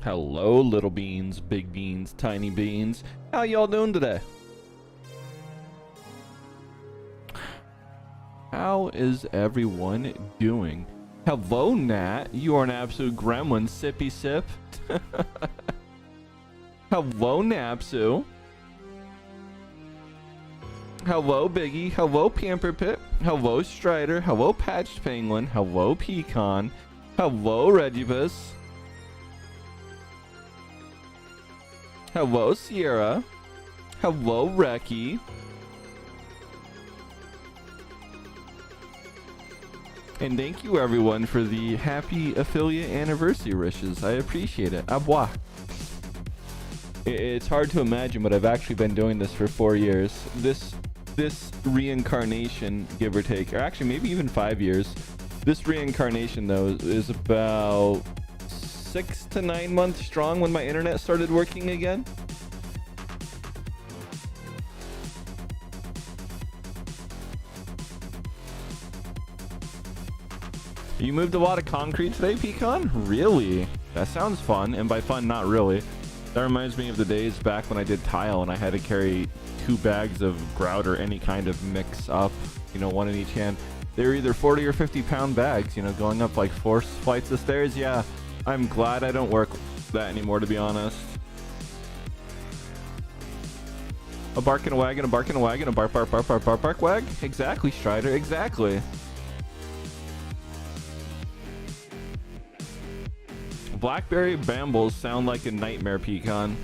Hello, little beans, big beans, tiny beans. How y'all doing today? How is everyone doing? Hello, Nat. You are an absolute gremlin. Sippy sip. Hello, Napsu. Hello, Biggie. Hello, Pamper Pip. Hello, Strider. Hello, Patched Penguin. Hello, Pecan. Hello, Regibus. Hello, Sierra. Hello, Reki. And thank you, everyone, for the happy affiliate anniversary wishes. I appreciate it. Au revoir. It's hard to imagine, but I've actually been doing this for 4 years. This reincarnation, give or take, or actually maybe even 5 years. This reincarnation, though, is about 6 to 9 months strong when my internet started working again. You moved a lot of concrete today, Pecan? Really? That sounds fun, and by fun, not really. That reminds me of the days back when I did tile and I had to carry 2 bags of grout or any kind of mix up, you know, one in each hand. They were either 40 or 50 pound bags, you know, going up like 4 flights of stairs. Yeah, I'm glad I don't work that anymore, to be honest. A bark in a wagon, a bark in a wagon, a bark, bark, bark, bark, bark, bark, wag. Exactly, Strider, exactly. Blackberry bambles sound like a nightmare, Pecan.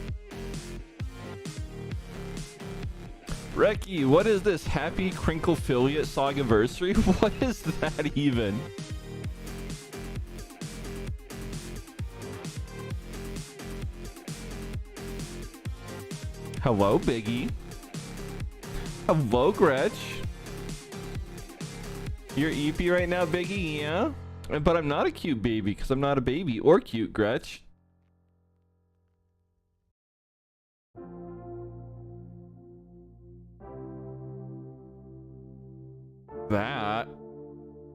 Reki, what is this? Happy Crinkle Affiliate Sagaversary? What is that even? Hello, Biggie. Hello, Gretch. You're eepy right now, Biggie, yeah? But I'm not a cute baby because I'm not a baby or cute, Gretch. That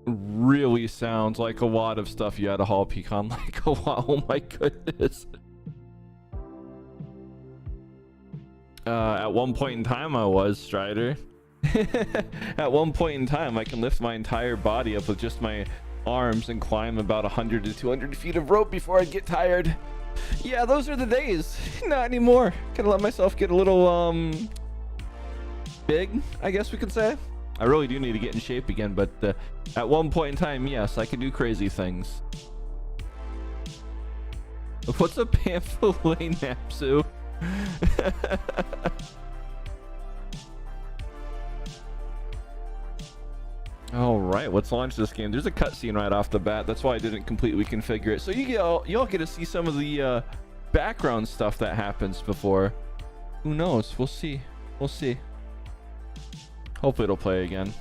really sounds like a lot of stuff you had to haul, Pecan. Like a lot. Oh my goodness. At one point in time, I was, Strider. At one point in time, I can lift my entire body up with just my arms and climb about 100 to 200 feet of rope before I get tired. Yeah, those are the days. Not anymore. Gotta let myself get a little big, I guess we could say. I really do need to get in shape again, but at one point in time, yes, I could do crazy things. What's a pamphlet, Napsu? All right, let's launch this game. There's a cutscene right off the bat. That's why I didn't completely configure it. So y'all get to see some of the background stuff that happens before. Who knows? We'll see. We'll see. Hopefully it'll play again.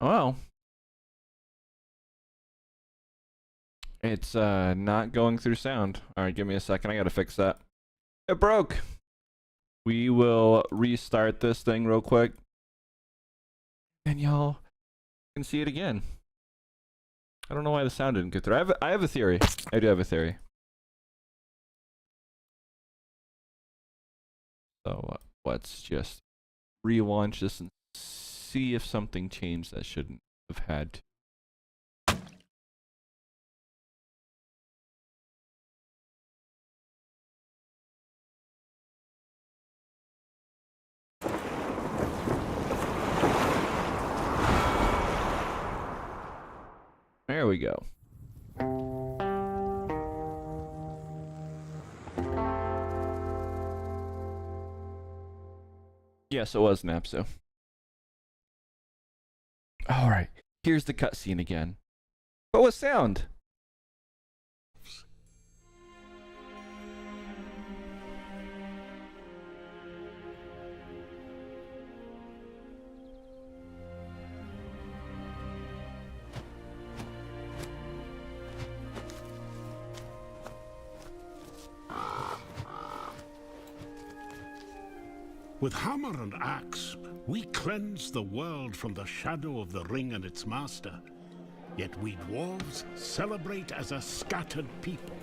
Well, it's not going through sound. All right, give me a second. I gotta fix that. It broke. We will restart this thing real quick, and y'all can see it again. I don't know why the sound didn't get through. I have a theory. I do have a theory. So let's just relaunch this and see if something changed that shouldn't have had to. There we go. Yes, it was Napsu. All right, here's the cutscene again. But with sound. With hammer and axe, we cleanse the world from the shadow of the ring and its master. Yet we dwarves celebrate as a scattered people,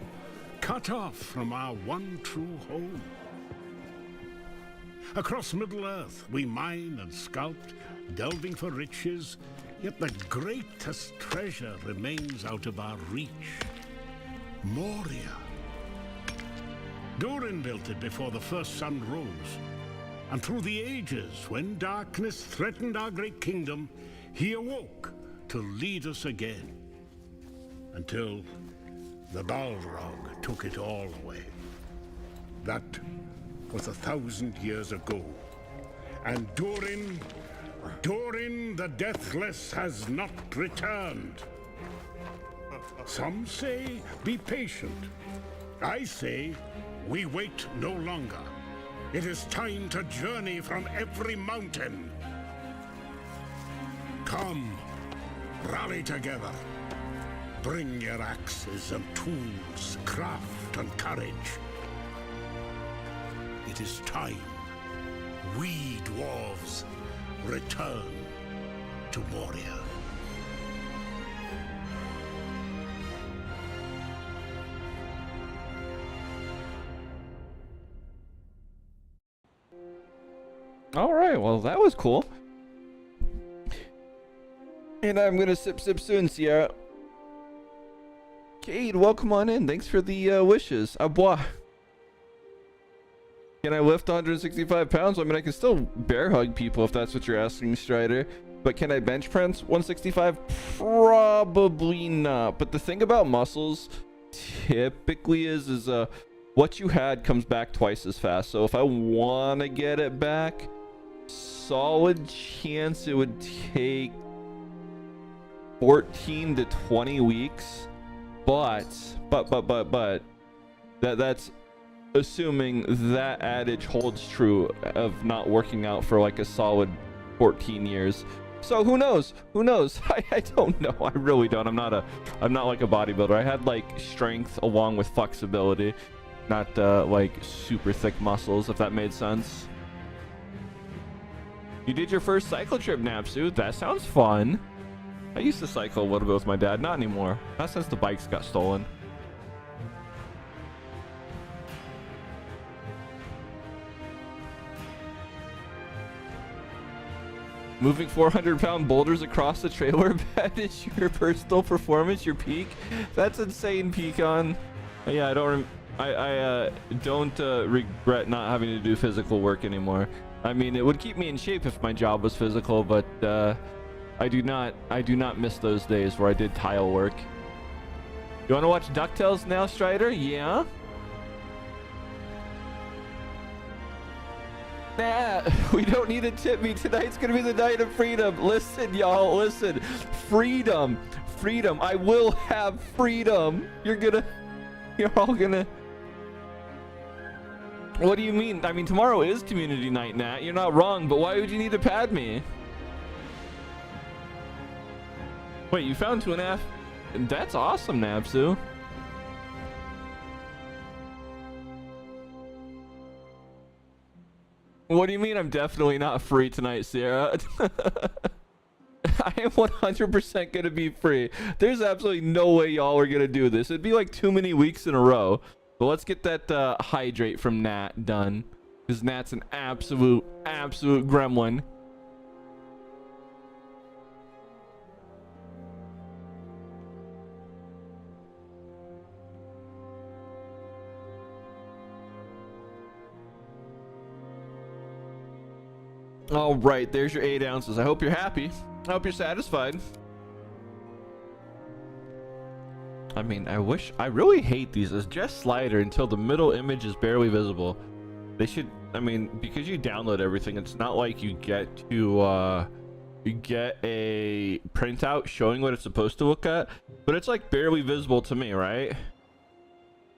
cut off from our one true home. Across Middle-earth, we mine and sculpt, delving for riches, yet the greatest treasure remains out of our reach. Moria. Durin built it before the first sun rose. And through the ages, when darkness threatened our great kingdom, he awoke to lead us again. Until the Balrog took it all away. That was 1,000 years ago. And Durin the Deathless has not returned. Some say, be patient. I say, we wait no longer. It is time to journey from every mountain. Come, rally together. Bring your axes and tools, craft and courage. It is time. We dwarves return to Moria. All right, well, that was cool. And I'm gonna sip soon, Sierra. Cade, welcome on in. Thanks for the wishes. Au revoir. Can I lift 165 pounds? I mean, I can still bear hug people if that's what you're asking, Strider. But can I bench press 165? Probably not. But the thing about muscles typically is what you had comes back twice as fast. So if I want to get it back, solid chance it would take 14 to 20 weeks. But that's assuming that adage holds true of not working out for like a solid 14 years. So who knows? I don't know. I really don't. I'm not like a bodybuilder. I had like strength along with flexibility, not like super thick muscles, if that made sense. You did your first cycle trip, Napsu. That sounds fun. I used to cycle a little bit with my dad. Not anymore. Not since the bikes got stolen. Moving 400-pound boulders across the trailer bed is your personal performance, your peak? That's insane, Pecan. Yeah, I don't regret not having to do physical work anymore. I mean, it would keep me in shape if my job was physical, but I do not miss those days where I did tile work. You want to watch DuckTales now, Strider? Yeah. Nah, we don't need to tip me. Tonight's gonna be the night of freedom. Listen, y'all, listen. Freedom. I will have freedom. You're all gonna. What do you mean? I mean, tomorrow is community night, Nat. You're not wrong, but why would you need to pad me? Wait, you found 2.5? That's awesome, Napsu. What do you mean I'm definitely not free tonight, Sierra? I am 100% gonna be free. There's absolutely no way y'all are gonna do this. It'd be like too many weeks in a row. But let's get that hydrate from Nat done. Because Nat's an absolute gremlin. All right, there's your 8 ounces. I hope you're happy. I hope you're satisfied. I mean, I really hate these. It's just slider until the middle image is barely visible. They should I mean, because you download everything, it's not like you get to you get a printout showing what it's supposed to look at, but it's like barely visible to me, right?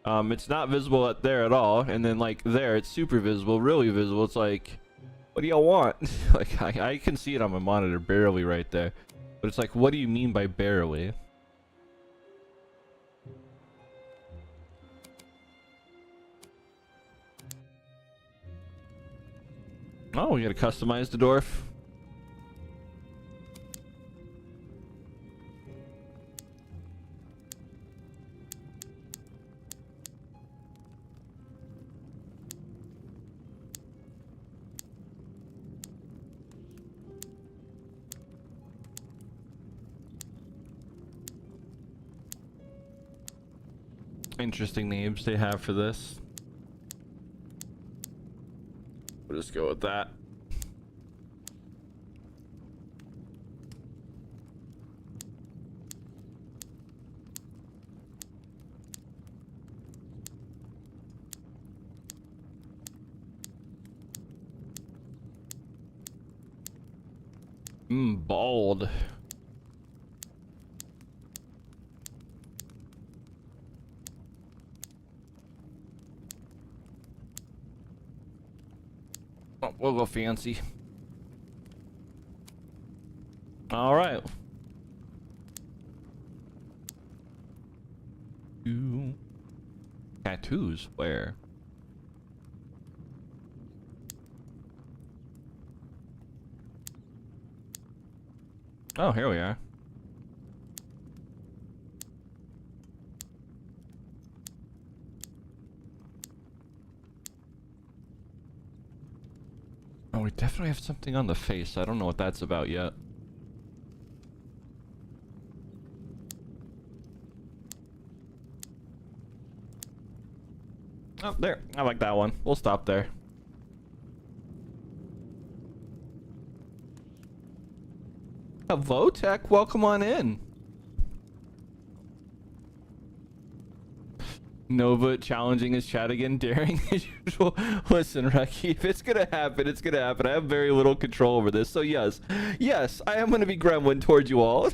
It's not visible at there at all, and then like there it's super visible, really visible. It's like, what do y'all want? Like I can see it on my monitor barely right there, but it's like, what do you mean by barely? Oh, we gotta customize the dwarf. Interesting names they have for this. We'll just go with that. Bald. Oh, we'll go fancy. All right. Tattoos? Where? Oh, here we are. Oh, we definitely have something on the face. I don't know what that's about yet. Oh, there. I like that one. We'll stop there. Votech, welcome on in. Nova challenging his chat again, daring as usual. Listen, Reki, if it's gonna happen, it's gonna happen. I have very little control over this, so yes, I am gonna be gremlin towards you all.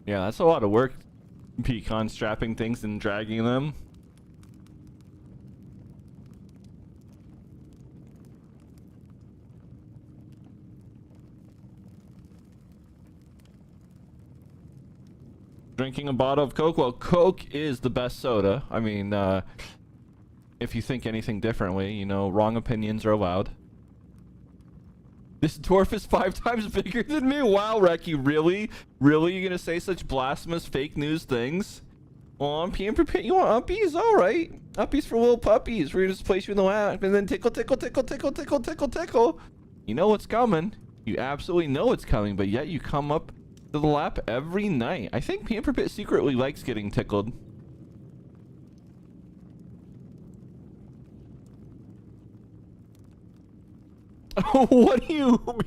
Yeah, that's a lot of work, Pecan, strapping things and dragging them. Drinking a bottle of Coke? Well, Coke is the best soda. I mean, if you think anything differently, you know, wrong opinions are allowed. This dwarf is 5 times bigger than me? Wow, Reki, really? Really? You gonna say such blasphemous fake news things? Aw, you want uppies? Alright. Uppies for little puppies. We're gonna just place you in the lap and then tickle, tickle, tickle, tickle, tickle, tickle, tickle. You know what's coming. You absolutely know what's coming, but yet you come up to the lap every night. I think Pamperpit secretly likes getting tickled. What do you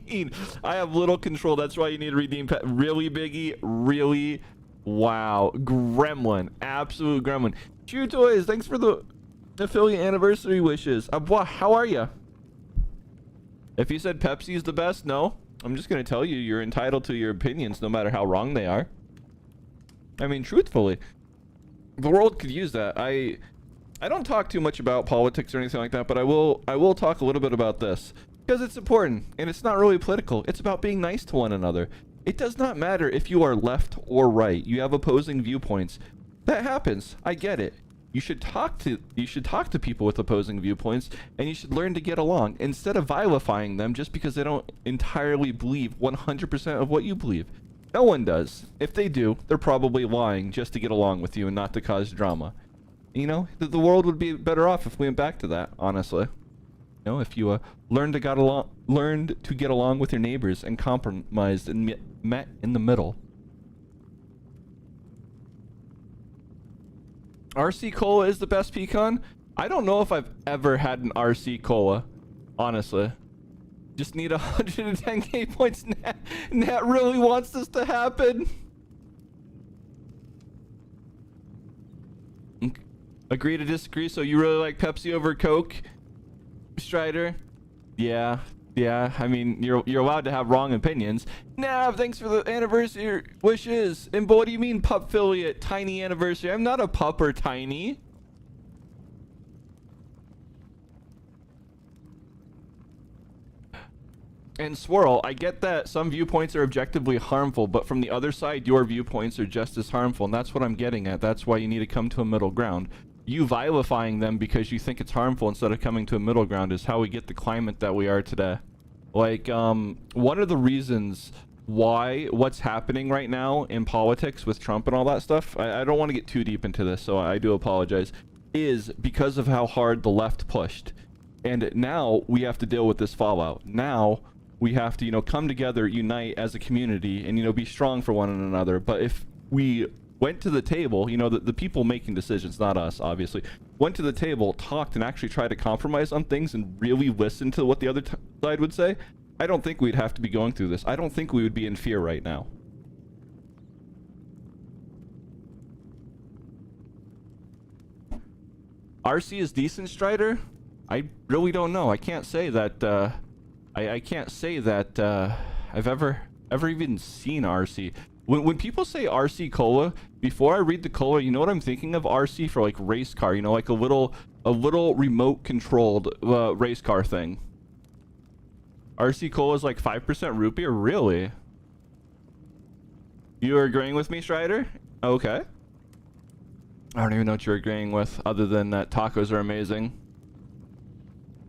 mean? I have little control. That's why you need to redeem pet. Really, Biggie? Really? Wow. Gremlin. Absolute gremlin. Chew Toys, thanks for the affiliate anniversary wishes. How are you? If you said Pepsi's the best, no. I'm just going to tell you, you're entitled to your opinions no matter how wrong they are. I mean, truthfully, the world could use that. I don't talk too much about politics or anything like that, but I will talk a little bit about this because it's important and it's not really political. It's about being nice to one another. It does not matter if you are left or right. You have opposing viewpoints. That happens. I get it. You should talk to people with opposing viewpoints, and you should learn to get along instead of vilifying them just because they don't entirely believe 100% of what you believe. No one does. If they do, they're probably lying just to get along with you and not to cause drama. You know, the world would be better off if we went back to that, honestly. You know, if you learned to get along with your neighbors and compromised and met in the middle. RC Cola is the best pecan? I don't know if I've ever had an RC Cola, honestly. Just need 110k points. Nat really wants this to happen. Agree to disagree. So you really like Pepsi over Coke, Strider? Yeah. I mean, you're allowed to have wrong opinions. Nav, thanks for the anniversary wishes. And but what do you mean, pup affiliate? Tiny anniversary. I'm not a pup or tiny. And Swirl, I get that some viewpoints are objectively harmful, but from the other side, your viewpoints are just as harmful, and that's what I'm getting at. That's why you need to come to a middle ground. You vilifying them because you think it's harmful instead of coming to a middle ground is how we get the climate that we are today. Like, one of the reasons why what's happening right now in politics with Trump and all that stuff, I don't want to get too deep into this, so I do apologize, is because of how hard the left pushed. And now we have to deal with this fallout. Now we have to, you know, come together, unite as a community, and, you know, be strong for one another. But if we went to the table, you know, the people making decisions, not us, obviously, went to the table, talked, and actually tried to compromise on things and really listen to what the other side would say, I don't think we'd have to be going through this. I don't think we would be in fear right now. RC is decent, Strider? I really don't know. I can't say that, I can't say that I've ever even seen RC. When people say RC cola, before I read the cola, you know what I'm thinking of? RC for like race car, you know, like a little remote controlled race car thing. RC cola is like 5% root beer, really? You are agreeing with me, Strider? Okay. I don't even know what you're agreeing with, other than that tacos are amazing.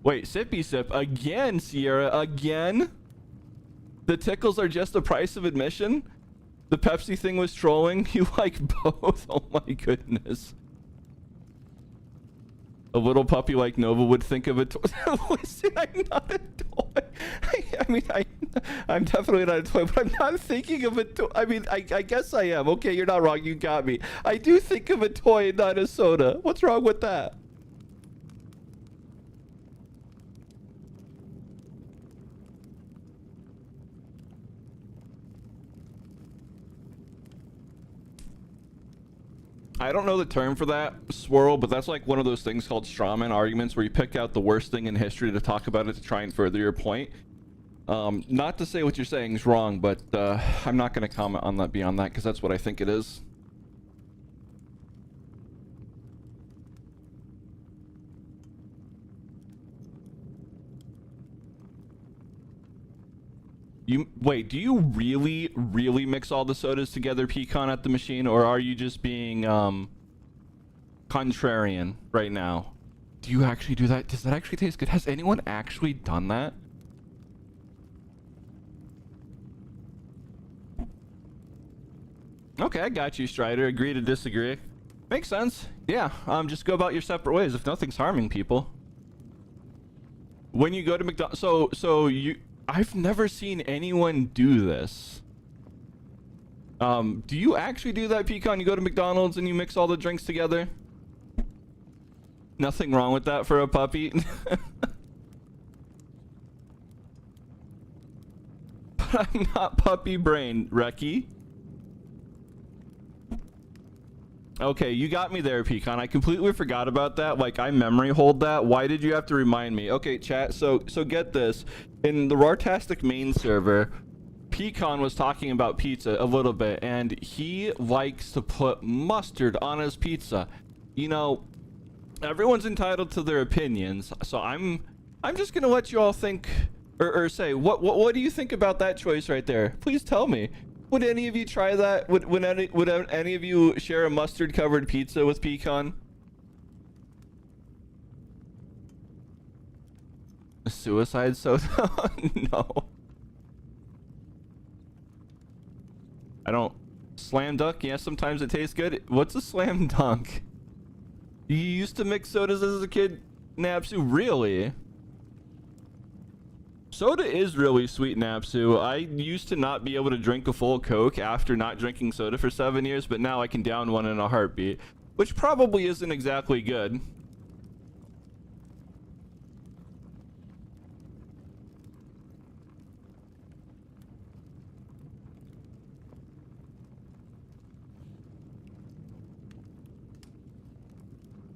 Wait, sippy sip again, Sierra, again? The tickles are just the price of admission? The Pepsi thing was trolling? You like both? Oh my goodness. A little puppy like Nova would think of a toy. Listen, I'm not a toy. I mean, I'm definitely not a toy, but I'm not thinking of a toy. I mean, I guess I am. Okay, you're not wrong. You got me. I do think of a toy and not a soda. What's wrong with that? I don't know the term for that, Swirl, but that's like one of those things called strawman arguments where you pick out the worst thing in history to talk about it to try and further your point. Not to say what you're saying is wrong, but I'm not going to comment on that beyond that because that's what I think it is. Wait, do you really mix all the sodas together, Pecan, at the machine, or are you just being contrarian right now? Do you actually do that? Does that actually taste good? Has anyone actually done that? Okay, I got you, Strider. Agree to disagree. Makes sense. Yeah, just go about your separate ways if nothing's harming people. When you go to McDonald's, I've never seen anyone do this. Do you actually do that, Pecan? You go to McDonald's and you mix all the drinks together? Nothing wrong with that for a puppy. But I'm not puppy brain, Reki. Okay, you got me there, Pecan. I completely forgot about that. Like, I memory hold that. Why did you have to remind me? Okay, chat, so get this. In the Rartastic main server, Pecan was talking about pizza a little bit, and he likes to put mustard on his pizza. You know, everyone's entitled to their opinions, so I'm just gonna let you all think, or say, what do you think about that choice right there? Please tell me. Would any of you try that? Would any of you share a mustard covered pizza with Pecan? A suicide soda? No. I don't. Slam dunk? Yeah, sometimes it tastes good. What's a slam dunk? You used to mix sodas as a kid, Napsu? Really? Soda is really sweet, Napsu. I used to not be able to drink a full Coke after not drinking soda for 7 years, but now I can down one in a heartbeat, which probably isn't exactly good.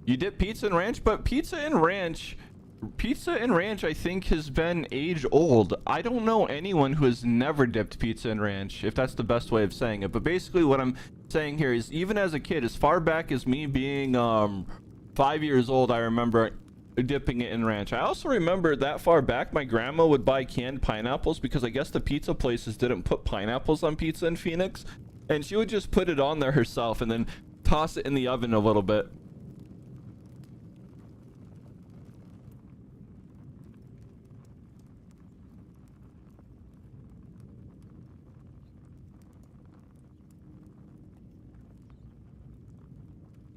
You dip pizza and ranch, but pizza and ranch I think has been age old. I don't know anyone who has never dipped pizza and ranch, if that's the best way of saying it. But basically what I'm saying here is, even as a kid, as far back as me being 5 years old, I remember dipping it in ranch. I also remember that far back my grandma would buy canned pineapples, because I guess the pizza places didn't put pineapples on pizza in Phoenix, and she would just put it on there herself and then toss it in the oven a little bit.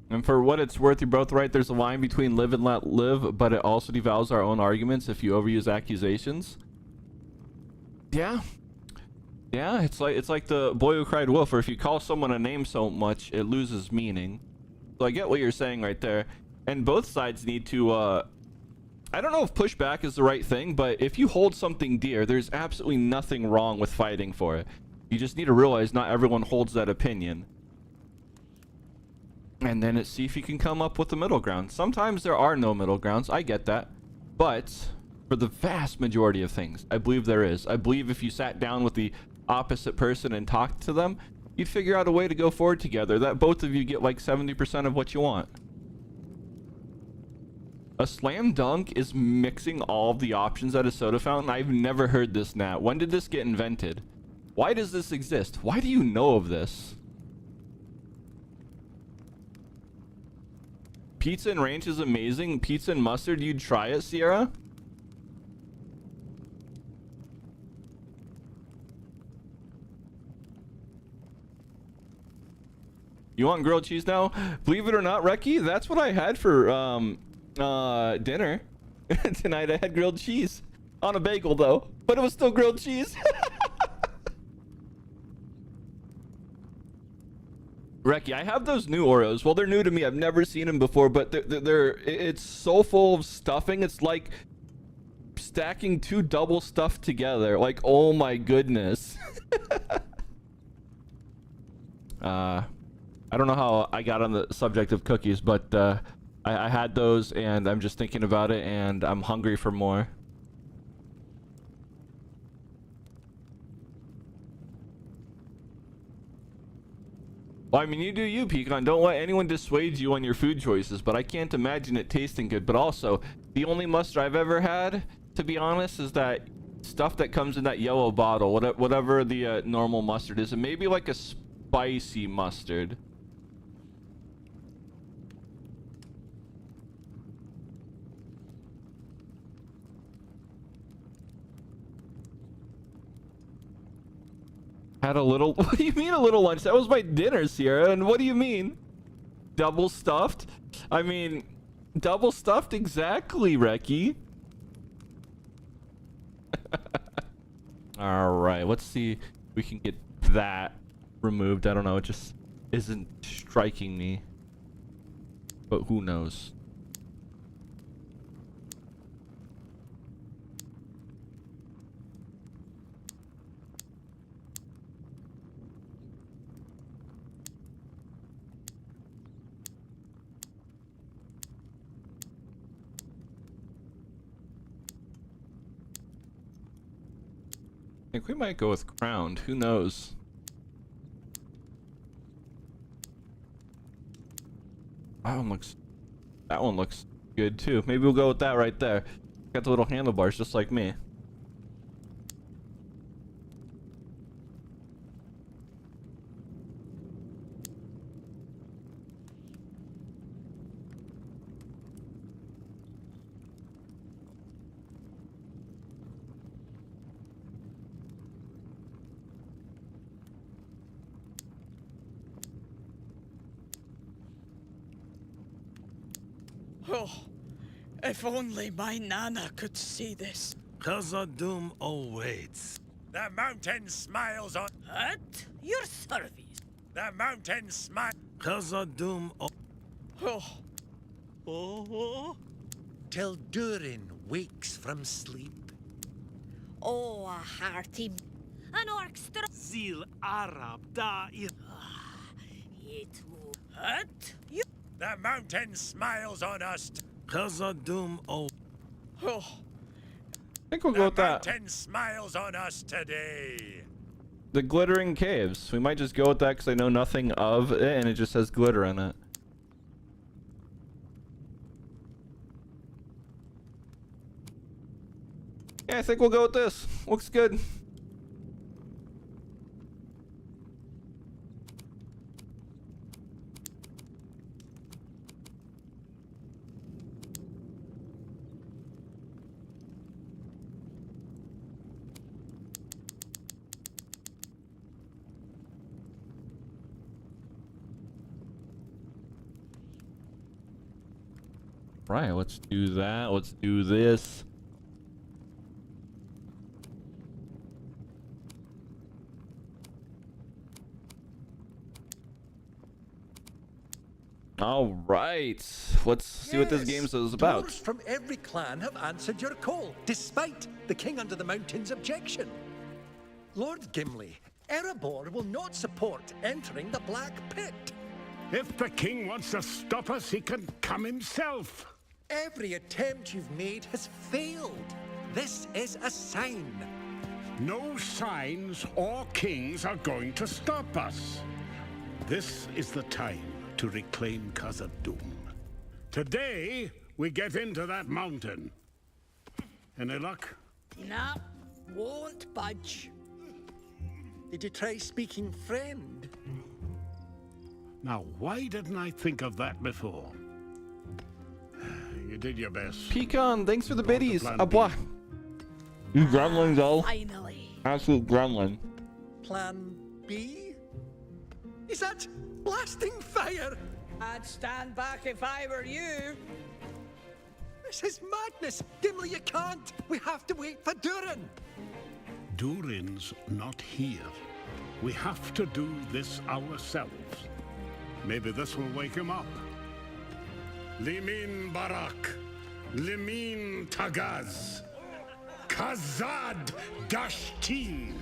And for what it's worth, you're both right. There's a line between live and let live, but it also devalues our own arguments if you overuse accusations. Yeah. Yeah, it's like the boy who cried wolf, or if you call someone a name so much, it loses meaning. So I get what you're saying right there. And both sides need to, I don't know if pushback is the right thing, but if you hold something dear, there's absolutely nothing wrong with fighting for it. You just need to realize not everyone holds that opinion. And then see if you can come up with a middle ground. Sometimes there are no middle grounds, I get that. But for the vast majority of things, I believe there is. I believe if you sat down with the opposite person and talked to them, you'd figure out a way to go forward together, that both of you get like 70% of what you want. A slam dunk is mixing all of the options at a soda fountain. I've never heard this, Nat. When did this get invented? Why does this exist? Why do you know of this? Pizza and ranch is amazing. Pizza and mustard, you'd try it, Sierra? You want grilled cheese now? Believe it or not, Reki, that's what I had for dinner tonight. I had grilled cheese on a bagel though, but it was still grilled cheese. Reki, I have those new Oreos. Well, they're new to me. I've never seen them before, but it's so full of stuffing. It's like stacking two double stuff together. Like, oh my goodness. I don't know how I got on the subject of cookies, but I had those and I'm just thinking about it and I'm hungry for more. Well, I mean, you do you, Pecan. Don't let anyone dissuade you on your food choices, but I can't imagine it tasting good. But also, the only mustard I've ever had, to be honest, is that stuff that comes in that yellow bottle, whatever the normal mustard is, and maybe like a spicy mustard. Had a little. What do you mean a little lunch? That was my dinner, Sierra. And what do you mean? Double stuffed? I mean, double stuffed exactly, Reki. All right, let's see if we can get that removed. I don't know. It just isn't striking me. But who knows? I think we might go with crowned. Who knows? That one looks good too. Maybe we'll go with that right there. Got the little handlebars just like me. Oh, if only my Nana could see this. Khazad-dûm awaits. The mountain smiles on. At your service. The mountain smile. Khazad-dûm. Oh. Oh. Till Durin wakes from sleep. Oh, a hearty. An orchestra. Zil Arab da'ir. It will. At you. The mountain smiles on us. Khazad-dûm, oh. I think we'll go with The that. mountain smiles on us today. The glittering caves. We might just go with that because I know nothing of it and it just says glitter in it. Yeah, I think we'll go with this. Looks good. Right, let's do that. Let's do this. All right, let's see what this game is about. Dwarves from every clan have answered your call, despite the King Under the Mountain's objection. Lord Gimli, Erebor will not support entering the Black Pit. If the king wants to stop us, he can come himself. Every attempt you've made has failed. This is a sign. No signs or kings are going to stop us. This is the time to reclaim Khazad-dûm. Today, we get into that mountain. Any luck? Nah, won't budge. Did you try speaking friend? Now, why didn't I think of that before? You did your best. Pecan, thanks for the Go on to biddies. plan Ah, boy. You gremlins, all. Finally. Absolute gremlin. Plan B? Is that blasting fire? I'd stand back if I were you. This is madness. Gimli, you can't. We have to wait for Durin. Durin's not here. We have to do this ourselves. Maybe this will wake him up. Limin Barak, Limin Tagaz, Khazad Dashtin.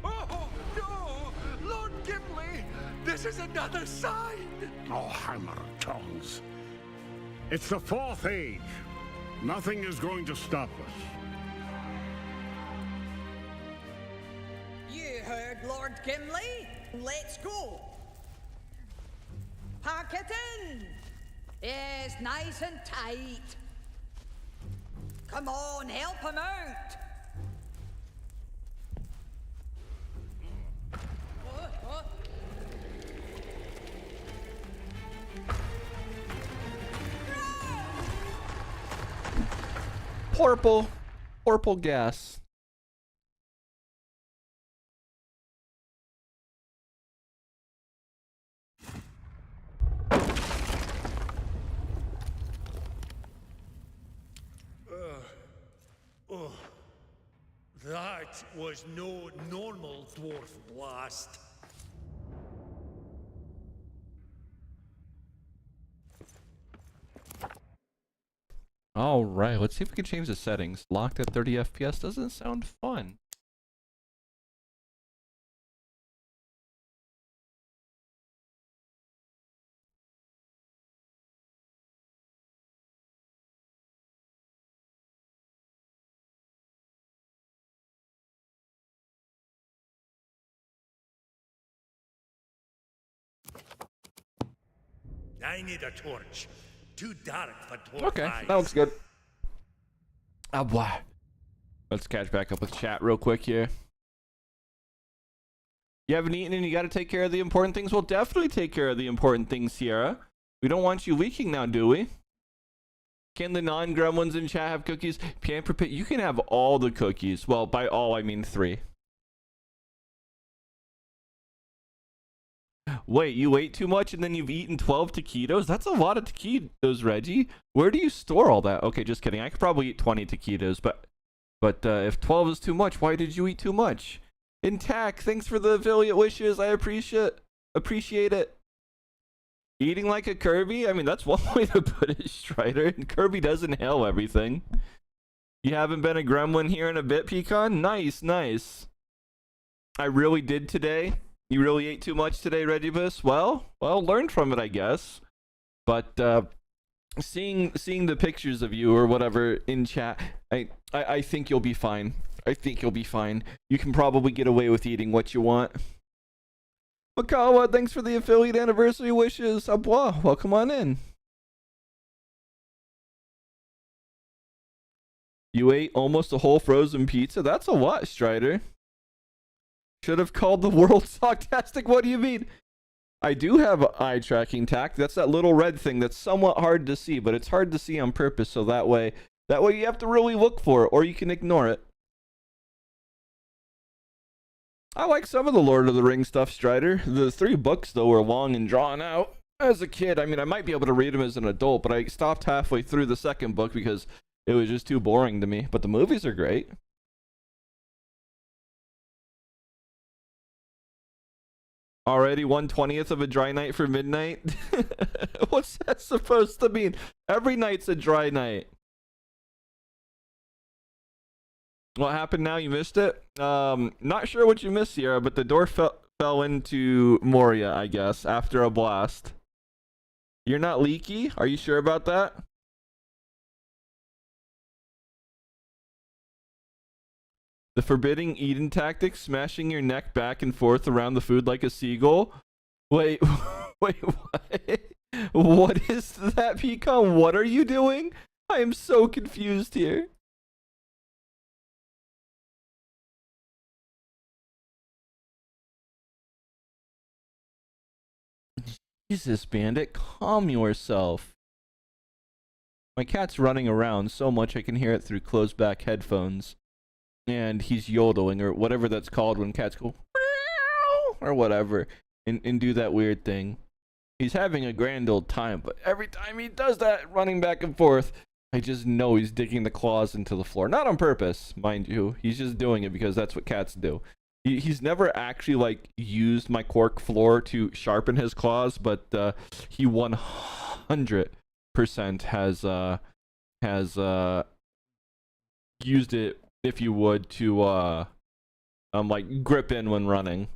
Oh, no! Lord Gimli, this is another sign. Oh, hammer tongues. It's the fourth age. Nothing is going to stop us. You heard Lord Gimli. Let's go. Pack it in. Yes, nice and tight. Come on, help him out. Oh. Purple gas. That was no normal dwarf blast. All right, let's see if we can change the settings. Locked at 30 FPS doesn't sound fun. I need a torch. Too dark for dwarf Okay, eyes. that looks good. Ah, boy. Let's catch back up with chat real quick here. You haven't eaten and you got to take care of the important things? We'll definitely take care of the important things, Sierra. We don't want you leaking now, do we? Can the non-gremlins in chat have cookies? Pamper Pit, you can have all the cookies. Well, by all, I mean 3. Wait, you ate too much and then you've eaten 12 taquitos? That's a lot of taquitos, Reggie. Where do you store all that? Okay, just kidding. I could probably eat 20 taquitos, but if 12 is too much, why did you eat too much? Intact, thanks for the affiliate wishes. I appreciate it. Eating like a Kirby? I mean, that's one way to put it, Strider. Kirby does inhale everything. You haven't been a gremlin here in a bit, Pecan? Nice, nice. I really did today. You really ate too much today, Regibus? Well, learn from it, I guess. But seeing the pictures of you or whatever in chat, I think you'll be fine. I think you'll be fine. You can probably get away with eating what you want. Makawa, thanks for the affiliate anniversary wishes. Au revoir. Welcome on in. You ate almost a whole frozen pizza? That's a lot, Strider. Should have called the world sarcastic. What do you mean? I do have eye tracking tack. That's that little red thing that's somewhat hard to see, but it's hard to see on purpose, so that way you have to really look for it, or you can ignore it. I like some of the Lord of the Rings stuff, Strider. The 3 books, though, were long and drawn out. As a kid, I mean, I might be able to read them as an adult, but I stopped halfway through the second book because it was just too boring to me. But the movies are great. Already 1/20th of a dry night for midnight? What's that supposed to mean? Every night's a dry night. What happened now? You missed it? Not sure what you missed, Sierra, but the door fell into Moria, I guess, after a blast. You're not leaky? Are you sure about that? The forbidding eating tactic, smashing your neck back and forth around the food like a seagull. Wait, wait, what? What is that, Pecan? What are you doing? I am so confused here. Jesus, Bandit, calm yourself. My cat's running around so much I can hear it through closed back headphones. And he's yodeling, or whatever that's called when cats go or whatever, and do that weird thing. He's having a grand old time, but every time he does that, running back and forth, I just know he's digging the claws into the floor. Not on purpose, mind you. He's just doing it because that's what cats do. He's never actually like used my cork floor to sharpen his claws, but he 100% has used it, if you would, to like grip in when running.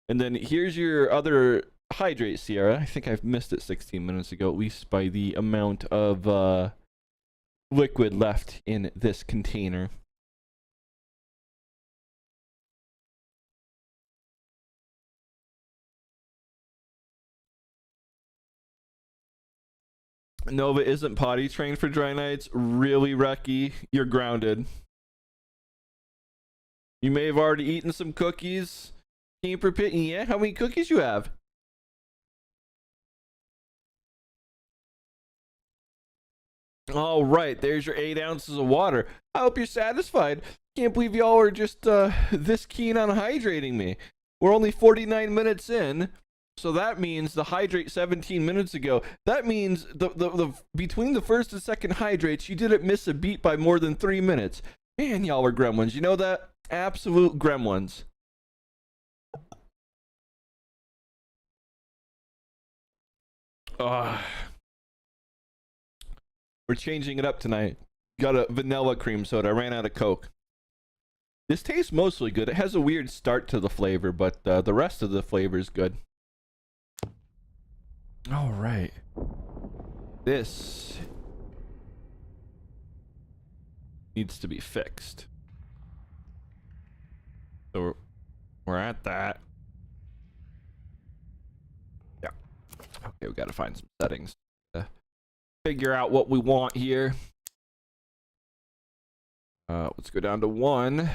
And then here's your other hydrate, Sierra. I think I've missed it 16 minutes ago, at least by the amount of liquid left in this container. Nova isn't potty trained for dry nights. Really, Reki? You're grounded. You may have already eaten some cookies. Can you prepare? Yeah, how many cookies you have? All right, there's your 8 ounces of water. I hope you're satisfied. Can't believe y'all are just this keen on hydrating me. We're only 49 minutes in, so that means the hydrate 17 minutes ago. That means the between the first and second hydrates, you didn't miss a beat by more than 3 minutes. Man, y'all are gremlins. You know that? Absolute gremlins. We're changing it up tonight. Got a vanilla cream soda. I ran out of Coke. This tastes mostly good. It has a weird start to the flavor, but the rest of the flavor is good. All right. This needs to be fixed. So we're at that. Yeah. Okay, we got to find some settings to figure out what we want here. Let's go down to 1.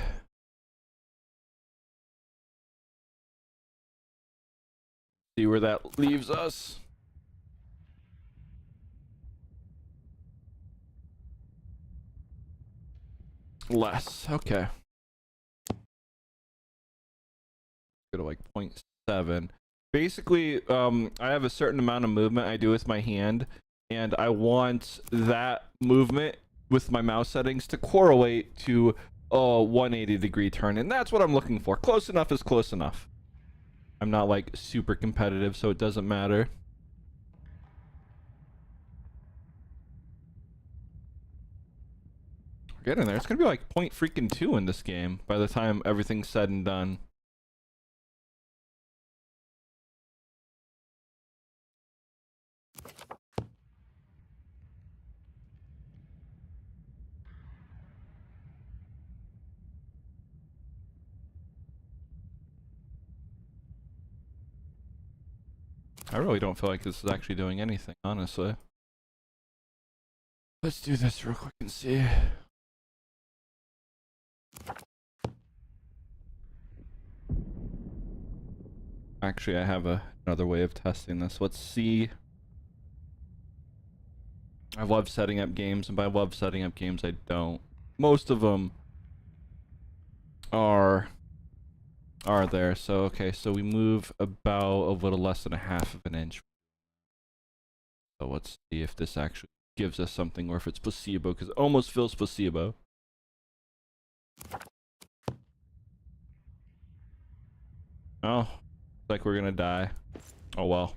See where that leaves us. Less. Okay. Go to like 0.7. Basically, I have a certain amount of movement I do with my hand, and I want that movement with my mouse settings to correlate to a 180-degree turn, and that's what I'm looking for. Close enough is close enough. I'm not like super competitive, so it doesn't matter. We're getting there. It's gonna be like 0.2 in this game by the time everything's said and done. I really don't feel like this is actually doing anything, honestly. Let's do this real quick and see. Actually, I have another way of testing this. Let's see. I love setting up games, and by love setting up games, I don't. Most of them are there. So, okay, so we move about a little less than a half of an inch. So let's see if this actually gives us something, or if it's placebo, because it almost feels placebo. Oh, looks like we're gonna die. Oh well.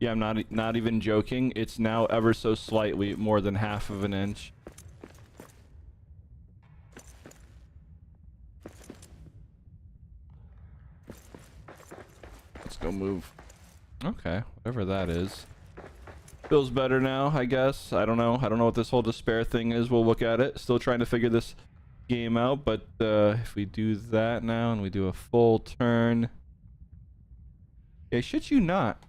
Yeah, I'm not even joking. It's now ever so slightly more than half of an inch. Let's go move. Okay, whatever that is. Feels better now, I guess. I don't know. I don't know what this whole despair thing is. We'll look at it. Still trying to figure this game out, but if we do that now and we do a full turn. Yeah, shit you not.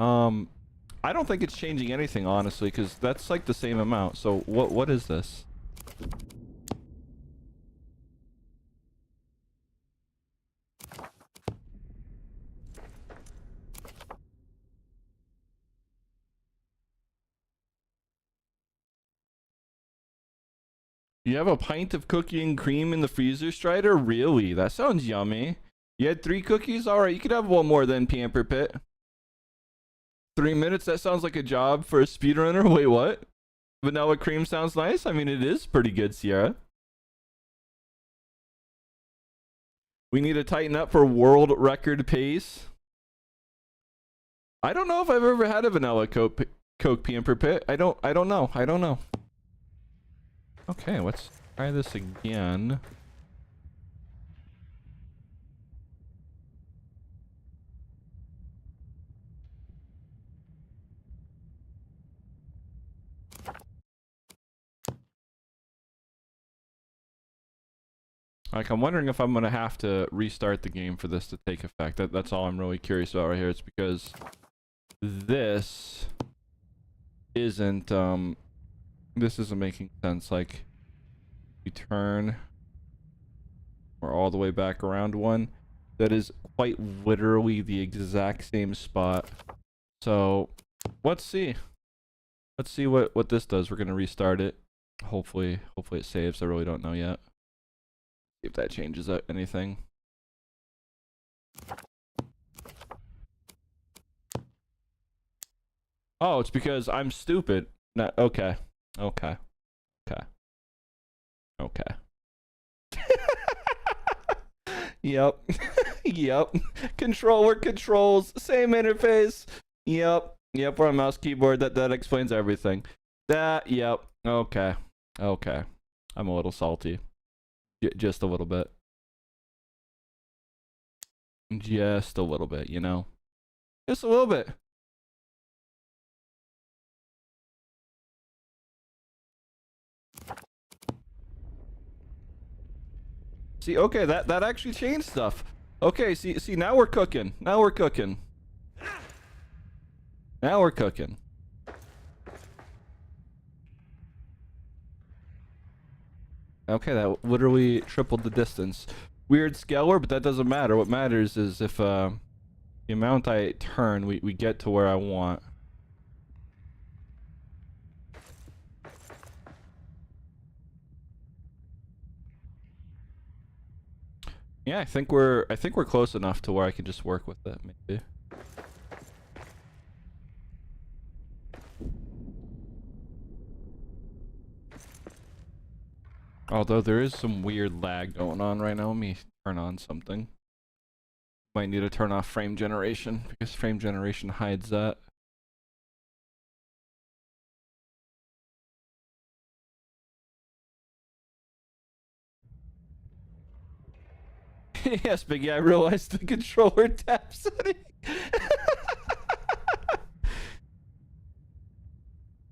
I don't think it's changing anything, honestly, because that's like the same amount. So what is this? You have a pint of cookie and cream in the freezer, Strider? Really? That sounds yummy. You had 3 cookies? Alright, you could have one more then, Pamper Pit. 3 minutes? That sounds like a job for a speedrunner. Wait, what? Vanilla cream sounds nice? I mean, it is pretty good, Sierra. We need to tighten up for world record pace. I don't know if I've ever had a vanilla Coke Pamper Pit. I don't know. Okay, let's try this again. Like, I'm wondering if I'm gonna have to restart the game for this to take effect. That's all I'm really curious about right here. It's because this isn't making sense. Like, we turn, we're all the way back around one. That is quite literally the exact same spot. So let's see. Let's see what this does. We're gonna restart it. Hopefully it saves. I really don't know yet. See if that changes anything. Oh, it's because I'm stupid. No, okay. Yep. Yep. Controller controls, same interface. Yep. We're on mouse keyboard. That explains everything. Yep. Okay. I'm a little salty. Just a little bit. Just a little bit, you know? Just a little bit. See, okay, that actually changed stuff. Okay, see, now we're cooking. Okay, that literally tripled the distance. Weird scaler, but that doesn't matter. What matters is if the amount I turn, we get to where I want. Yeah, I think we're close enough to where I can just work with it, maybe. Although there is some weird lag going on right now. Let me turn on something. Might need to turn off frame generation because frame generation hides that. Yes, Biggie, I realized the controller tap setting.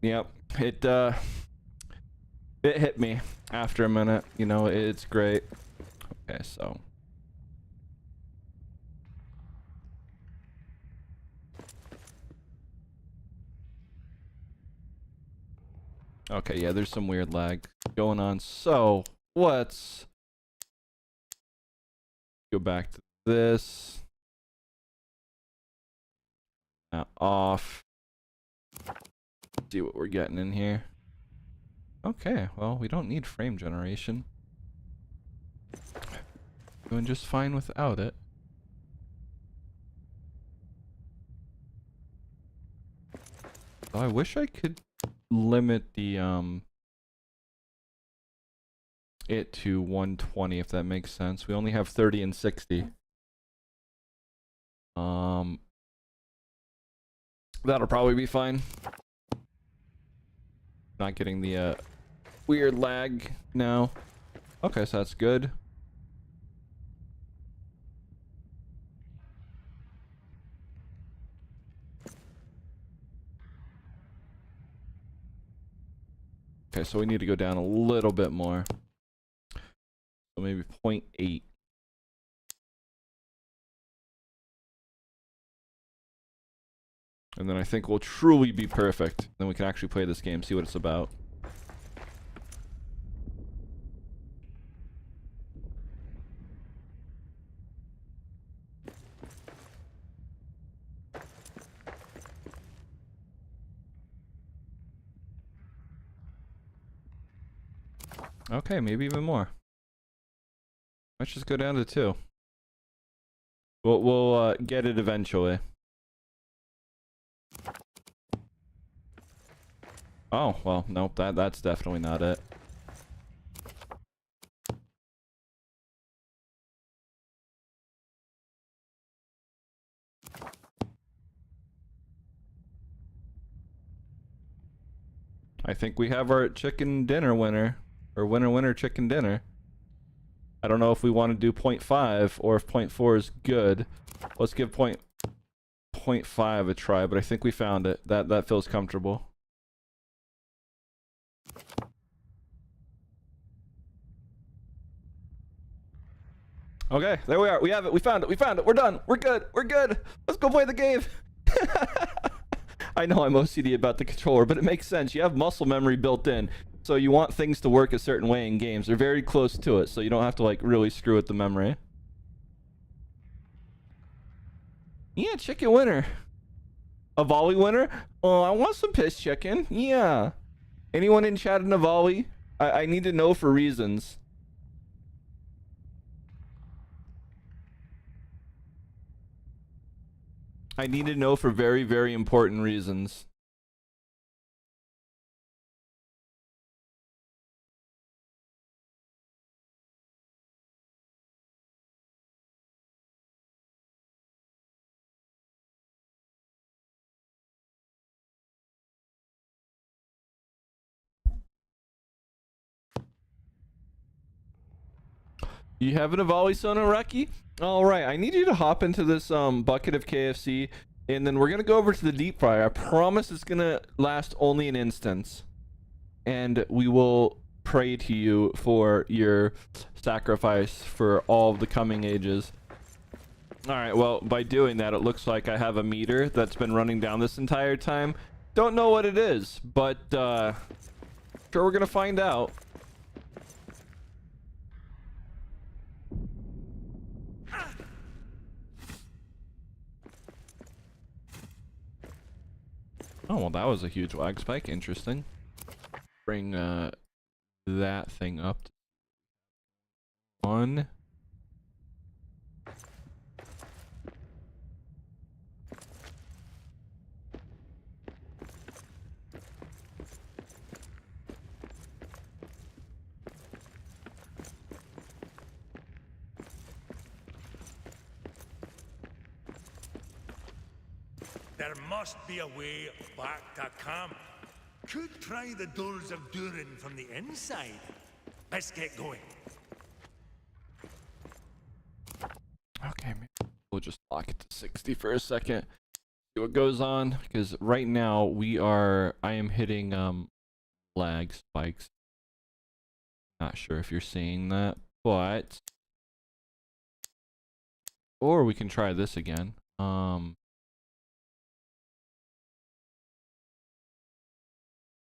Yep, It hit me after a minute. You know, it's great. Okay, so. Okay, yeah, there's some weird lag going on. So, let's go back to this. Now off. See what we're getting in here. Okay, well, we don't need frame generation. Doing just fine without it. Oh, I wish I could limit the it to 120 if that makes sense. We only have 30 and 60. That'll probably be fine. Not getting the weird lag now. Okay, so that's good. Okay, so we need to go down a little bit more. So maybe 0.8. And then I think we'll truly be perfect. Then we can actually play this game, see what it's about. Okay, maybe even more. Let's just go down to 2. We'll get it eventually. Oh, well, nope, that's definitely not it. I think we have our chicken dinner winner. Or winner chicken dinner. I don't know if we want to do 0.5 or if 0.4 is good. Let's give 0.5 a try, but I think we found it. That feels comfortable. Okay, there we are. We have it. We found it. We found it. We're done. We're good. We're good. Let's go play the game. I know I'm OCD about the controller, but it makes sense. You have muscle memory built in. So you want things to work a certain way in games. They're very close to it, so you don't have to like really screw with the memory. Yeah, chicken winner. A volley winner? Oh, I want some piss chicken. Yeah. Anyone in chat in a volley? I need to know for reasons. I need to know for very, very important reasons. You having a volley Sona Reki? All right, I need you to hop into this bucket of KFC, and then we're gonna go over to the deep fryer. I promise it's gonna last only an instance, and we will pray to you for your sacrifice for all of the coming ages. All right, well, by doing that, it looks like I have a meter that's been running down this entire time. Don't know what it is, but sure we're gonna find out. Oh, well, that was a huge lag spike. Interesting. Bring that thing up to 1. There must be a way back to camp. Could try the doors of Durin from the inside. Let's get going. Okay, maybe we'll just lock it to 60 for a second. See what goes on, because right now I am hitting lag spikes. Not sure if you're seeing that, but or we can try this again.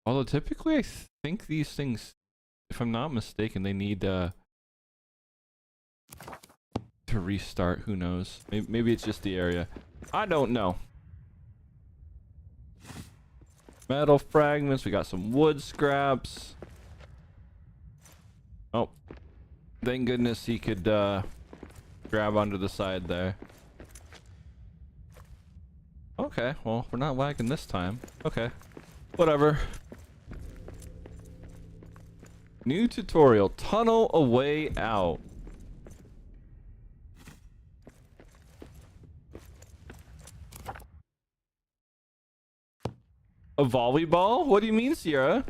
Although typically I think these things, if I'm not mistaken, they need to restart. Who knows? Maybe it's just the area. I don't know. Metal fragments. We got some wood scraps. Oh, thank goodness he could grab onto the side there. Okay, well, we're not lagging this time. Okay, whatever. New tutorial. Tunnel a way out. A volleyball? What do you mean, Sierra?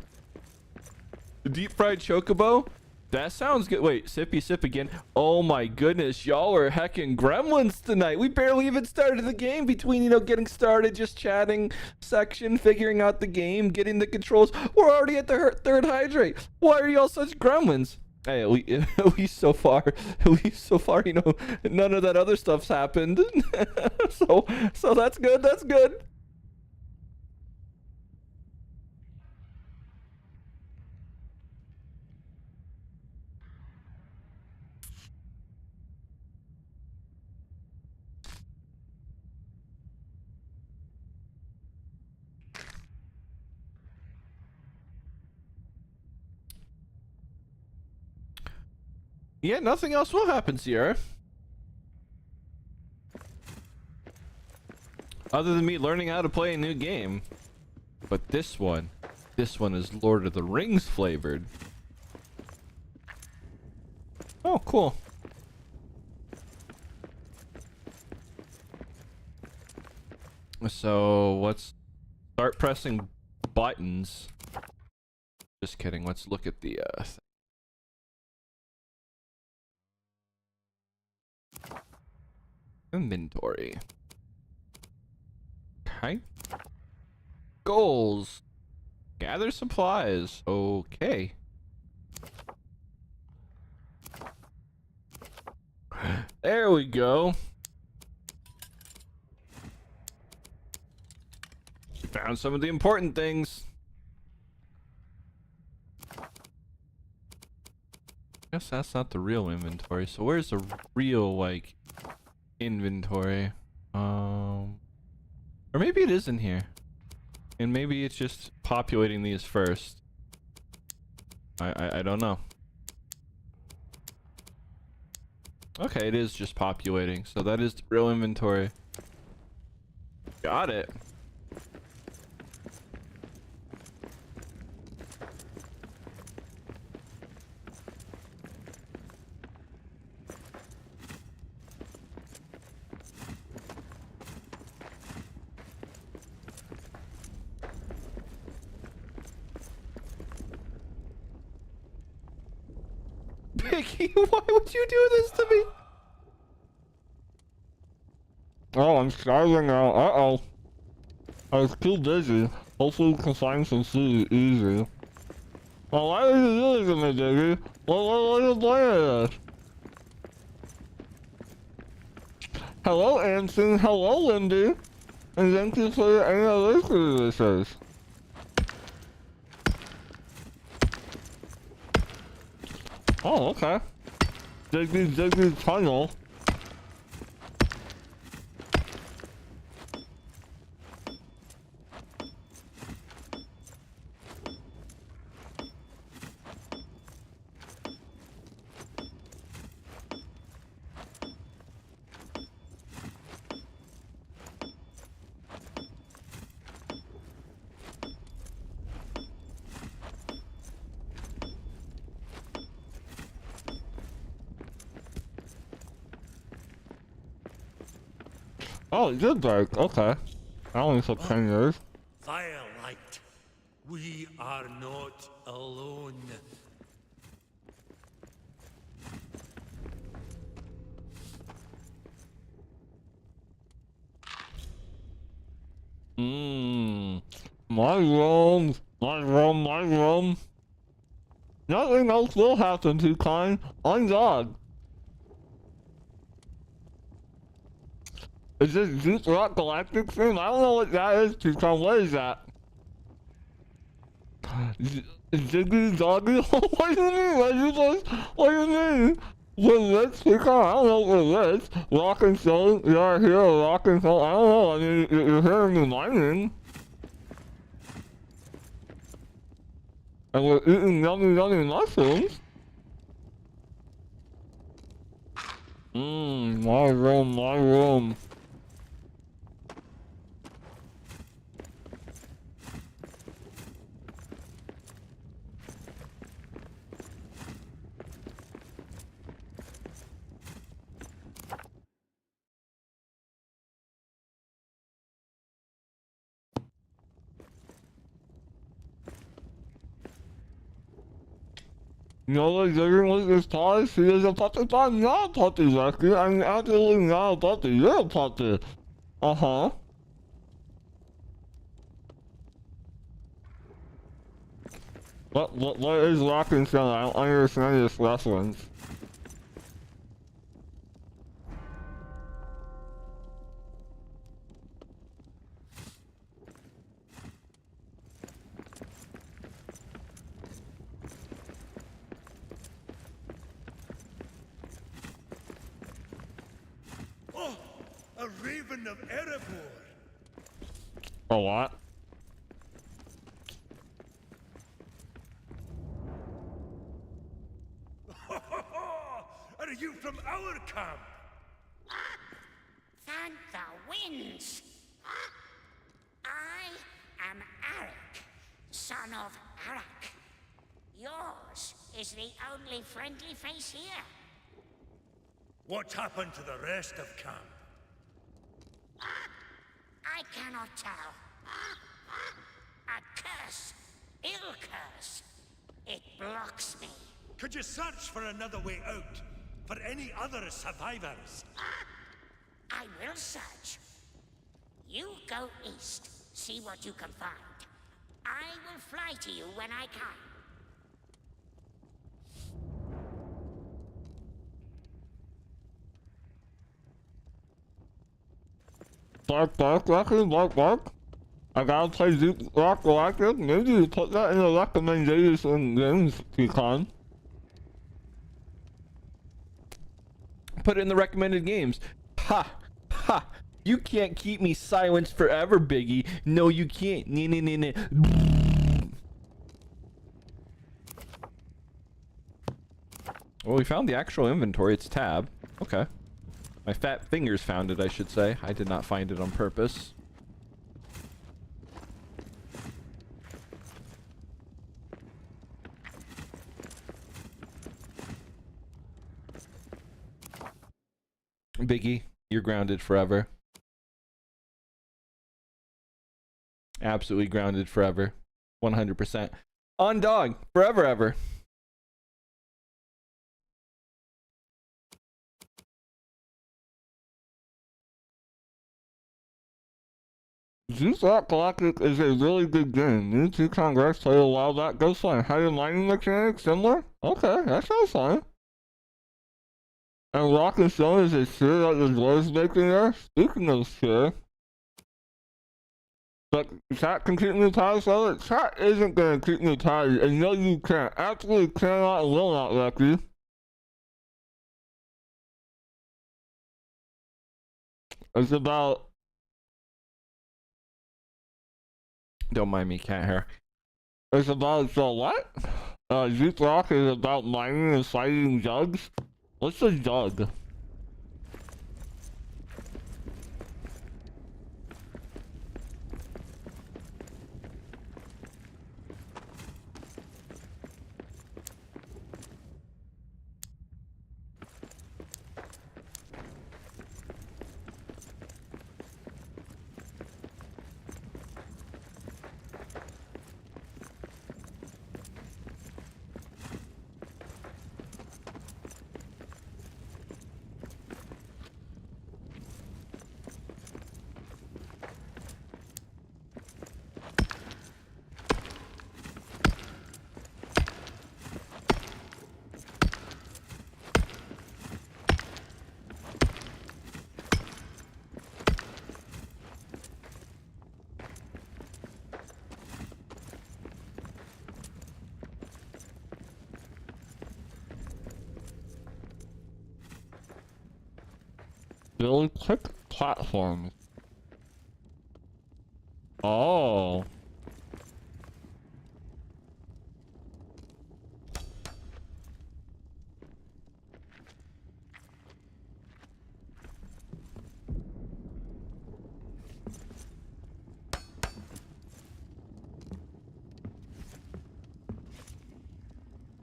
The deep fried chocobo? That sounds good. Wait, sippy sip again. Oh my goodness, y'all are heckin' gremlins tonight. We barely even started the game between, you know, getting started, just chatting section, figuring out the game, getting the controls. We're already at the third hydrate. Why are y'all such gremlins? Hey, at least so far, you know, none of that other stuff's happened. so that's good, that's good. Yeah, nothing else will happen, Sierra. Other than me learning how to play a new game. But this one is Lord of the Rings flavored. Oh, cool. So let's start pressing buttons. Just kidding. Let's look at the inventory. Okay. Goals. Gather supplies. Okay. There we go. Found some of the important things. Guess that's not the real inventory. So where's the real, like, inventory? Or maybe it is in here. And maybe it's just populating these first. I don't know. Okay, it is just populating. So that is the real inventory. Got it. Piggy, why would you do this to me? Oh, I'm starving now. Uh-oh. I was too busy. Hopefully we can find some food easy. Well, why are you doing this to me, Diggy? What are you playing at? Hello, Anson. Hello, Lindy. And thank you for your anniversary wishes. Oh, okay. Diggy's tunnel. Oh, it did break. Okay. That only took 10 years. Firelight, we are not alone. My room. My room. Nothing else will happen, Toucan. On God. Is this Zeus Rock Galactic thing? I don't know what that is, Toucan. What is that? Ziggy Doggy? What do you mean? What do you mean? What is this? Toucan? I don't know what it is. Rock and Stone? You're here, Rock and Stone? I don't know. I mean, you're hearing me mining. And we're eating yummy mushrooms. My room, my room. You know what digging with this toy? She is a puppy, but I'm not a puppy, Lucky. I'm absolutely not a puppy. You're a puppy. Uh-huh. What is rocking sound? I don't understand this reference. Oh, a raven of Erebor. A what? Are you from our camp? Thank the winds. I am Arak, son of Arak. Yours is the only friendly face here. What's happened to the rest of camp? I cannot tell. A curse, ill curse. It blocks me. Could you search for another way out? For any other survivors? I will search. You go east, see what you can find. I will fly to you when I can. Bark, Lucky, bark. I gotta play Zeus Rock Galactic. Maybe you put that in the recommendation games, Pecan. Put it in the recommended games. Ha! Ha! You can't keep me silenced forever, Biggie. No, you can't. Nah. Well, we found the actual inventory. It's tab. Okay. My fat fingers found it, I should say. I did not find it on purpose. Biggie, you're grounded forever. Absolutely grounded forever. 100%. On dog, forever ever. Zeus Rock Galactic is a really good game. New 2 Congress played a while back. Goes fine. How your mining mechanics similar? Okay, that sounds fine. And Rock and Stone is a share that the dwarves making there. Speaking of share, but chat can keep me tired, so chat isn't gonna keep me tired, and no, you can't. Absolutely cannot and will not, Lucky. It's about. Don't mind me, cat hair. It's about the what? Zeus Rock is about mining and fighting jugs. What's a jug? Build quick platforms. Oh.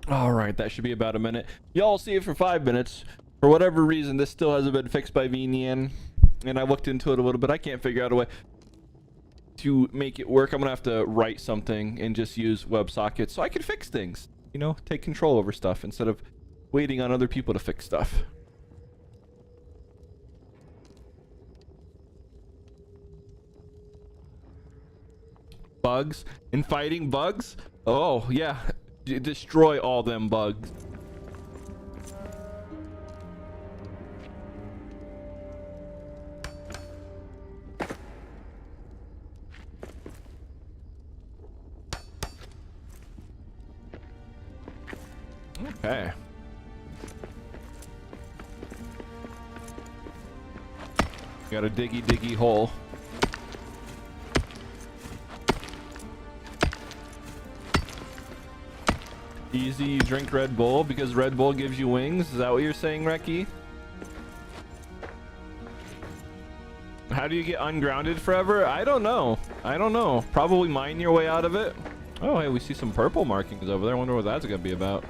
All right, that should be about a minute. Y'all see it for 5 minutes. For whatever reason, this still hasn't been fixed by VNN, and I looked into it a little bit. I can't figure out a way to make it work. I'm gonna have to write something and just use WebSockets so I can fix things. You know, take control over stuff instead of waiting on other people to fix stuff. Bugs and fighting bugs. Oh yeah, destroy all them bugs. Okay. Got a diggy hole. Easy, you drink Red Bull because Red Bull gives you wings. Is that what you're saying, Reki? How do you get ungrounded forever? I don't know. I don't know. Probably mine your way out of it. Oh, hey, we see some purple markings over there. I wonder what that's gonna be about.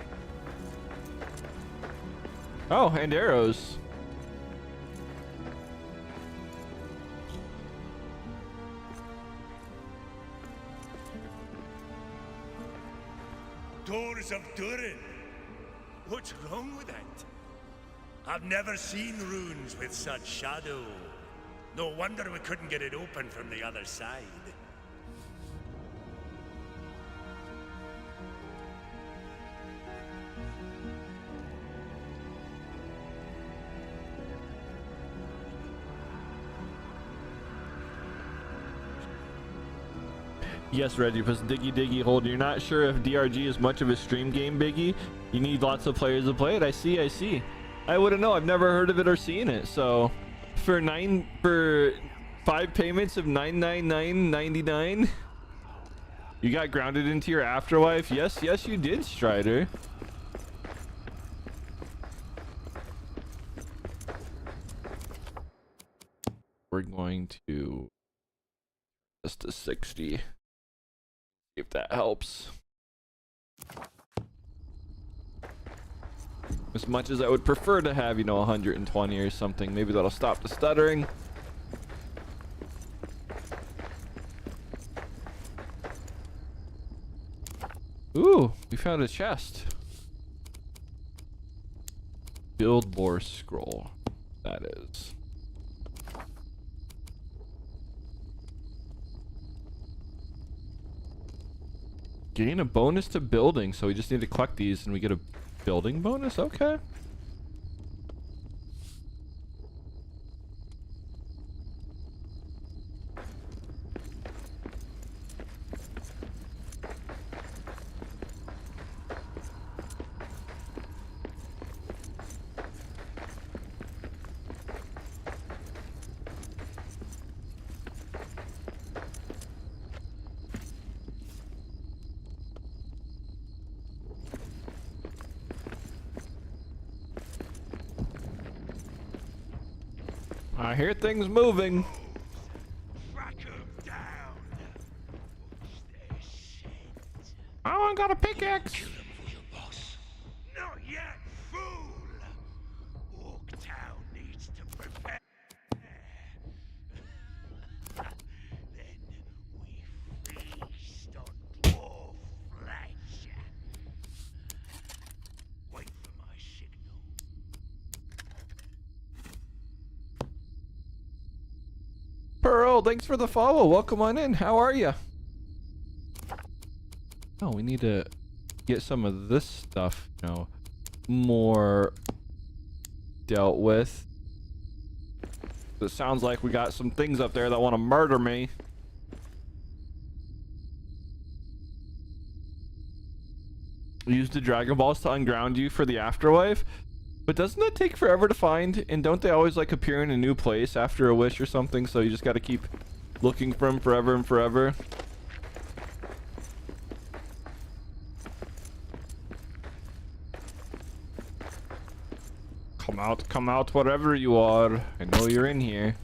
Oh, and arrows. Doors of Durin. What's wrong with it? I've never seen runes with such shadow. No wonder we couldn't get it open from the other side. Yes, Reggie, plus diggy hold. You're not sure if DRG is much of a stream game, Biggie? You need lots of players to play it. I see. I wouldn't know. I've never heard of it or seen it. So for 5 payments of $999.99, you got grounded into your afterlife. Yes, you did, Strider. We're going to just to 60. If that helps. As much as I would prefer to have, you know, 120 or something. Maybe that'll stop the stuttering. Ooh, we found a chest. Build lore scroll. That is. Gain a bonus to building, so we just need to collect these and we get a building bonus? Okay. I hear things moving. Oh, I got a pickaxe. Not yet, fool! Oaktown needs to prepare. Then we feast on dwarf flesh. Wait for my signal. Pearl, thanks for the follow. Welcome on in. How are you? Oh, we need to get some of this stuff, you know, more dealt with. It sounds like we got some things up there that want to murder me. Use the Dragon Balls to unground you for the afterlife. But doesn't that take forever to find? And don't they always like appear in a new place after a wish or something? So you just got to keep looking for them forever and forever. Come out, wherever you are. I know you're in here.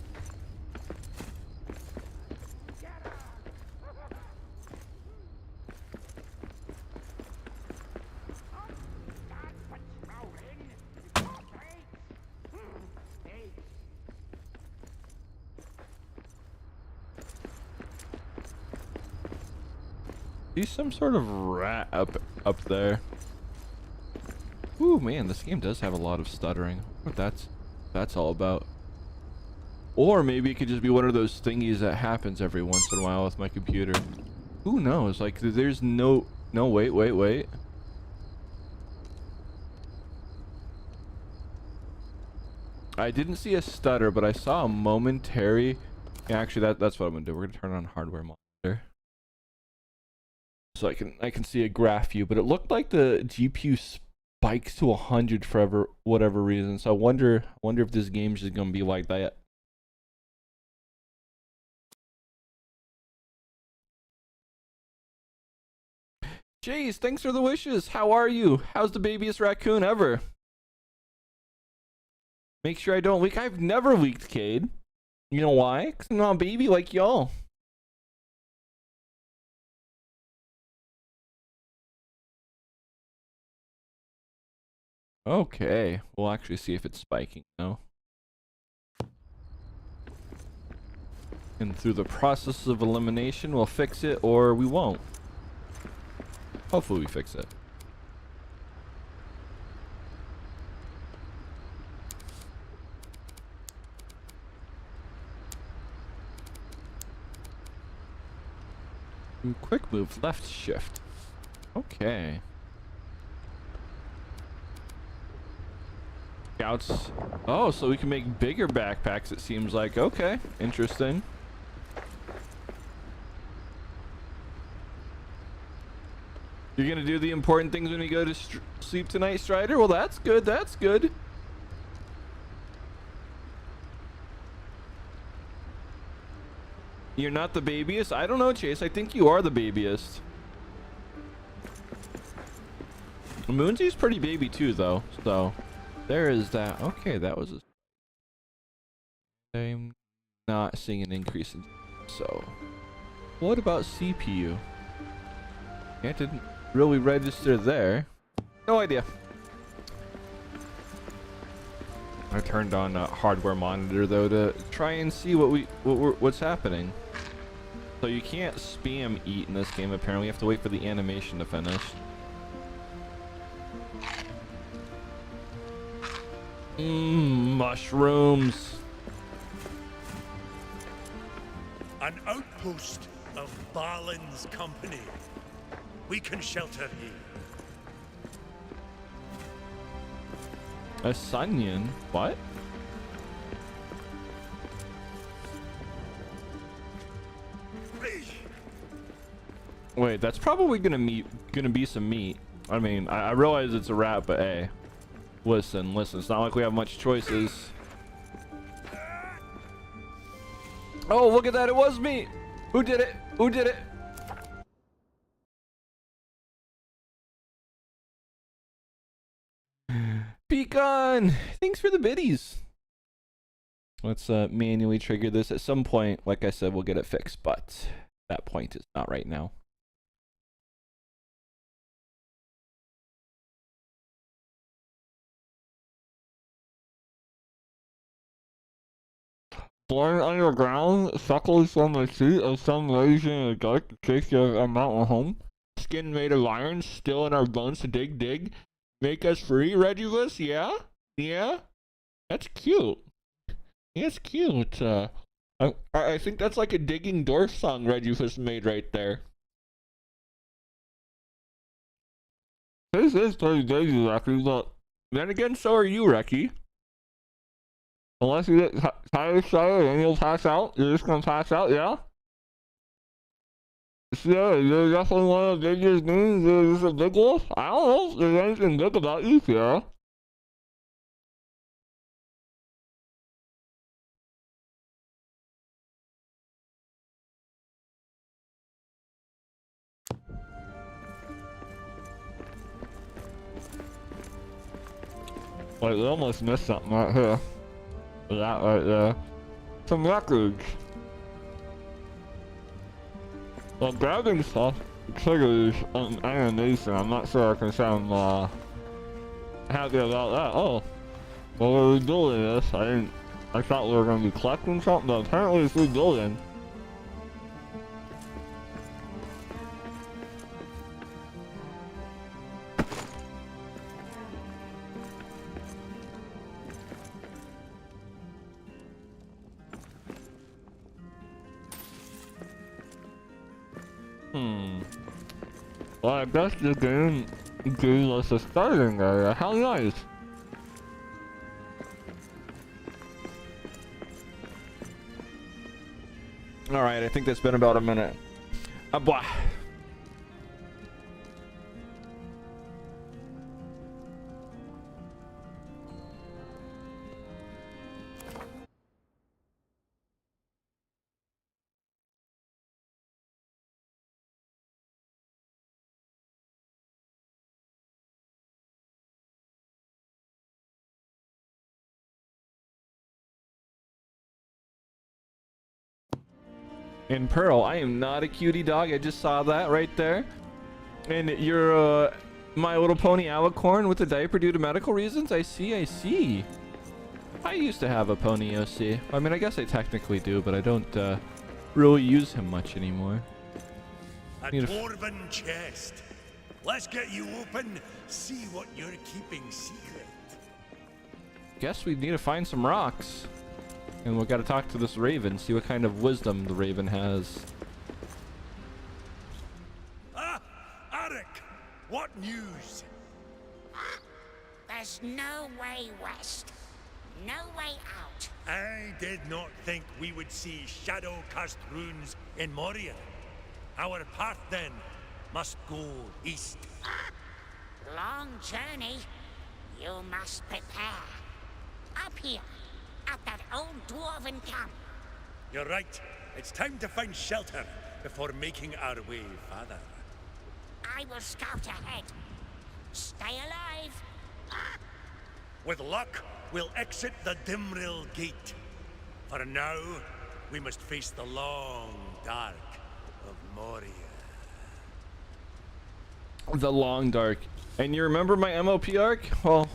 He's some sort of rat up there. Ooh, man, this game does have a lot of stuttering. What that's all about. Or maybe it could just be one of those thingies that happens every once in a while with my computer. Who knows? Like, there's no wait. I didn't see a stutter, but I saw a momentary. Yeah, actually, that's what I'm gonna do. We're gonna turn on hardware monitor, so I can see a graph view. But it looked like the GPU spikes to 100 for whatever reason. So I wonder if this game's just gonna be like that. Jeez, thanks for the wishes. How are you? How's the babiest raccoon ever? Make sure I don't leak. I've never leaked, Cade. You know why? Because I'm not a baby like y'all. Okay, we'll actually see if it's spiking now. And through the process of elimination, we'll fix it or we won't. Hopefully we fix it. Quick move, left shift. Okay. Scouts. Oh, so we can make bigger backpacks, it seems like. Okay, interesting. You're gonna do the important things when you go to sleep tonight, Strider? Well, that's good, that's good. You're not the babiest? I don't know, Chase. I think you are the babiest. Moonsy's pretty baby too, though. So there is that. Okay, that was I'm not seeing an increase in. So what about CPU? Yeah, it didn't really register there. No idea. I turned on a hardware monitor though to try and see what's happening. So you can't spam eat in this game apparently. You have to wait for the animation to finish. Mushrooms. An outpost of Balin's company. We can shelter here. A Sunyan? What? Wait, that's probably gonna be some meat. I mean, I realize it's a rat, but hey, listen, it's not like we have much choices. Oh, look at that! It was me. Who did it? Who did it? Beacon! Thanks for the biddies. Let's manually trigger this at some point. Like I said, we'll get it fixed, but that point is not right now. Born underground, suckles from the seat of some ladies in the dark to chase your mountain home. Skin made of iron, still in our bones to dig. Make us free, Regulus? Yeah? Yeah? That's cute. Yeah, it's cute. I think that's like a digging dwarf song Regulus made right there. This is pretty big, Reki, but then again, so are you, Reki. Unless you get tired, and you'll pass out. You're just gonna pass out, yeah? Yeah, you're definitely one of the biggest dudes. You're just a big wolf. I don't know if there's anything big about you, Sierra. Like, we almost missed something right here. That right there. Some records. Well, grabbing stuff triggers an animation. I'm not sure I can sound happy about that. Oh, well, we're rebuilding this. I thought we were gonna be collecting something, but apparently it's rebuilding. Well, I guess the game gave us a starting area. How nice! Alright, I think that's been about a minute. Blah. In Pearl, I am not a cutie dog. I just saw that right there. And you're My Little Pony alicorn with a diaper due to medical reasons? I see, I see. I used to have a pony OC. I mean, I guess I technically do, but I don't really use him much anymore. A dwarven chest. Let's get you open, see what you're keeping secret. Guess we need to find some rocks. And we gotta talk to this raven, see what kind of wisdom the raven has. Ah, Arik, what news? There's no way west. No way out. I did not think we would see shadow-cast runes in Moria. Our path, then, must go east. Long journey. You must prepare. Up here, at that old dwarven camp. You're right. It's time to find shelter before making our way farther. I will scout ahead. Stay alive. With luck, we'll exit the Dimril Gate. For now, we must face the long dark of Moria. The long dark. And you remember my MLP arc? Well,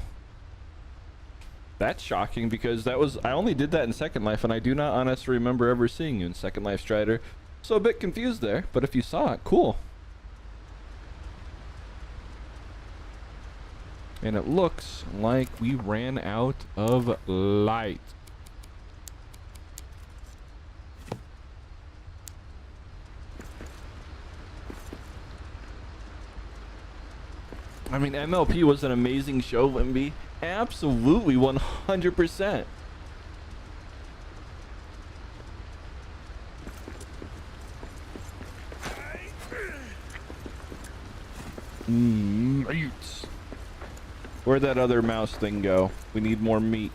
that's shocking because I only did that in Second Life, and I do not honestly remember ever seeing you in Second Life, Strider. So a bit confused there, but if you saw it, cool. And it looks like we ran out of light. I mean, MLP was an amazing show, Wimby. Absolutely, 100%. Meat. Where'd that other mouse thing go? We need more meat.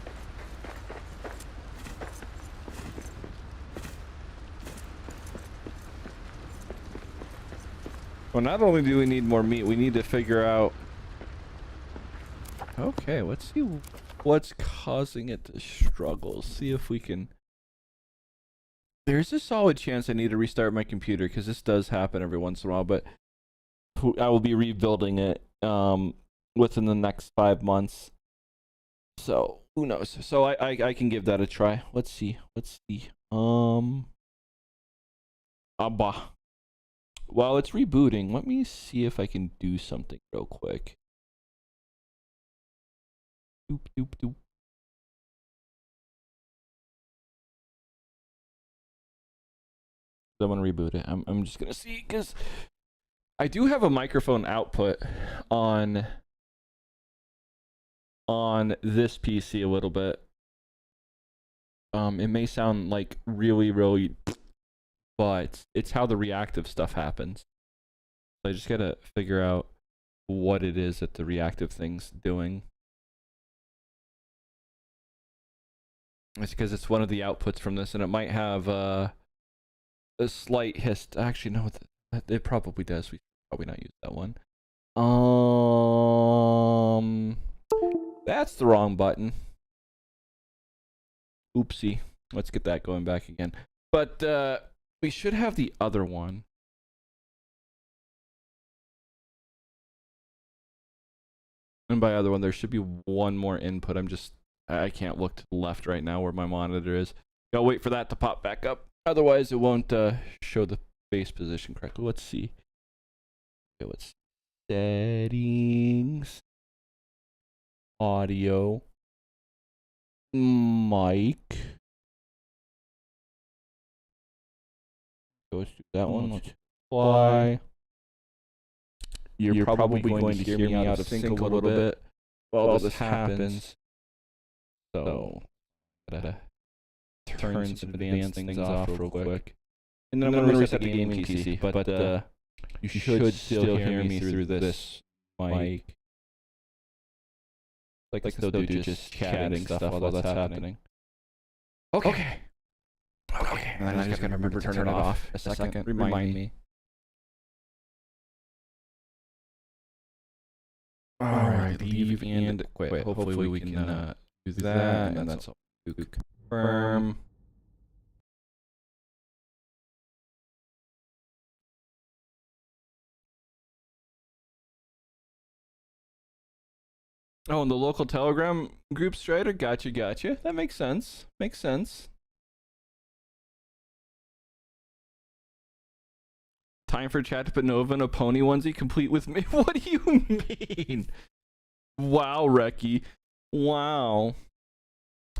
Well, not only do we need more meat, we need to figure out... Okay, let's see what's causing it to struggle. See if we can... There's a solid chance I need to restart my computer because this does happen every once in a while, but I will be rebuilding it within the next 5 months. So, who knows? So I can give that a try. Let's see. Abba. While it's rebooting, let me see if I can do something real quick. Doop, doop, doop. I'm gonna reboot it. I'm just gonna see because I do have a microphone output on this PC a little bit. It may sound like really, but it's how the reactive stuff happens. So I just gotta figure out what it is that the reactive thing's doing. It's because it's one of the outputs from this, and it might have a slight Actually, no, it probably does. We should probably not use that one. That's the wrong button. Oopsie. Let's get that going back again. But we should have the other one. And by other one, there should be one more input. I can't look to the left right now where my monitor is. Gotta wait for that to pop back up. Otherwise, it won't show the base position correctly. Let's see. Okay, let's settings, audio, mic. Let's do that one. Let's apply. You're probably going to hear me out of sync a little bit while this happens. So, gotta turn some advanced things off real quick. And then I'm gonna reset the gaming PC, but you should still hear me through this mic. Like still do just chatting stuff while that's happening. Okay. And then I just gotta remember to turn it off. A second. Remind me. Alright, leave and quit. Hopefully we can do that, and that's all. Confirm. Oh, and the local Telegram group, Strider? Gotcha. That makes sense. Time for chat to put Nova in a pony onesie complete with me. What do you mean? Wow, Reki. Wow.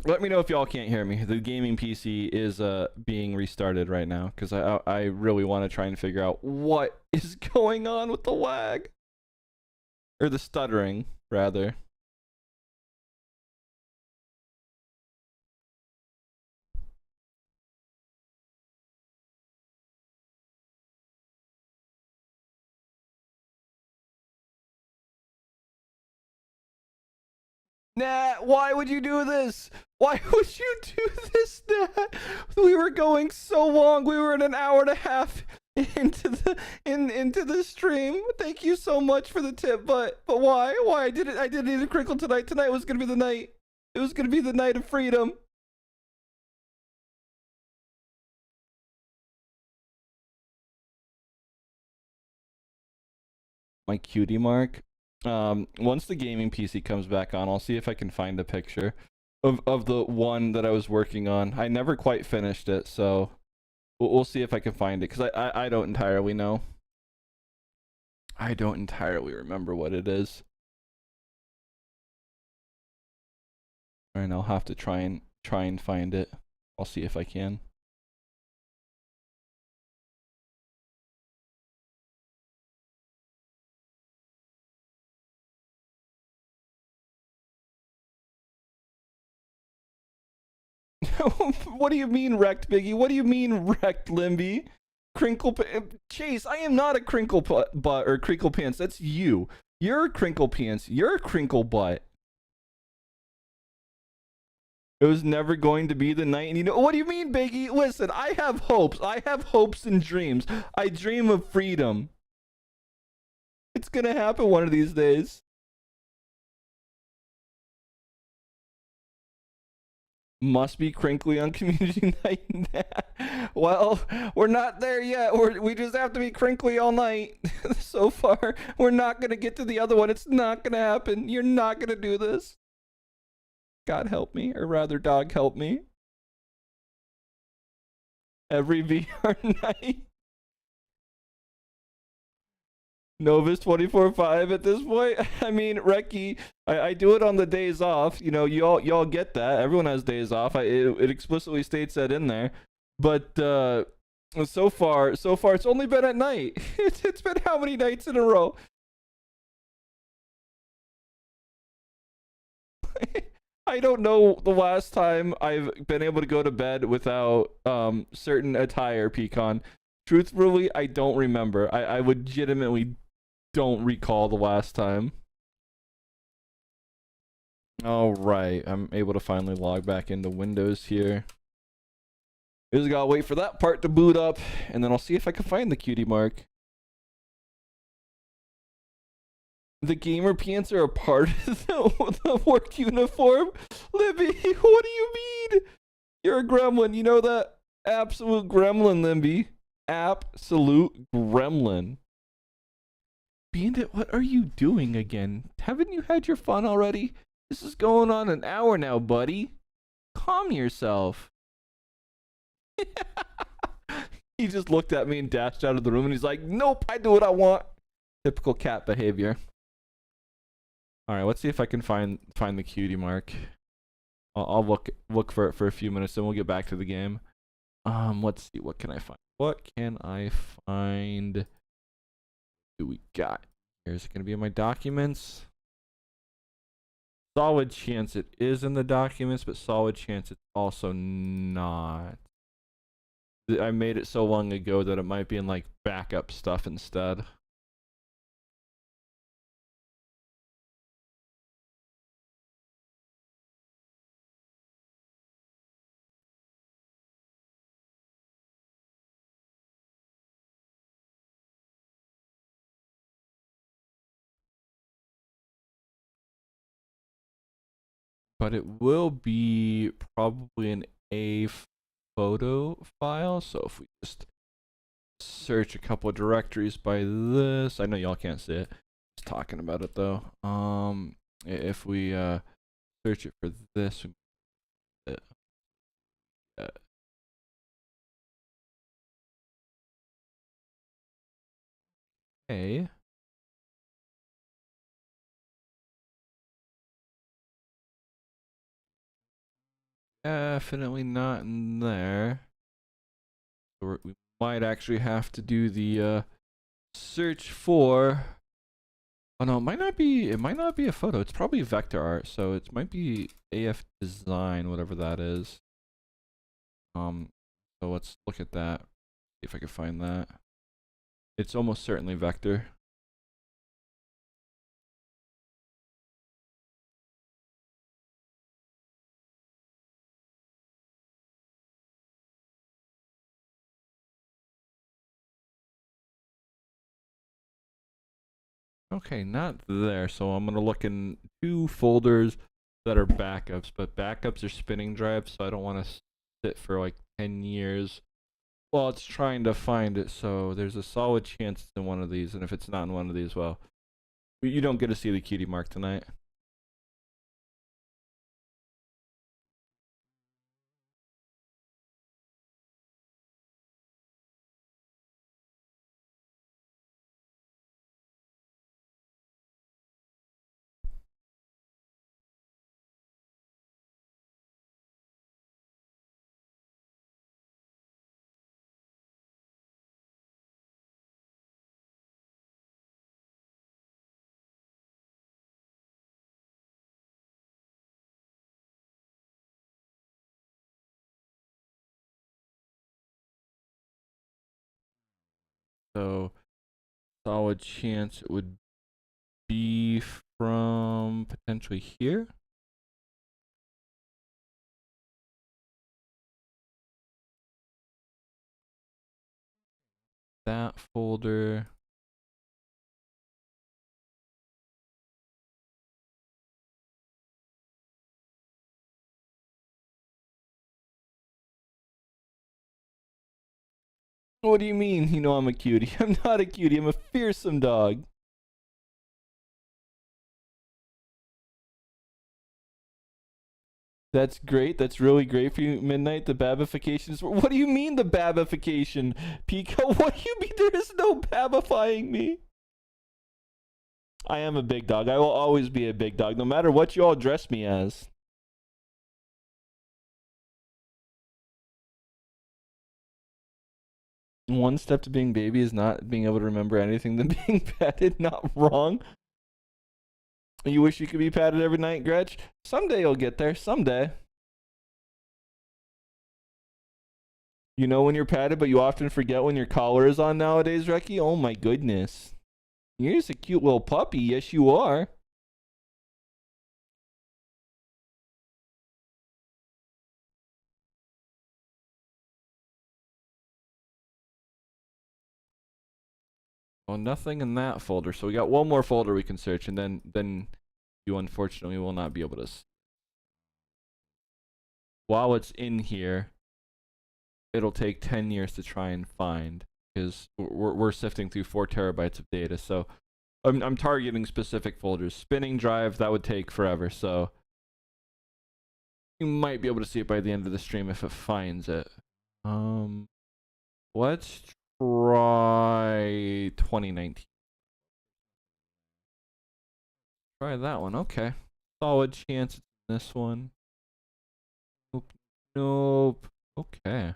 Let me know if y'all can't hear me. The gaming PC is being restarted right now because I really want to try and figure out what is going on with the lag. Or the stuttering, rather. Nah, why would you do this? Why would you do this, Nah? We were going so long. We were in an hour and a half into the stream. Thank you so much for the tip, but why? Why? I didn't need a crinkle tonight. Tonight was gonna be the night. It was gonna be the night of freedom. My cutie mark. Once the gaming PC comes back on, I'll see if I can find a picture of the one that I was working on. I never quite finished it, so we'll see if I can find it, because I don't entirely know. I don't entirely remember what it is. And I'll have to try and find it. I'll see if I can. What do you mean wrecked, Biggie? What do you mean wrecked, Limby? Crinkle Chase, I am not a crinkle butt or crinkle pants. That's you. You're a crinkle pants. You're a crinkle butt. It was never going to be the night. And you know, what do you mean, Biggie? Listen, I have hopes. I have hopes and dreams. I dream of freedom. It's gonna happen one of these days. Must be crinkly on community night. Well, we're not there yet. We just have to be crinkly all night. So far, we're not gonna get to the other one. It's not gonna happen. You're not gonna do this. God help me, or rather, dog help me. Every VR night. Novus 24/5 at this point. I mean, Reki, I do it on the days off. You know, y'all get that. Everyone has days off. It explicitly states that in there. But so far it's only been at night. It's been how many nights in a row? I don't know the last time I've been able to go to bed without certain attire, Pecan. Truthfully, I don't remember. I legitimately don't recall the last time. All right, I'm able to finally log back into Windows here. Just gotta wait for that part to boot up, and then I'll see if I can find the cutie mark. The gamer pants are a part of the work uniform? Libby, what do you mean? You're a gremlin, you know that? Absolute gremlin, Limby. Absolute gremlin. Bandit, what are you doing again? Haven't you had your fun already? This is going on an hour now, buddy. Calm yourself. He just looked at me and dashed out of the room and he's like, nope, I do what I want. Typical cat behavior. Alright, let's see if I can find the cutie mark. I'll look for it for a few minutes, then we'll get back to the game. Let's see, what can I find? What can I find? What do we got? Here's it gonna be in my documents. Solid chance it is in the documents, but solid chance it's also not. I made it so long ago that it might be in like backup stuff instead. But it will be probably an A photo file. So if we just search a couple of directories by this, I know y'all can't see it. Just talking about it though. If we search it for this, okay. Definitely not in there. So we might actually have to do the search for. Oh no, it might not be. It might not be a photo. It's probably vector art. So it might be AF design, whatever that is. So let's look at that. See if I can find that. It's almost certainly vector. Okay, not there. So I'm gonna look in 2 folders that are backups, but backups are spinning drives, so I don't want to sit for like 10 years while it's trying to find it. So there's a solid chance it's in one of these, and if it's not in one of these, well, you don't get to see the cutie mark tonight. So solid chance it would be from potentially here. That folder. What do you mean? You know I'm a cutie. I'm not a cutie. I'm a fearsome dog. That's great. That's really great for you, Midnight. The babification is. What do you mean the babification, Pico? What do you mean there is no babifying me? I am a big dog. I will always be a big dog, no matter what you all dress me as. One step to being baby is not being able to remember anything than being petted. Not wrong. You wish you could be patted every night, Gretch? Someday you'll get there. Someday. You know when you're patted, but you often forget when your collar is on nowadays, Reki? Oh my goodness. You're just a cute little puppy. Yes, you are. Well, nothing in that folder. So we got one more folder we can search, and then you unfortunately will not be able to. While it's in here, it'll take 10 years to try and find, because we're sifting through 4 terabytes of data. So I'm targeting specific folders. Spinning drive, that would take forever. So you might be able to see it by the end of the stream if it finds it. Let's try 2019. Try that one. Okay. Solid chance it's in this one. Nope. Nope. Okay.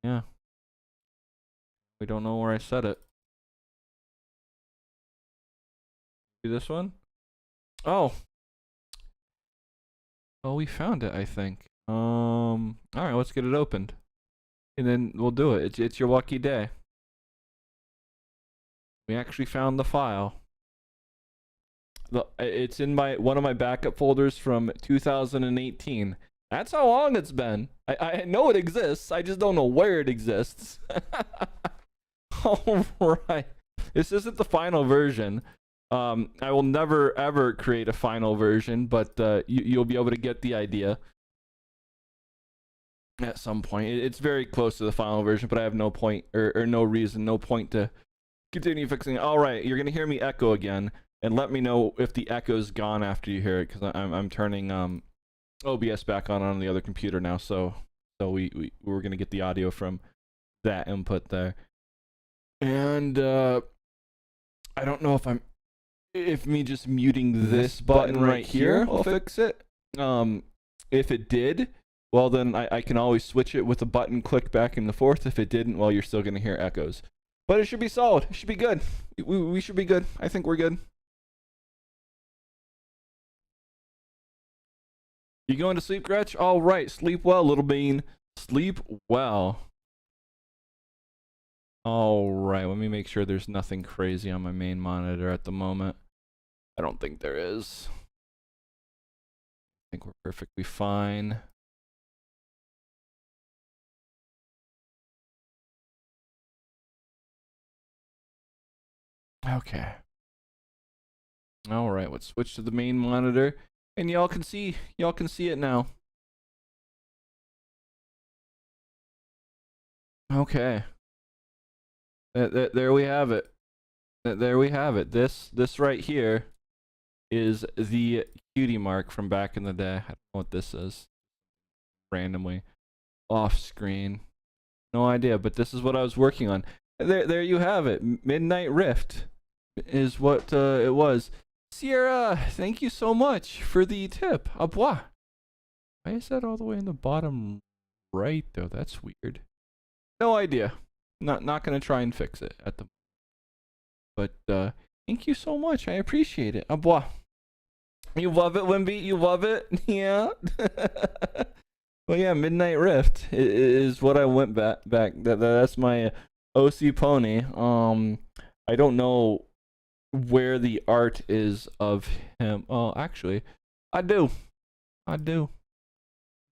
Yeah. We don't know where I set it. Do this one? Oh. Oh, we found it, I think. Alright, let's get it opened. And then we'll do it. It's your lucky day. We actually found the file. It's in one of my backup folders from 2018. That's how long it's been. I know it exists. I just don't know where it exists. All right. This isn't the final version. I will never ever create a final version, but you'll be able to get the idea at some point. It's very close to the final version, but I have no point or no reason, no point to continue fixing it. All right, you're gonna hear me echo again, and let me know if the echo's gone after you hear it, because I'm turning OBS back on the other computer now, so we're gonna get the audio from that input there. And I don't know if me just muting this button right here will fix it. If it did, well then I can always switch it with a button click back and forth. If it didn't, well, you're still gonna hear echoes. But it should be solid. It should be good. We should be good. I think we're good. You going to sleep, Gretch? All right. Sleep well, little bean. Sleep well. All right. Let me make sure there's nothing crazy on my main monitor at the moment. I don't think there is. I think we're perfectly fine. Okay. All right, let's switch to the main monitor, and y'all can see it now. Okay. There we have it. There we have it. This right here is the cutie mark from back in the day. I don't know what this is. Randomly off screen. No idea, but this is what I was working on. There you have it. Midnight Rift is what it was. Sierra, thank you so much for the tip. Au revoir. Why is that all the way in the bottom right though? That's weird. No idea. Not gonna try and fix it at the moment. But thank you so much. I appreciate it. Au revoir. You love it, Wimby? You love it? Yeah. Well, yeah, Midnight Rift is what I went back. That's my OC pony. I don't know where the art is of him. Oh, actually, I do. You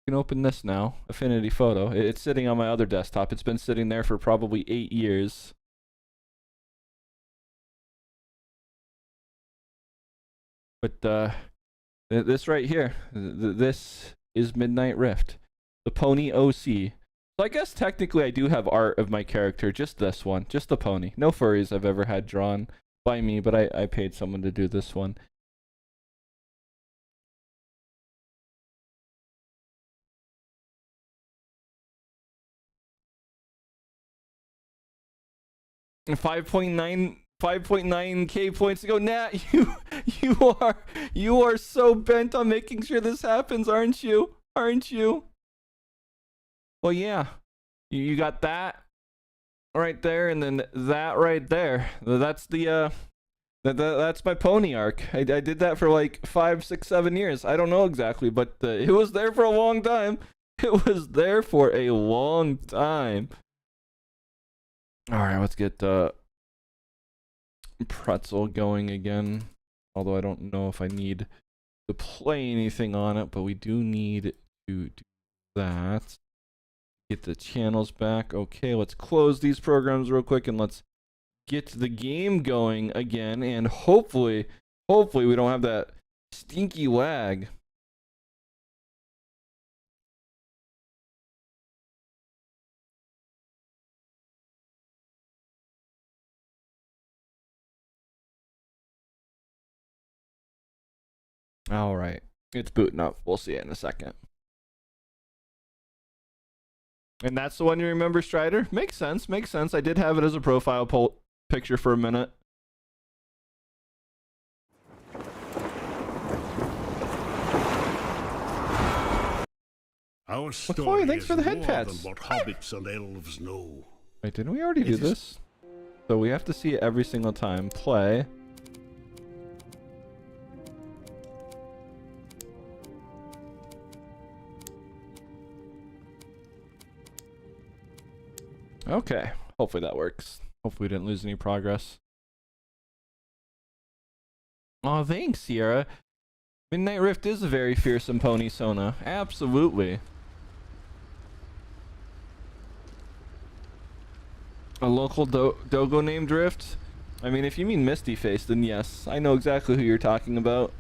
can open this now. Affinity Photo. It's sitting on my other desktop. It's been sitting there for probably 8 years. But this right here, this is Midnight Rift, the pony OC. So I guess technically I do have art of my character, just this one, just the pony. No furries I've ever had drawn by me, but I paid someone to do this one. And 5.9K points to go. Nat, you are so bent on making sure this happens, aren't you? Aren't you? Well, yeah. You got that right there, and then that right there. That's the that's my pony arc. I did that for like 5, 6, 7 years. I don't know exactly, but it was there for a long time. It was there for a long time. All right, let's get Pretzel going again. Although I don't know if I need to play anything on it, but we do need to do that. Get the channels back. Okay, let's close these programs real quick and let's get the game going again, and hopefully we don't have that stinky lag. All right, it's booting up. We'll see it in a second. And that's the one you remember, Strider? Makes sense, makes sense. I did have it as a profile picture for a minute. Our story thanks is for the head more pats. than what hobbits and elves know. Wait, didn't we already do this? So we have to see it every single time. Play. Okay, hopefully that works. Hopefully we didn't lose any progress. Oh, thanks, Sierra. Midnight Rift is a very fearsome pony, Sona. Absolutely. A local dogo named Rift? I mean, if you mean Misty Face, then yes. I know exactly who you're talking about.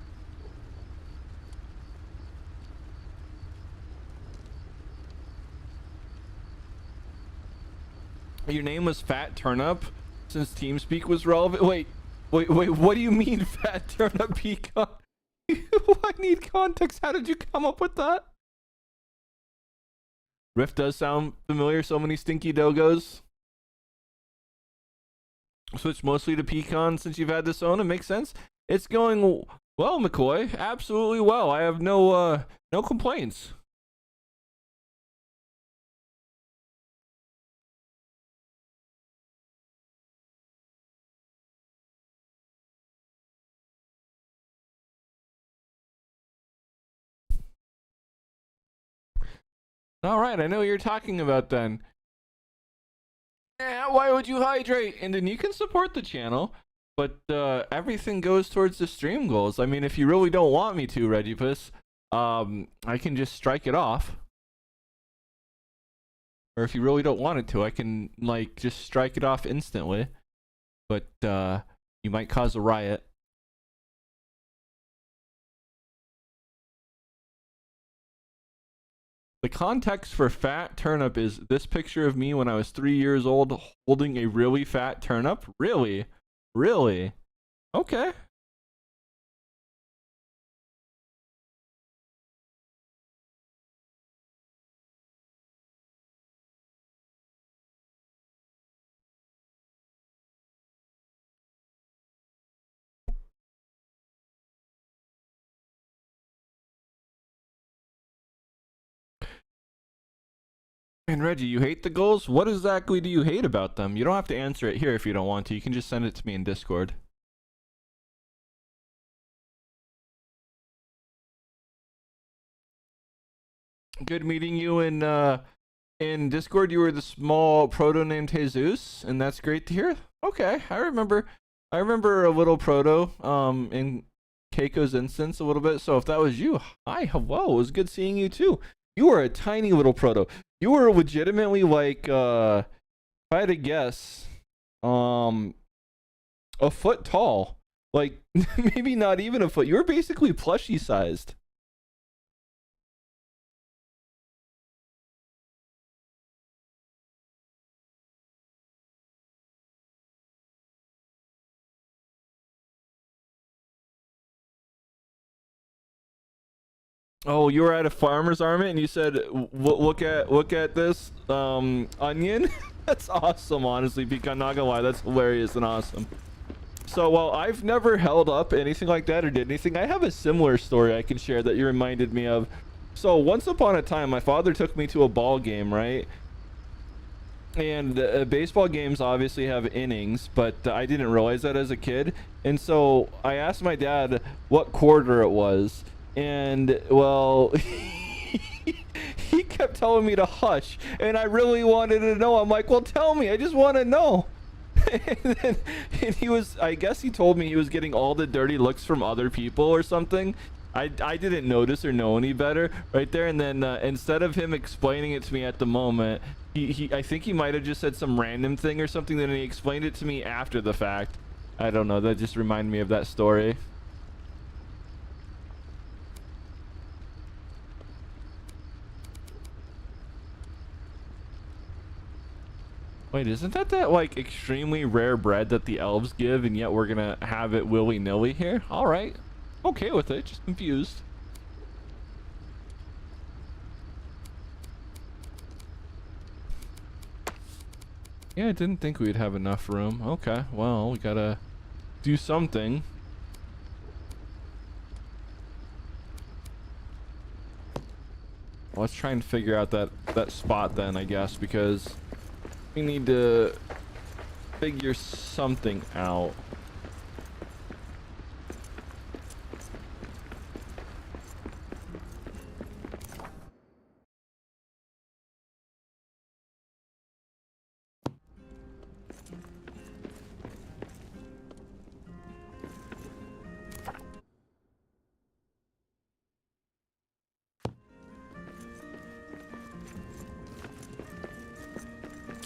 Your name was Fat Turnip since TeamSpeak was relevant? Wait, what do you mean Fat Turnip Peacock? I need context. How did you come up with that? Rift does sound familiar. So many stinky dogos. Switch mostly to Pecan since you've had this on. It makes sense. It's going well, McCoy. Absolutely well. I have no complaints. All right, I know what you're talking about then. Why would you hydrate? And then you can support the channel, but everything goes towards the stream goals. I mean, if you really don't want me to, Regipus, I can just strike it off. Or if you really don't want it to, I can like just strike it off instantly. But you might cause a riot. The context for Fat Turnip is this picture of me when I was 3 years old holding a really fat turnip. Really? Really? Okay. And Reggie, you hate the goals? What exactly do you hate about them? You don't have to answer it here if you don't want to. You can just send it to me in Discord. Good meeting you in Discord. You were the small proto named Jesus, and that's great to hear. Okay, I remember a little proto in Keiko's instance a little bit. So if that was you, hi, hello. It was good seeing you too. You were a tiny little proto. You were legitimately like, if I had to guess, a foot tall. Like, maybe not even a foot. You were basically plushie sized. Oh, you were at a farmer's market and you said, "Look at this onion." That's awesome, honestly. Pecan, not gonna lie, that's hilarious and awesome. So, while I've never held up anything like that or did anything, I have a similar story I can share that you reminded me of. So, once upon a time, my father took me to a ball game, right? And baseball games obviously have innings, but I didn't realize that as a kid. And so I asked my dad what quarter it was. And well, he kept telling me to hush, and I really wanted to know. I'm like, well, tell me, I just want to know. And he was, I guess he told me he was getting all the dirty looks from other people or something. I didn't notice or know any better right there. And then instead of him explaining it to me at the moment, I think he might have just said some random thing or something. Then he explained it to me after the fact. I don't know. That just reminded me of that story. Wait, isn't that like extremely rare bread that the elves give, and yet we're gonna have it willy-nilly here? All right, okay with it. Just confused. Yeah, I didn't think we'd have enough room. Okay, well, we gotta do something. Let's try and figure out that spot then, I guess, because we need to figure something out.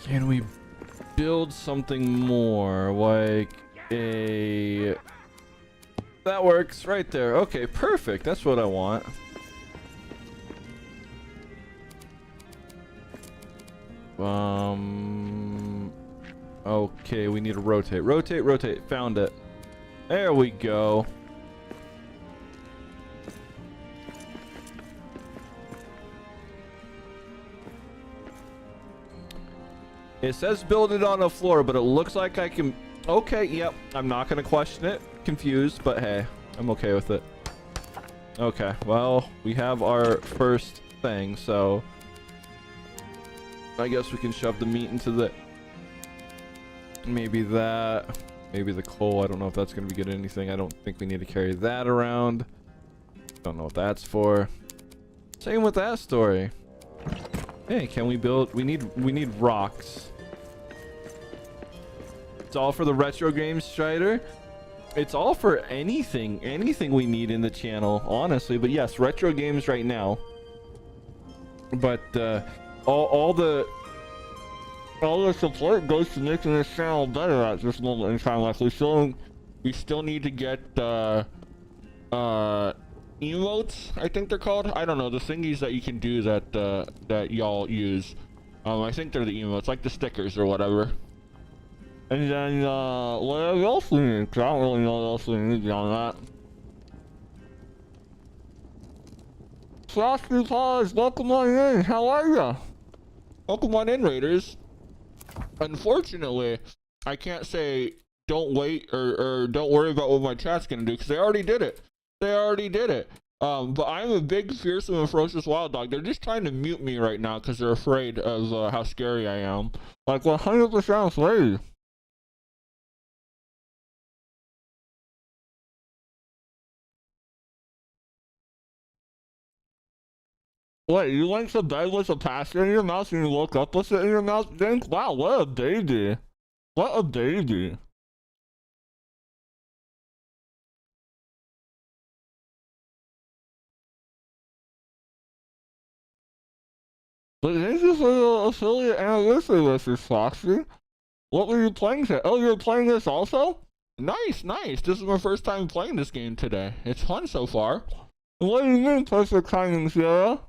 Can we build something more like a... That works right there. Okay, perfect. That's what I want. Okay, we need to rotate. Rotate, rotate. Found it. There we go. It says build it on a floor, but it looks like I can... Okay, yep. I'm not going to question it. Confused, but hey, I'm okay with it. Okay, well, we have our first thing, so... I guess we can shove the meat into the... Maybe that. Maybe the coal. I don't know if that's going to be good at anything. I don't think we need to carry that around. Don't know what that's for. Same with that story. Hey, can we build... We need rocks. It's all for the retro games, Strider. It's all for anything we need in the channel, honestly. But yes, retro games right now. But all the support goes to making this channel better at this moment in time. Like we still need to get emotes, I think they're called. I don't know, the thingies that you can do that y'all use. I think they're the emotes, like the stickers or whatever. And then whatever else we need, 'cause I don't really know what else we need beyond that. Frosty Paws, welcome on in. How are ya? Welcome on in, Raiders. Unfortunately, I can't say don't wait or don't worry about what my chat's gonna do, because they already did it. They already did it. But I'm a big, fearsome, and ferocious wild dog. They're just trying to mute me right now because they're afraid of how scary I am. Like 100% afraid. Wait, you went to bed with a pasta in your mouth and you woke up with it in your mouth? Think, wow, what a baby. What a baby. But thank you for the affiliate anniversary wishes, Foxy. What were you playing today? Oh, you were playing this also? Nice, nice. This is my first time playing this game today. It's fun so far. What do you mean, perfect timing, Sierra?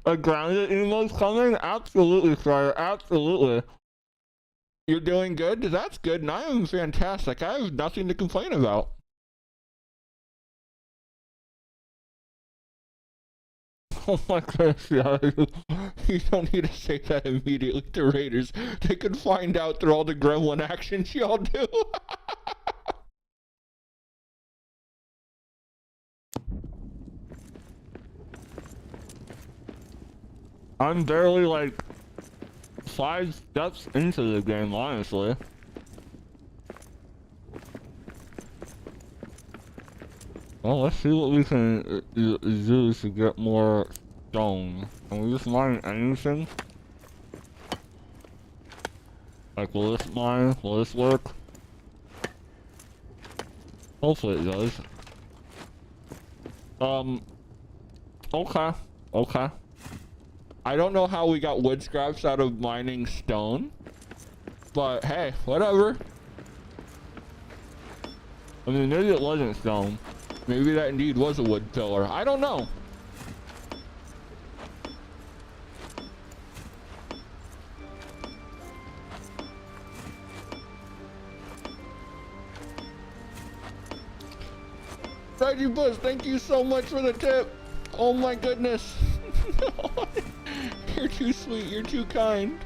A grounded emo's coming? Absolutely, Sire. Absolutely. You're doing good? That's good, and I am fantastic. I have nothing to complain about. Oh my gosh, yeah. You don't need to say that immediately to Raiders. They could find out through all the gremlin actions y'all do. I'm barely like 5 steps into the game, honestly. Well, let's see what we can do to get more stone. Can we just mine anything? Like, will this mine? Will this work? Hopefully it does. Okay. Okay. I don't know how we got wood scraps out of mining stone, but hey, whatever. I mean, maybe it wasn't stone. Maybe that indeed was a wood pillar. I don't know. Reggie Bush, thank you so much for the tip. Oh my goodness. You're too sweet. You're too kind.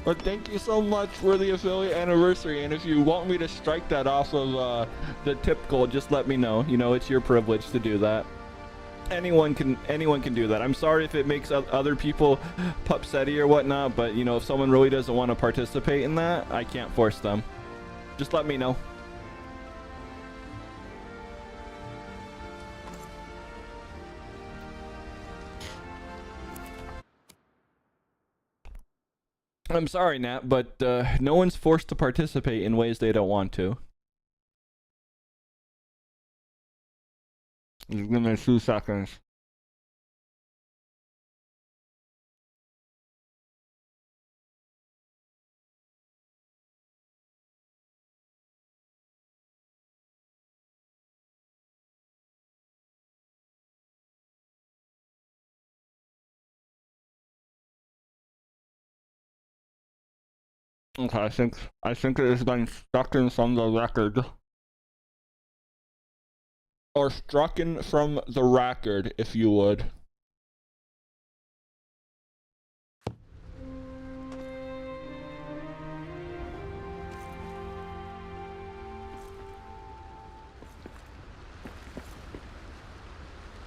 But thank you so much for the affiliate anniversary. And if you want me to strike that off of the tip goal, just let me know. You know, it's your privilege to do that. Anyone can do that. I'm sorry if it makes other people upsetty or whatnot, but you know, if someone really doesn't want to participate in that, I can't force them. Just let me know. I'm sorry, Nat, but no one's forced to participate in ways they don't want to. Just give me 2 seconds. Okay, I think it has been strucken from the record. Or strucken from the record, if you would.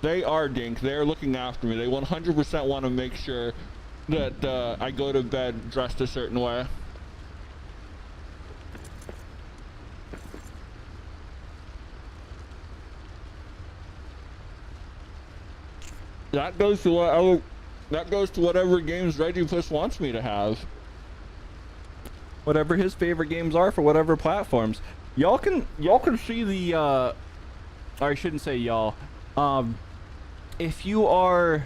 They are, Dink. They are looking after me. They 100% want to make sure that I go to bed dressed a certain way. That goes to whatever games Reggie Puss wants me to have. Whatever his favorite games are for whatever platforms. Y'all can see the or I shouldn't say y'all. If you are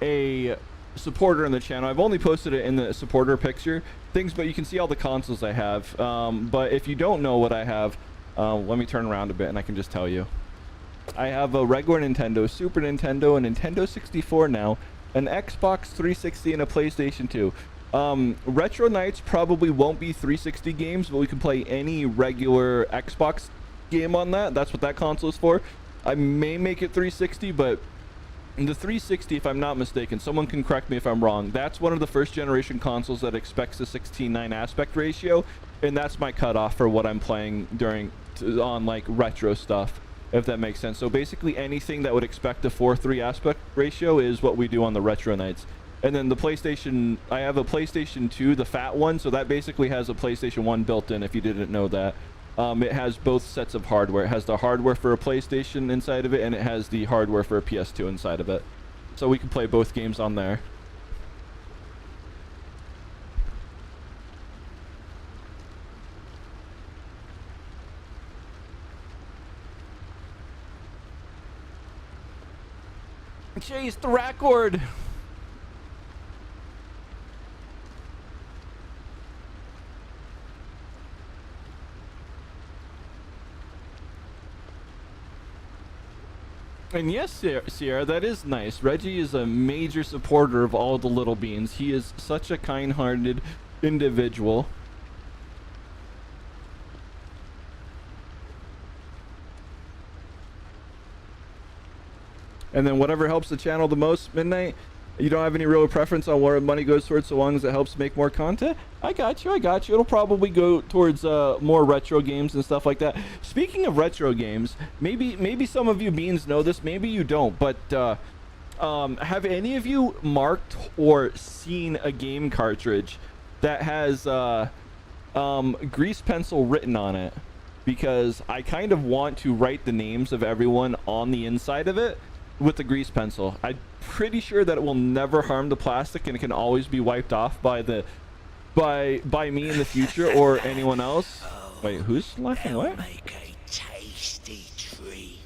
a supporter in the channel, I've only posted it in the supporter picture things, but you can see all the consoles I have. But if you don't know what I have, let me turn around a bit and I can just tell you. I have a regular Nintendo, Super Nintendo, a Nintendo 64 now, an Xbox 360, and a PlayStation 2. Retro Nights probably won't be 360 games, but we can play any regular Xbox game on that. That's what that console is for. I may make it 360, but the 360, if I'm not mistaken, someone can correct me if I'm wrong, that's one of the first generation consoles that expects a 16:9 aspect ratio, and that's my cutoff for what I'm playing on like retro stuff, if that makes sense. So basically anything that would expect a 4:3 aspect ratio is what we do on the Retro Nights. And then the PlayStation, I have a PlayStation 2, the fat one, so that basically has a PlayStation 1 built in, if you didn't know that. It has both sets of hardware. It has the hardware for a PlayStation inside of it, and it has the hardware for a PS2 inside of it. So we can play both games on there. Chase the record! And yes, Sierra, that is nice. Reggie is a major supporter of all the little beans. He is such a kind-hearted individual. And then whatever helps the channel the most, Midnight, you don't have any real preference on where money goes towards so long as it helps make more content? I got you. It'll probably go towards more retro games and stuff like that. Speaking of retro games, maybe some of you beans know this, maybe you don't, but have any of you marked or seen a game cartridge that has grease pencil written on it? Because I kind of want to write the names of everyone on the inside of it with the grease pencil. I'm pretty sure that it will never harm the plastic and it can always be wiped off by the by me in the future or anyone else. Wait, who's laughing? What? Make a tasty treat.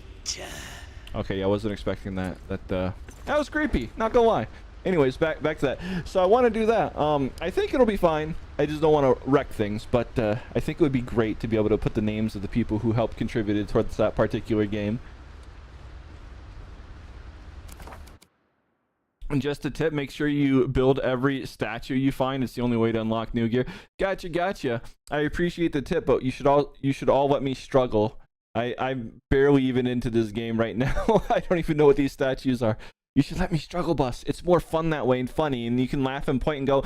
Okay, yeah, I wasn't expecting that. That was creepy, not gonna lie. Anyways, back to that. So I want to do that. I think it'll be fine. I just don't want to wreck things, but I think it would be great to be able to put the names of the people who helped contributed towards that particular game. And just a tip, make sure you build every statue you find. It's the only way to unlock new gear. Gotcha. I appreciate the tip, but you should all let me struggle. I'm barely even into this game right now. I don't even know what these statues are. You should let me struggle bus. It's more fun that way and funny, and you can laugh and point and go,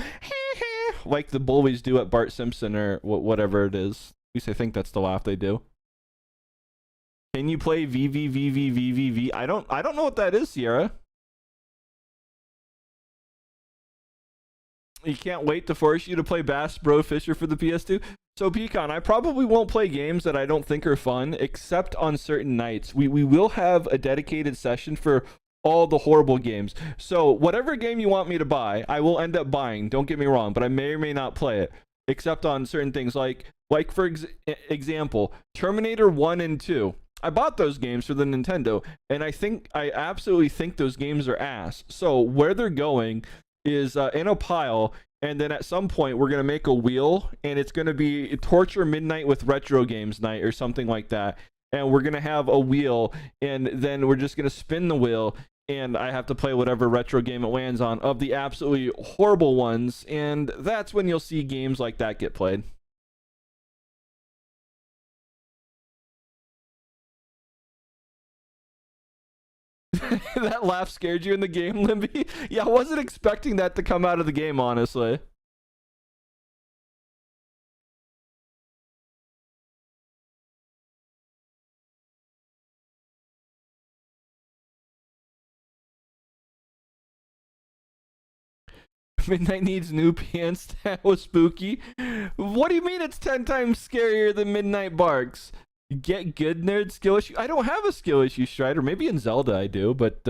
like the bullies do at Bart Simpson or whatever it is. At least I think that's the laugh they do. Can you play VVVVVVV? I don't know what that is, Sierra. You can't wait to force you to play Bass Bro Fisher for the PS2. So Pecan, I probably won't play games that I don't think are fun, except on certain nights. We will have a dedicated session for all the horrible games. So whatever game you want me to buy, I will end up buying. Don't get me wrong, but I may or may not play it, except on certain things like for example, Terminator 1 and 2. I bought those games for the Nintendo, and I absolutely think those games are ass. So where they're going is in a pile, and then at some point we're gonna make a wheel, and it's gonna be Torture Midnight with Retro Games Night or something like that. And we're gonna have a wheel, and then we're just gonna spin the wheel, and I have to play whatever retro game it lands on of the absolutely horrible ones, and that's when you'll see games like that get played. That laugh scared you in the game, Limby? Yeah, I wasn't expecting that to come out of the game, honestly. Midnight needs new pants. That was spooky. What do you mean it's 10 times scarier than Midnight Barks? Get good, nerd skill issue. I don't have a skill issue, Strider. Maybe in Zelda I do, but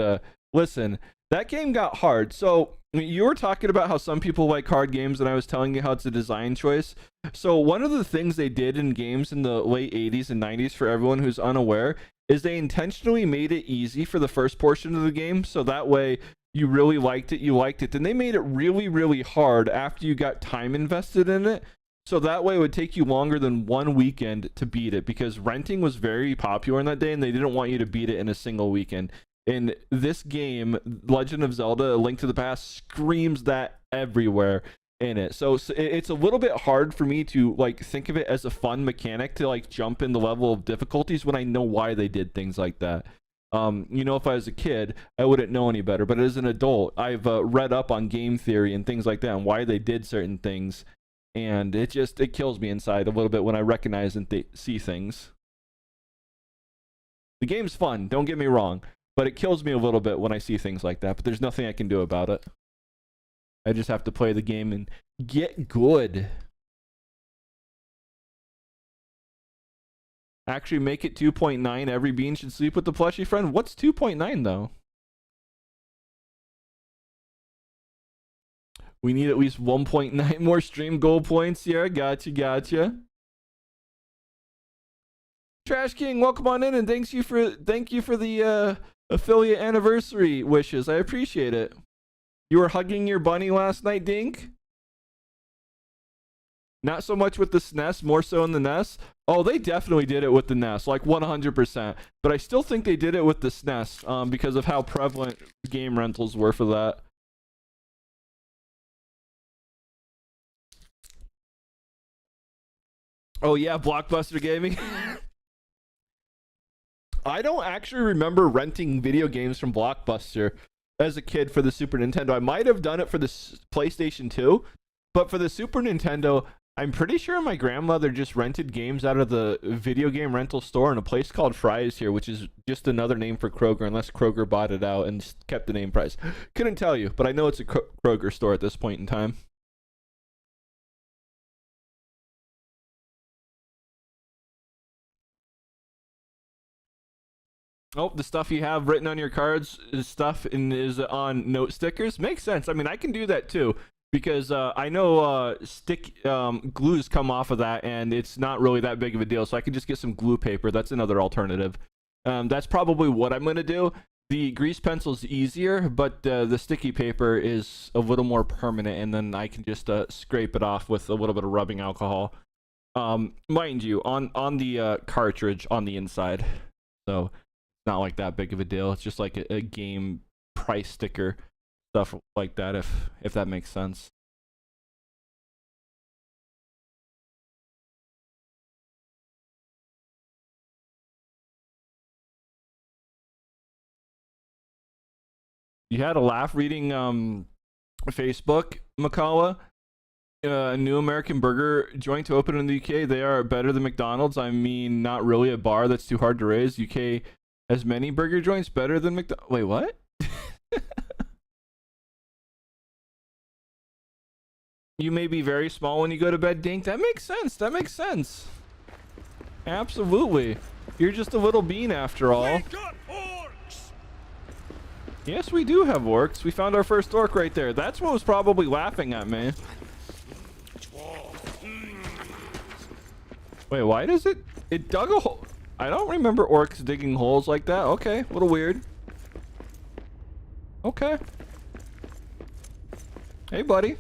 listen, that game got hard. So you were talking about how some people like hard games, and I was telling you how it's a design choice. So one of the things they did in games in the late 80s and 90s, for everyone who's unaware, is they intentionally made it easy for the first portion of the game, so that way you really liked it. Then they made it really, really hard after you got time invested in it. So that way it would take you longer than 1 weekend to beat it, because renting was very popular in that day, and they didn't want you to beat it in a single weekend. And this game, Legend of Zelda: A Link to the Past, screams that everywhere in it. So it's a little bit hard for me to like think of it as a fun mechanic to like jump in the level of difficulties when I know why they did things like that. You know, if I was a kid, I wouldn't know any better. But as an adult, I've read up on game theory and things like that and why they did certain things. And it kills me inside a little bit when I recognize and see things. The game's fun, don't get me wrong, but it kills me a little bit when I see things like that. But there's nothing I can do about it. I just have to play the game and get good. Actually make it 2.9. Every bean should sleep with the plushie friend. What's 2.9 though? We need at least 1.9 more stream goal points here. Gotcha. Trash King, welcome on in, and thank you for the affiliate anniversary wishes. I appreciate it. You were hugging your bunny last night, Dink? Not so much with the SNES, more so in the NES. Oh, they definitely did it with the NES, like 100%. But I still think they did it with the SNES because of how prevalent game rentals were for that. Oh yeah, Blockbuster Gaming. I don't actually remember renting video games from Blockbuster as a kid for the Super Nintendo. I might have done it for the PlayStation 2, but for the Super Nintendo, I'm pretty sure my grandmother just rented games out of the video game rental store in a place called Fry's here, which is just another name for Kroger, unless Kroger bought it out and just kept the name Fry's. Couldn't tell you, but I know it's a Kroger store at this point in time. Oh, the stuff you have written on your cards is stuff and is on note stickers. Makes sense. I mean, I can do that too, because I know stick glues come off of that, and it's not really that big of a deal. So I can just get some glue paper. That's another alternative. That's probably what I'm gonna do. The grease pencil's easier, but the sticky paper is a little more permanent, and then I can just scrape it off with a little bit of rubbing alcohol. Mind you, on the cartridge on the inside, so it's not like that big of a deal. It's just like a game price sticker, stuff like that, if that makes sense. You had a laugh reading Facebook, Makala. A new American burger joint to open in the UK. They are better than McDonald's. I mean, not really a bar that's too hard to raise. UK has many burger joints better than McDonald's. Wait, what? You may be very small when you go to bed, Dink. That makes sense. That makes sense. Absolutely. You're just a little bean after all. We got orcs! Yes, we do have orcs. We found our first orc right there. That's what was probably laughing at me. Wait, why does it dug a hole? I don't remember orcs digging holes like that. Okay, a little weird. Okay. Hey, buddy.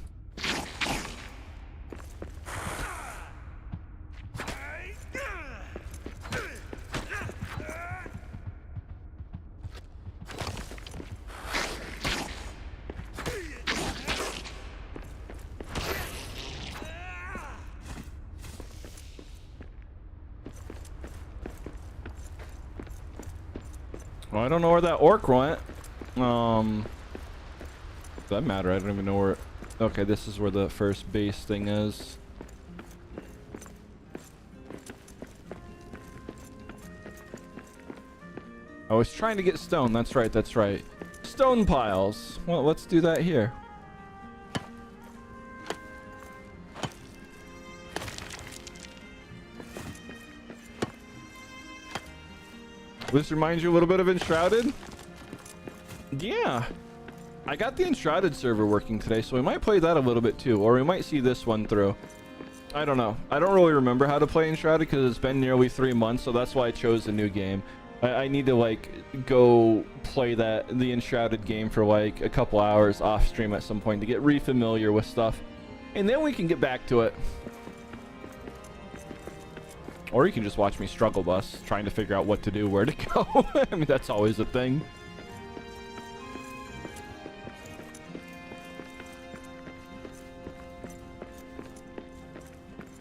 Well, I don't know where that orc went. Does that matter? I don't even know where. Okay, this is where the first base thing is. I was trying to get stone. That's right. That's right. Stone piles. Well, let's do that here. This reminds you a little bit of Enshrouded? Yeah. I got the Enshrouded server working today, so we might play that a little bit too, or we might see this one through. I don't know. I don't really remember how to play Enshrouded because it's been nearly 3 months, so that's why I chose a new game. I need to like go play the Enshrouded game for like a couple hours off stream at some point to get re-familiar with stuff, and then we can get back to it. Or you can just watch me struggle bus, trying to figure out what to do, where to go. I mean, that's always a thing.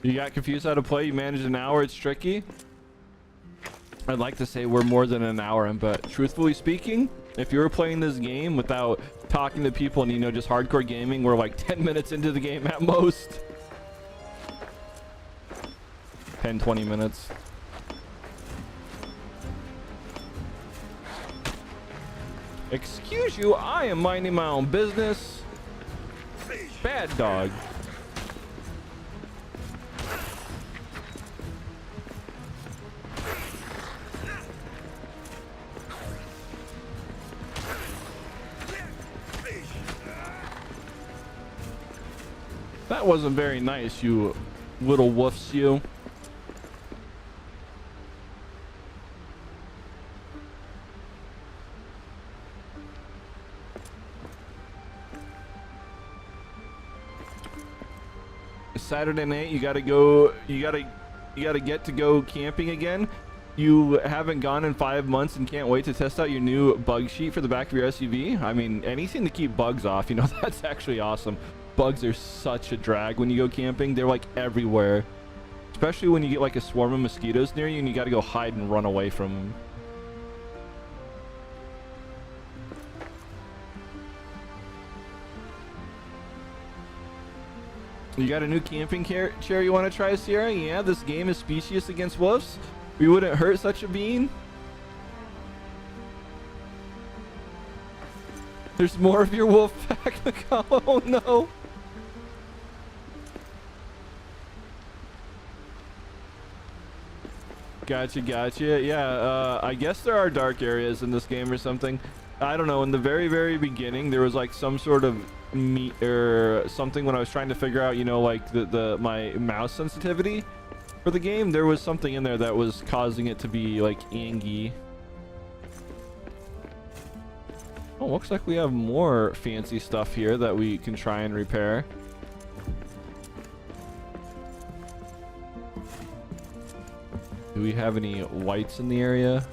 You got confused how to play? You managed an hour, it's tricky? I'd like to say we're more than an hour in, but truthfully speaking, if you were playing this game without talking to people and, you know, just hardcore gaming, we're like 10 minutes into the game at most. 10-20 minutes. Excuse you, I am minding my own business. Bad dog. That wasn't very nice, you little woofs, you. Saturday night, you gotta get to go camping again. You haven't gone in 5 months and can't wait to test out your new bug sheet for the back of your SUV. I mean, anything to keep bugs off, you know. That's actually awesome. Bugs are such a drag when you go camping. They're like everywhere, especially when you get like a swarm of mosquitoes near you and you gotta go hide and run away from them. You got a new camping chair you want to try, Sierra? Yeah, this game is specious against wolves. We wouldn't hurt such a being. There's more of your wolf pack, Mikala. Oh no. Gotcha, gotcha. Yeah, I guess there are dark areas in this game or something. I don't know. In the very, very beginning, there was like some sort of me or something when I was trying to figure out, you know, like my mouse sensitivity for the game. There was something in there that was causing it to be like angy. Oh, looks like we have more fancy stuff here that we can try and repair. Do we have any whites in the area?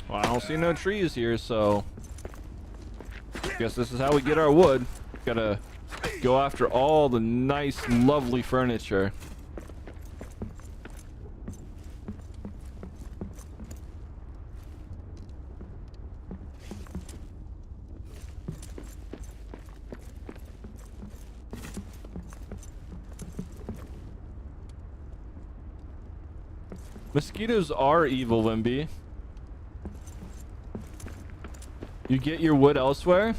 Well, I don't see no trees here, so guess this is how we get our wood. Gotta go after all the nice, lovely furniture. Mosquitoes are evil, Limby. You get your wood elsewhere?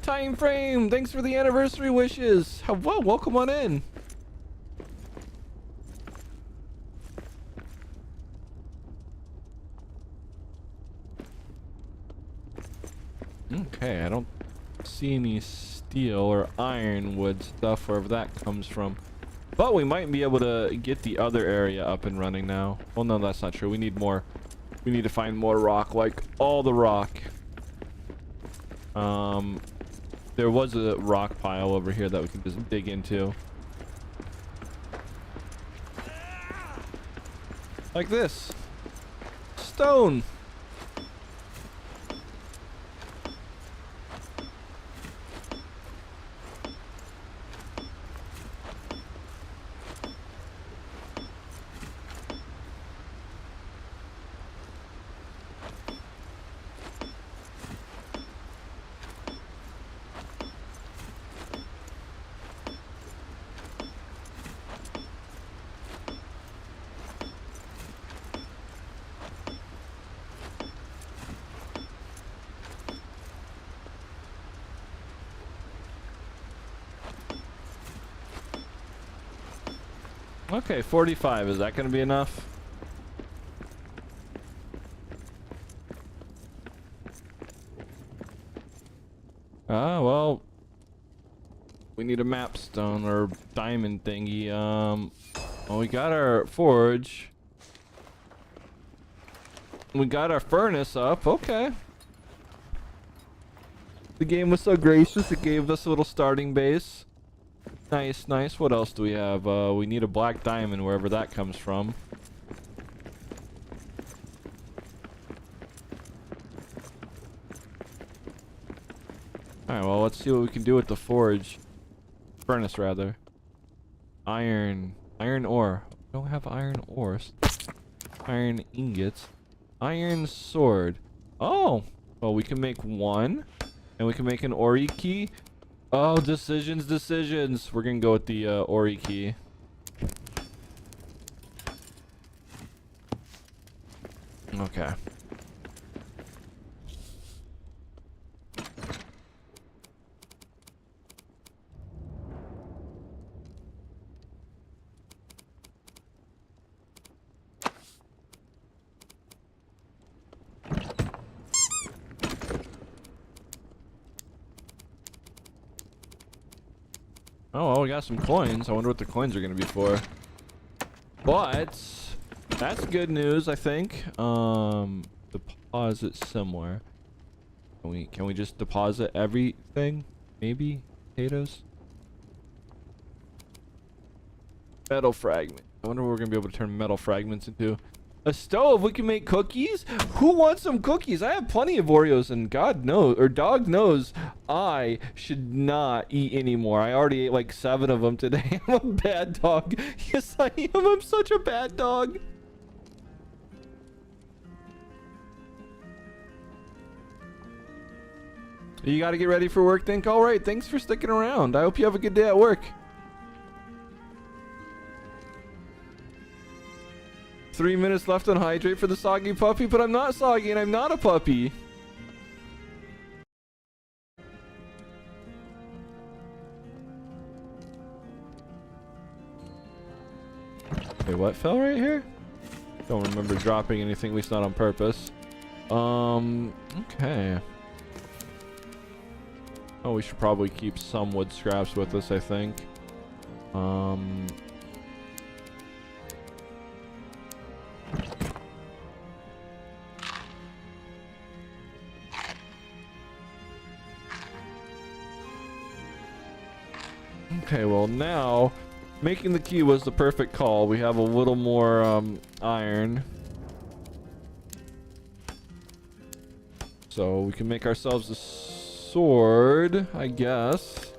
Time frame, thanks for the anniversary wishes. Well, welcome on in. Okay, I don't see any steel or ironwood stuff wherever that comes from. But we might be able to get the other area up and running now. Well, no, that's not true. We need more. We need to find more rock, like all the rock. There was a rock pile over here that we can just dig into. Like this. Stone. Okay, 45. Is that going to be enough? Well, we need a map stone or diamond thingy. Well, we got our forge. We got our furnace up. Okay. The game was so gracious, it gave us a little starting base. Nice, nice. What else do we have? We need a black diamond wherever that comes from. Alright, well, let's see what we can do with the forge. Furnace, rather. Iron. Iron ore. We don't have iron ores. Iron ingots. Iron sword. Oh! Well, we can make one. And we can make an ori key. Oh, decisions, decisions. We're gonna go with the ori key. Okay. Oh, well, we got some coins. I wonder what the coins are going to be for. But that's good news, I think. Deposit somewhere. Can we just deposit everything? Maybe potatoes? Metal fragment. I wonder what we're going to be able to turn metal fragments into. A stove. We can make cookies. Who wants some cookies? I have plenty of Oreos, and God knows, or dog knows, I should not eat anymore. I already ate like 7 of them today. I'm a bad dog. Yes, I am. I'm such a bad dog. You got to get ready for work, think. All right. Thanks for sticking around. I hope you have a good day at work. 3 minutes left on hydrate for the soggy puppy, but I'm not soggy and I'm not a puppy. Wait, what fell right here? Don't remember dropping anything, at least not on purpose. Okay. Oh, we should probably keep some wood scraps with us, I think. Okay, well now, making the key was the perfect call. We have a little more iron. So we can make ourselves a sword, I guess.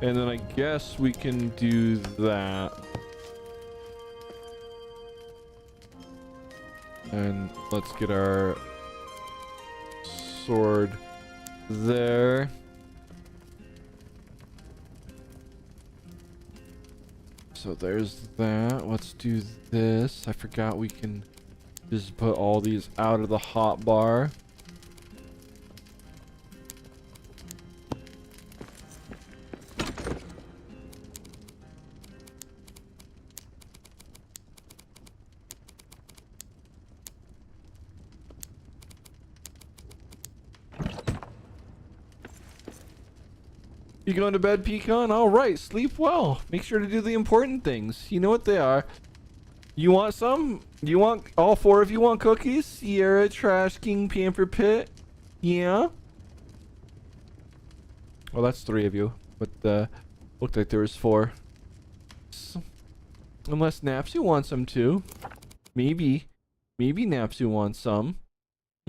And then I guess we can do that. And let's get our sword there. So there's that. Let's do this. I forgot we can just put all these out of the hot bar. You going to bed, Pecan? All right, sleep well. Make sure to do the important things. You know what they are. You want some? You want all 4 of you want cookies? Sierra, Trash King, Pamper Pit. Yeah. Well, that's 3 of you, but looked like there was 4. Unless Napsu wants some too. Maybe Napsu wants some.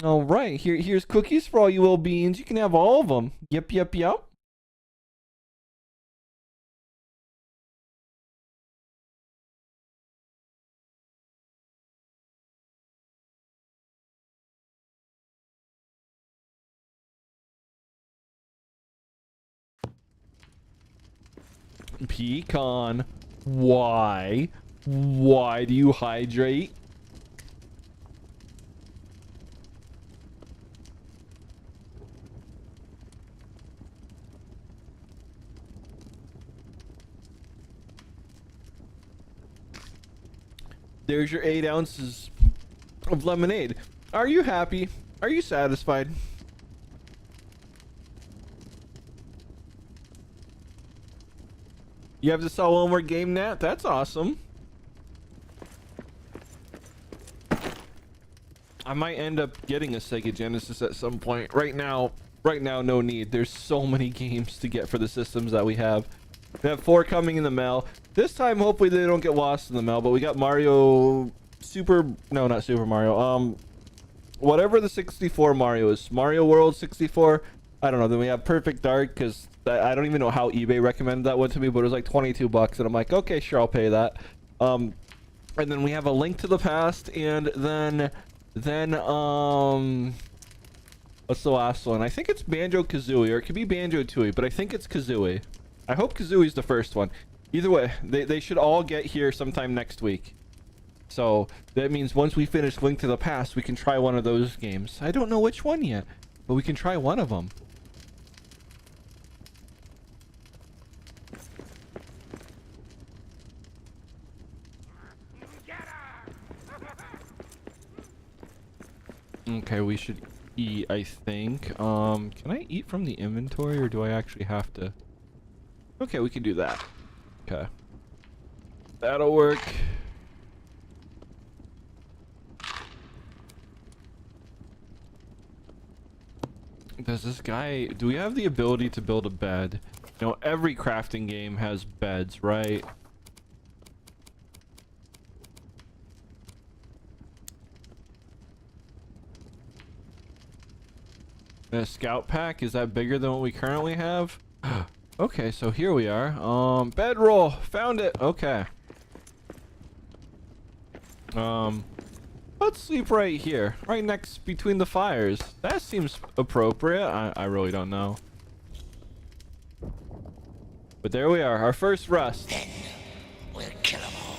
All right, here's cookies for all you little beans. You can have all of them. Yep. Pecan, why do you hydrate? There's your 8 ounces of lemonade. Are you happy? Are you satisfied? You have to sell one more game, Nat? That's awesome. I might end up getting a Sega Genesis at some point. Right now, no need. There's so many games to get for the systems that we have. We have 4 coming in the mail. This time, hopefully they don't get lost in the mail, but we got Mario no, not Super Mario. Whatever the 64 Mario is. Mario World 64. I don't know. Then we have Perfect Dark, because I don't even know how eBay recommended that one to me, but it was like 22 bucks, and I'm like, okay, sure, I'll pay that. And then we have A Link to the Past, and then what's the last one? I think it's Banjo-Kazooie, or it could be Banjo-Tooie, but I think it's Kazooie. I hope Kazooie's the first one. Either way, they should all get here sometime next week. So that means once we finish Link to the Past, we can try one of those games. I don't know which one yet, but we can try one of them. Okay, we should eat, I think. Can I eat from the inventory, or do I actually have to? Okay, we can do that. Okay. That'll work. Does this guy... Do we have the ability to build a bed? You know, every crafting game has beds, right? A scout pack, is that bigger than what we currently have? Okay, so here we are. Bedroll, found it. Okay. Let's sleep right here, right next between the fires. That seems appropriate. I really don't know. But there we are, our first rest. Then we'll kill them all.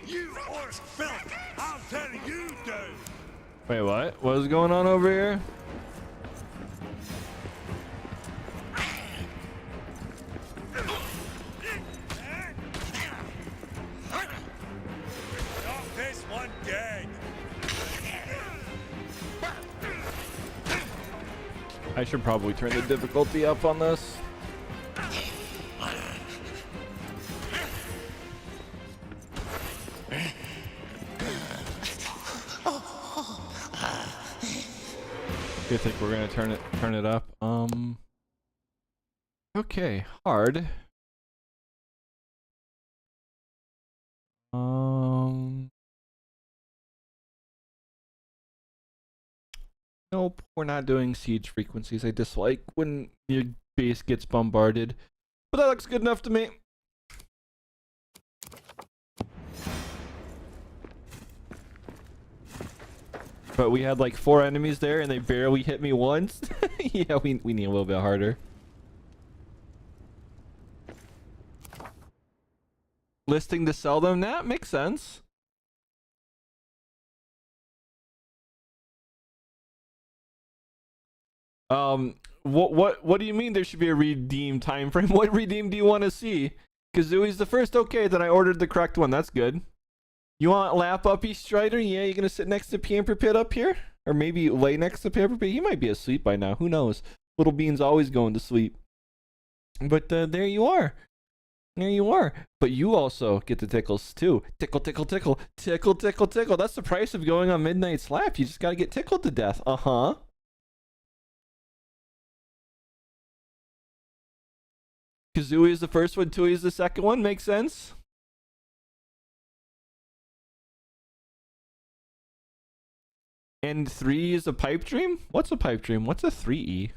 You horse filth! I'll tear you down! Wait, what? What is going on over here? Knock this one dead! I should probably turn the difficulty up on this. I think we're gonna turn it up. Okay, hard. Nope, we're not doing siege frequencies. I dislike when your base gets bombarded, but that looks good enough to me. But we had like 4 enemies there and they barely hit me once. Yeah, we need a little bit harder. Listing to sell them? That makes sense. What do you mean there should be a redeem time frame? What redeem do you want to see? Kazooie's the first. Okay, then I ordered the correct one. That's good. You want lap up East Strider? Yeah, you're gonna sit next to Pamper Pit up here? Or maybe lay next to Pamper Pit? He might be asleep by now. Who knows? Little Bean's always going to sleep. But there you are. There you are. But you also get the tickles too. Tickle, tickle, tickle. Tickle, tickle, tickle. That's the price of going on Midnight Slap. You just gotta get tickled to death. Uh-huh. Kazooie is the first one, Tui is the second one. Makes sense. And 3 is a pipe dream? What's a pipe dream? What's a 3E?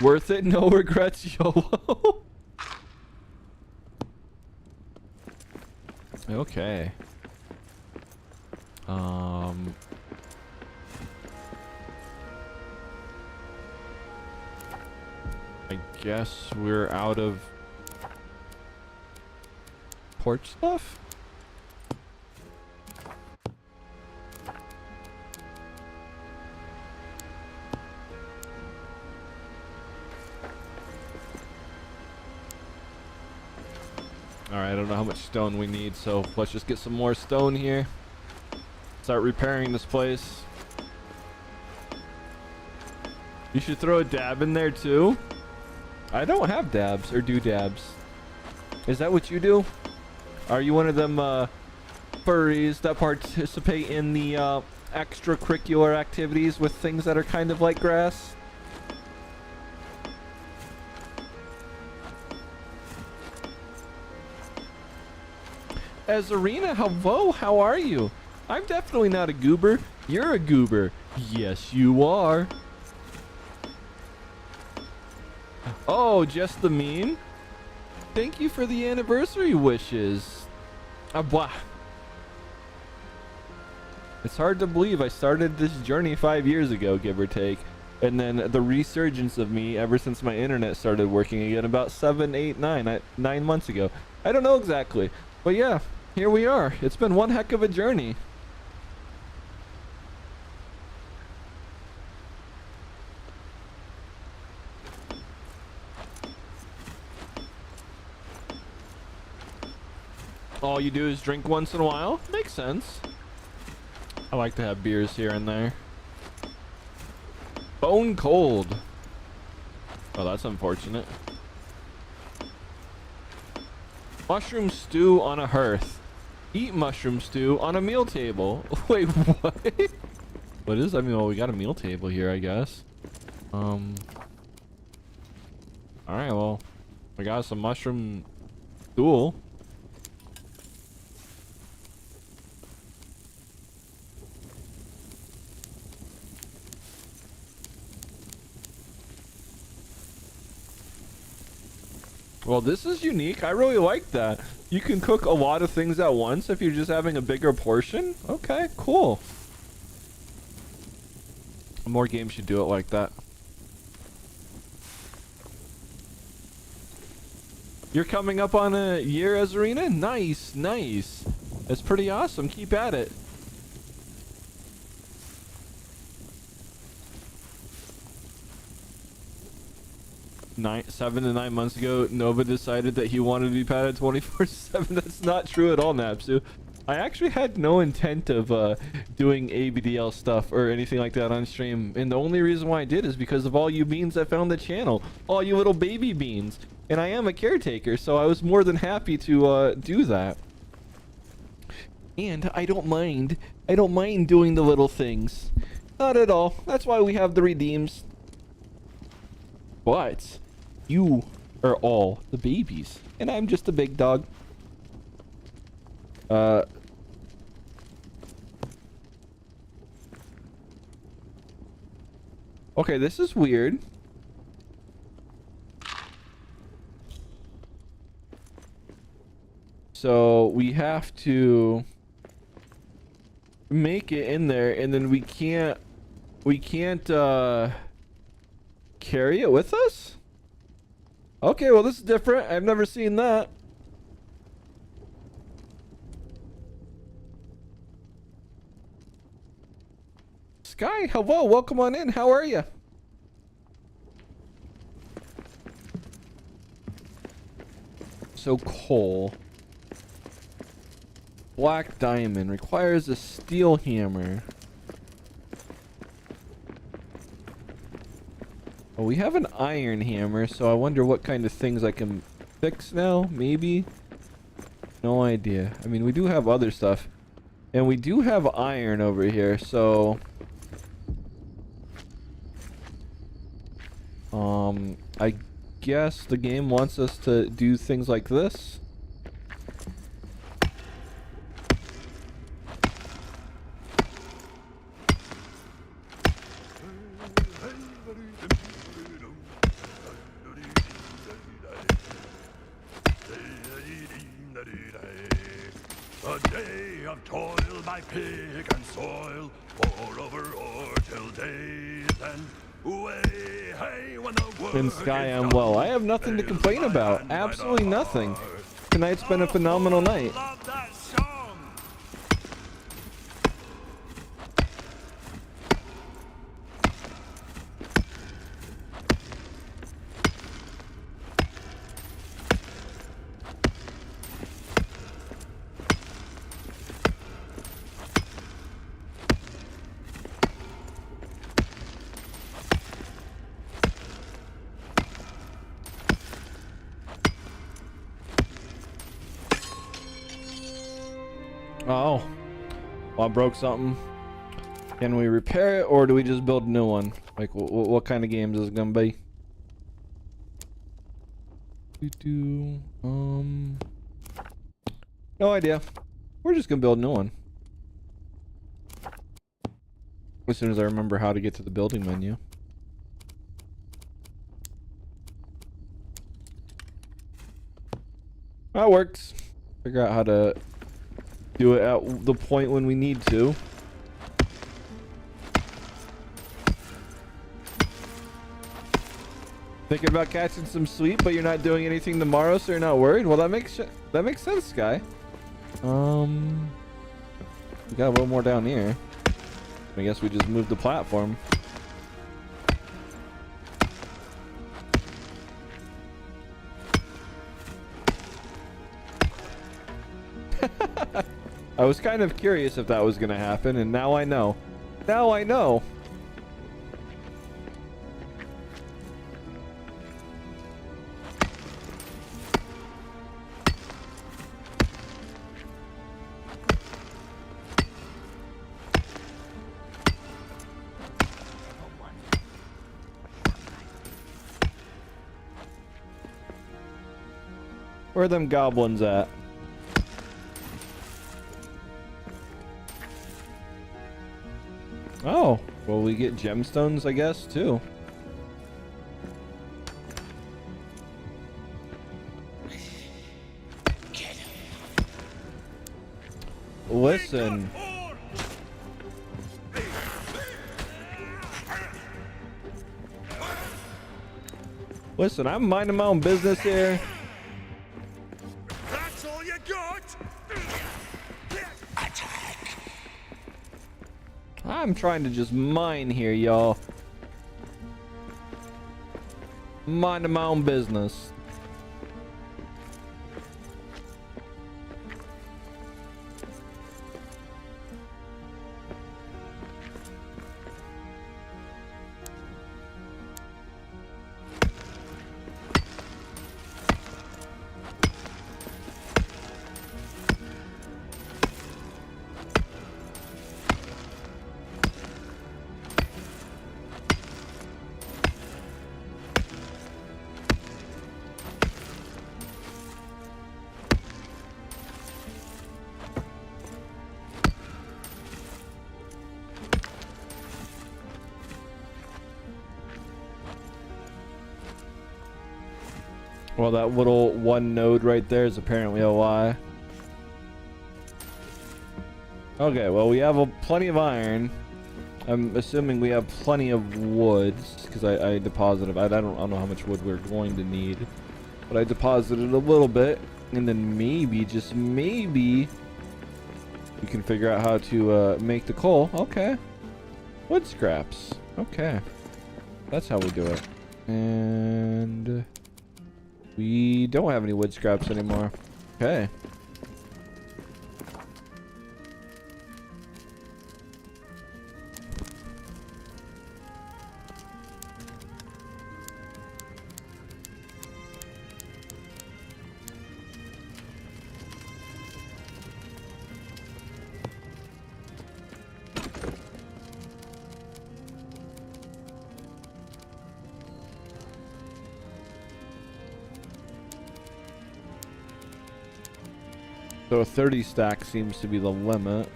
Worth it? No regrets, YOLO. Okay. I guess we're out of porch stuff? Alright, I don't know how much stone we need, so let's just get some more stone here. Start repairing this place. You should throw a dab in there too. I don't have dabs or do dabs. Is that what you do? Are you one of them furries that participate in the extracurricular activities with things that are kind of like grass? As Arena, hello, how are you? I'm definitely not a goober. You're a goober. Yes, you are. Oh, just the meme? Thank you for the anniversary wishes. Blah. It's hard to believe I started this journey 5 years ago, give or take. And then the resurgence of me ever since my internet started working again about 9 months ago. I don't know exactly. But yeah, here we are. It's been one heck of a journey. All you do is drink once in a while? Makes sense. I like to have beers here and there. Bone cold. Oh, that's unfortunate. Mushroom stew on a hearth. Eat mushroom stew on a meal table. Wait, what? What is? I mean, well, we got a meal table here, I guess. All right, well, we got some mushroom stool. Well, this is unique. I really like that. You can cook a lot of things at once if you're just having a bigger portion. Okay, cool. More games should do it like that. You're coming up on a year as Arena? Nice, nice. That's pretty awesome. Keep at it. Seven to 9 months ago, Nova decided that he wanted to be padded 24/7. That's not true at all, Napsu. I actually had no intent of doing ABDL stuff or anything like that on stream, and the only reason why I did is because of all you beans that found the channel, all you little baby beans, and I am a caretaker, so I was more than happy to do that. And I don't mind doing the little things, not at all. That's why we have the redeems. But you are all the babies, and I'm just a big dog. Okay, this is weird. So we have to make it in there, and then we can't carry it with us? Okay, well, this is different. I've never seen that. Sky, hello, welcome on in. How are you? So coal. Black diamond requires a steel hammer. Oh, we have an iron hammer, so I wonder what kind of things I can fix now, maybe? No idea. I mean, we do have other stuff. And we do have iron over here, so... I guess the game wants us to do things like this. A day of toil by pick and soil, pour over ore till days and away, hey, when the work In Sky, I'm well. I have nothing to complain about. Absolutely nothing. Tonight's been a phenomenal night. Love that song. Oh, well, I broke something. Can we repair it, or do we just build a new one? Like, what kind of games is it gonna be? No idea. We're just gonna build a new one. As soon as I remember how to get to the building menu. That works. Figure out how to do it at the point when we need to. Thinking about catching some sleep, but you're not doing anything tomorrow, so you're not worried. Well, that makes sense, Sky. We got a little more down here. I guess we just moved the platform. I was kind of curious if that was going to happen, and now I know. Now I know. Where are them goblins at? Oh, well, we get gemstones, I guess, too. listen. Listen, I'm minding my own business here. That's all you got? I'm trying to just mine here, y'all. Minding my own business. Well, that little one node right there is apparently a lie. Okay, well, we have plenty of iron. I'm assuming we have plenty of woods because I deposited. I don't know how much wood we're going to need, but I deposited a little bit, and then maybe, just maybe, we can figure out how to make the coal. Okay, wood scraps. Okay, that's how we do it. And we don't have any wood scraps anymore. Okay. So a 30 stack seems to be the limit.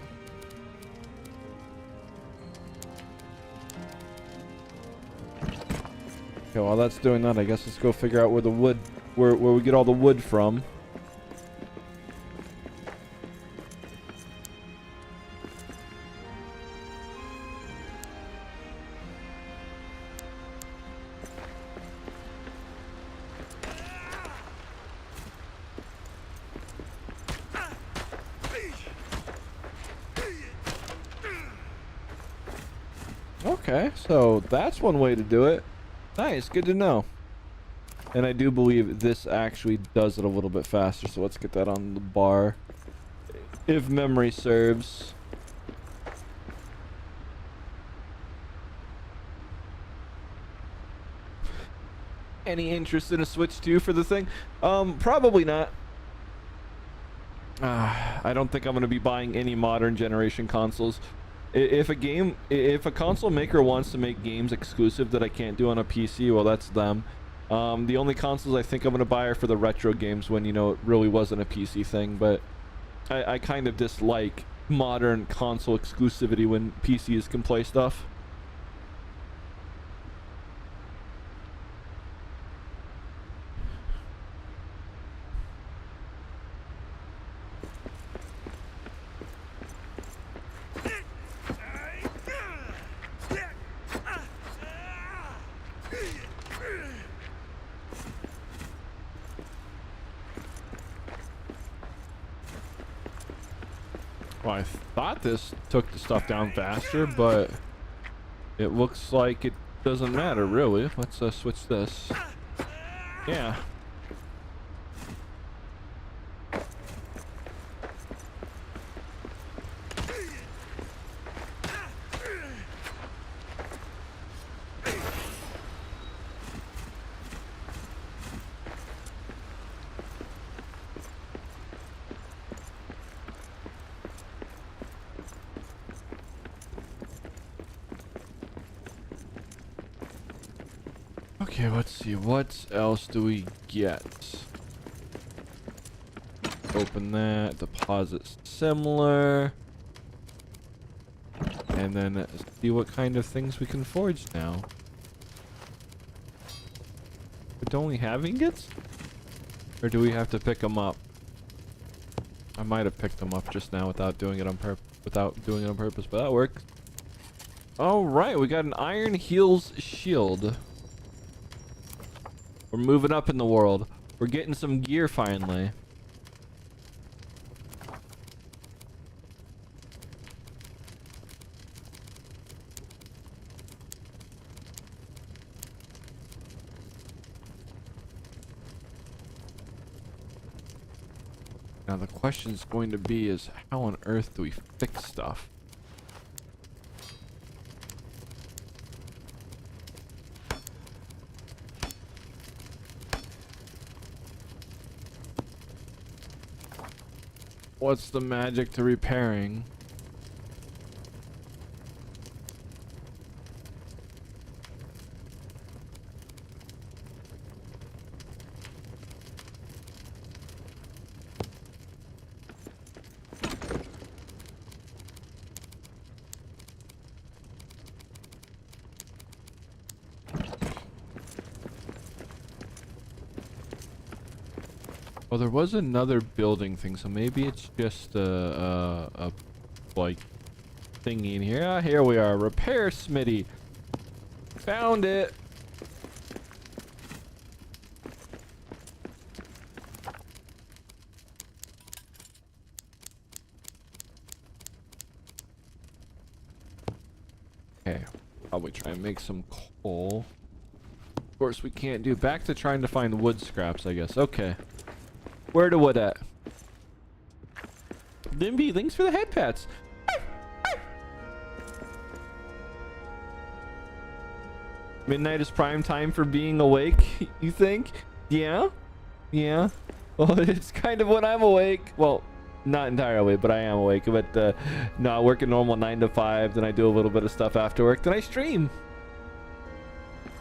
Okay, while that's doing that, I guess let's go figure out where the wood, where we get all the wood from. Okay, so that's one way to do it. Nice, good to know. And I do believe this actually does it a little bit faster, so let's get that on the bar. If memory serves. Any interest in a Switch 2 for the thing? Probably not. I don't think I'm going to be buying any modern generation consoles. If a console maker wants to make games exclusive that I can't do on a PC, well, that's them. The only consoles I think I'm going to buy are for the retro games when, you know, it really wasn't a PC thing. But I kind of dislike modern console exclusivity when PCs can play stuff. Well, I thought this took the stuff down faster, but it looks like it doesn't matter, really. Let's switch this. Yeah. Okay, let's see. What else do we get? Open that. Deposits similar. And then see what kind of things we can forge now. But don't we have ingots? Or do we have to pick them up? I might have picked them up just now without doing it on purpose, but that works. All right, we got an Iron Heels shield. We're moving up in the world. We're getting some gear finally. Now the question is going to be is how on earth do we fix stuff? What's the magic to repairing? Oh, there was another building thing, so maybe it's just a like thingy in here. Ah, here we are. Repair Smitty. Found it. Okay, probably try and make some coal. Of course, we can't do. Back to trying to find wood scraps, I guess. Okay. Where the wood at? Limby, thanks for the head pats. Midnight is prime time for being awake, you think? Yeah? Yeah? Well, it's kind of when I'm awake. Well, not entirely, but I am awake. But no, I work a normal 9 to 5, then I do a little bit of stuff after work, then I stream.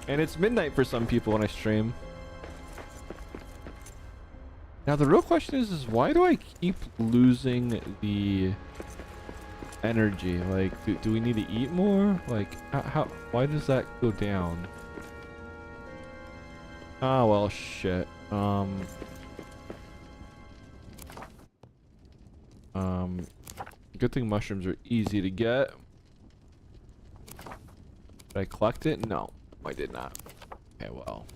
And it's midnight for some people when I stream. Now the real question is why do I keep losing the energy? Like, do we need to eat more? Like, why does that go down? Ah, well, shit. Good thing mushrooms are easy to get. Did I collect it? No, I did not. Okay, well.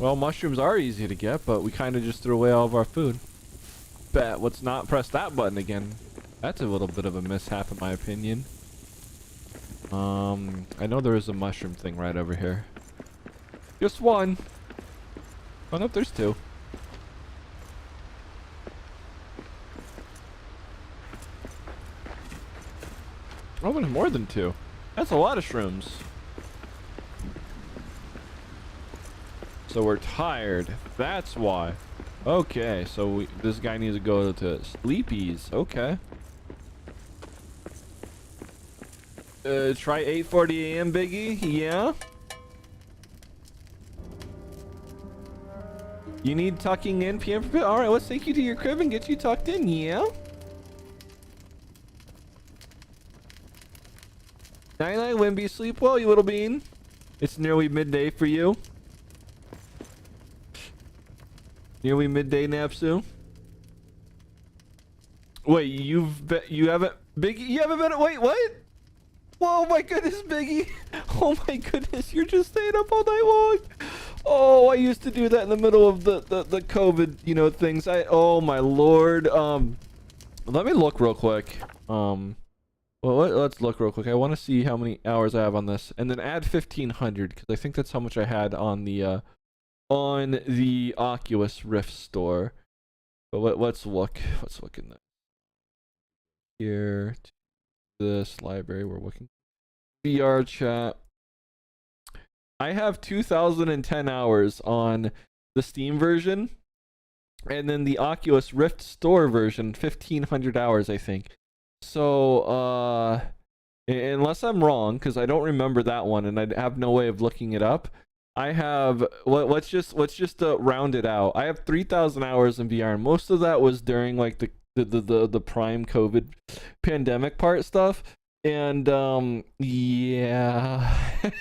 Well, mushrooms are easy to get, but we kind of just threw away all of our food. Bet. Let's not press that button again. That's a little bit of a mishap in my opinion. I know there is a mushroom thing right over here. Just one. Oh, no, there's two. Oh, there's more than two. That's a lot of shrooms. So we're tired. That's why. Okay, so this guy needs to go to sleepies. Okay. Try 8:40 a.m. Biggie. Yeah. You need tucking in PM for bit. All right, let's take you to your crib and get you tucked in. Yeah. Night-night, Wimby. Sleep well, you little bean. It's nearly midday for you. Nearly midday, Napsu. Wait, you haven't Biggie? You haven't been? Wait, what? Whoa, my goodness, Biggie! Oh my goodness, you're just staying up all night long. Oh, I used to do that in the middle of the COVID, things. Oh my lord. Let me look real quick. Well, let's look real quick. I want to see how many hours I have on this, and then add 1,500 because I think that's how much I had on the Oculus Rift store. But let's look. Let's look in here. This library we're looking. VR chat. I have 2,010 hours on the Steam version, and then the Oculus Rift store version 1,500 hours, I think. So unless I'm wrong, because I don't remember that one, and I have no way of looking it up. I have let's just round it out. I have 3,000 hours in VR, and most of that was during like the prime COVID pandemic part stuff. And yeah,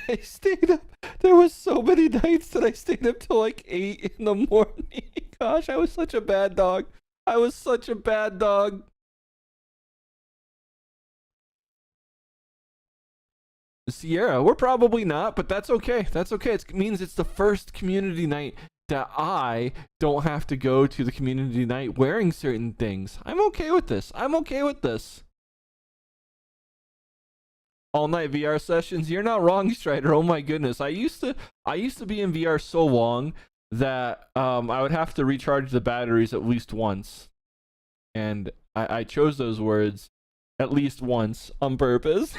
I stayed up. There was so many nights that I stayed up till like 8 in the morning. Gosh, I was such a bad dog. I was such a bad dog. Sierra, we're probably not, but that's okay. That's okay. It means it's the first community night that I don't have to go to the community night wearing certain things. I'm okay with this. I'm okay with this. All night VR sessions. You're not wrong, Strider. Oh my goodness. I used to be in VR so long that I would have to recharge the batteries at least once. And I chose those words at least once on purpose.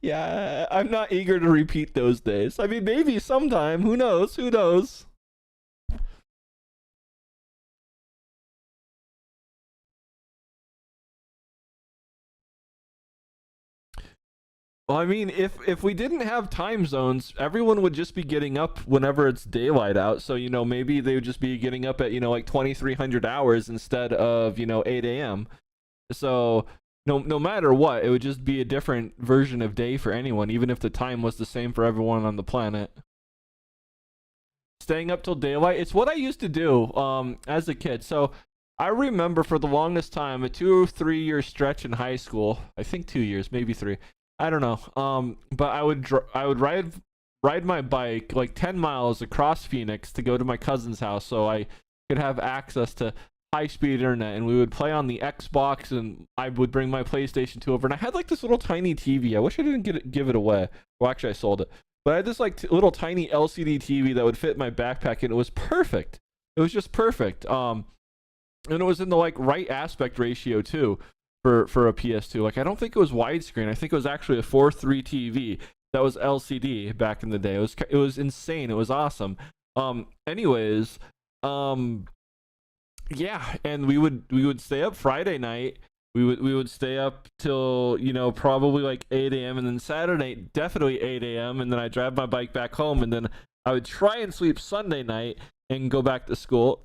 Yeah, I'm not eager to repeat those days. I mean, maybe sometime. Who knows? Who knows? Well, I mean, if we didn't have time zones, everyone would just be getting up whenever it's daylight out. So, you know, maybe they would just be getting up at, you know, like 2300 hours instead of, you know, 8 a.m. So no matter what, it would just be a different version of day for anyone, even if the time was the same for everyone on the planet. Staying up till daylight, it's what I used to do as a kid. So I remember for the longest time, a 2 or 3 year stretch in high school. I think 2 years, maybe 3. I don't know. But I would ride my bike like 10 miles across Phoenix to go to my cousin's house so I could have access to high-speed internet, and we would play on the Xbox, and I would bring my PlayStation 2 over, and I had like this little tiny TV. I wish I didn't give it away. Well, actually I sold it, but I had this like little tiny LCD TV that would fit in my backpack, and it was perfect. It was just perfect. And it was in the like right aspect ratio too for a PS2. Like I don't think it was widescreen. I think it was actually a 4:3 TV that was LCD back in the day. It was insane. It was awesome. Anyways, yeah, and we would stay up Friday night. We would stay up till, you know, probably like 8 a.m. and then Saturday definitely 8 a.m. and then I drive my bike back home, and then I would try and sleep Sunday night and go back to school.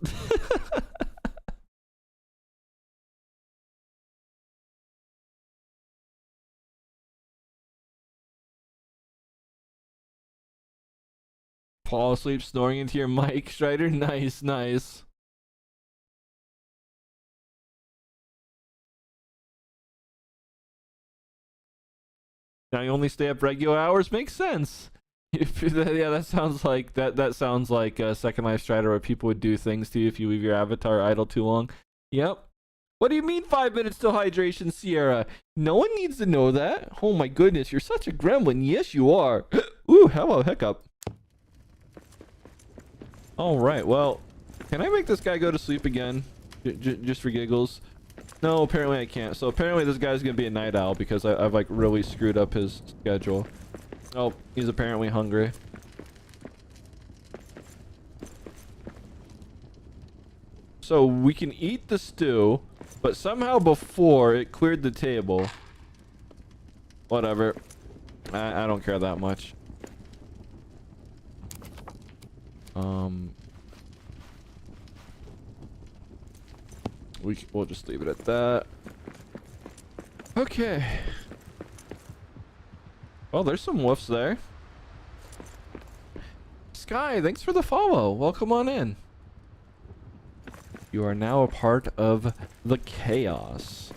Fall asleep snoring into your mic, Strider. Nice, nice. Now you only stay up regular hours. Makes sense. Yeah, that sounds like that sounds like Second Life Strider, where people would do things to you if you leave your avatar idle too long. Yep. What do you mean 5 minutes till hydration, Sierra? No one needs to know that. Oh my goodness, you're such a gremlin. Yes, you are. Ooh, hello, hiccup. All right, well, can I make this guy go to sleep again? Just for giggles? No, apparently I can't. So apparently this guy's gonna be a night owl because I've like really screwed up his schedule. Oh, he's apparently hungry. So we can eat the stew, but somehow before it cleared the table. Whatever. I don't care that much. We'll just leave it at that. Okay. Well, there's some woofs there. Sky, thanks for the follow. Welcome on in. You are now a part of the chaos.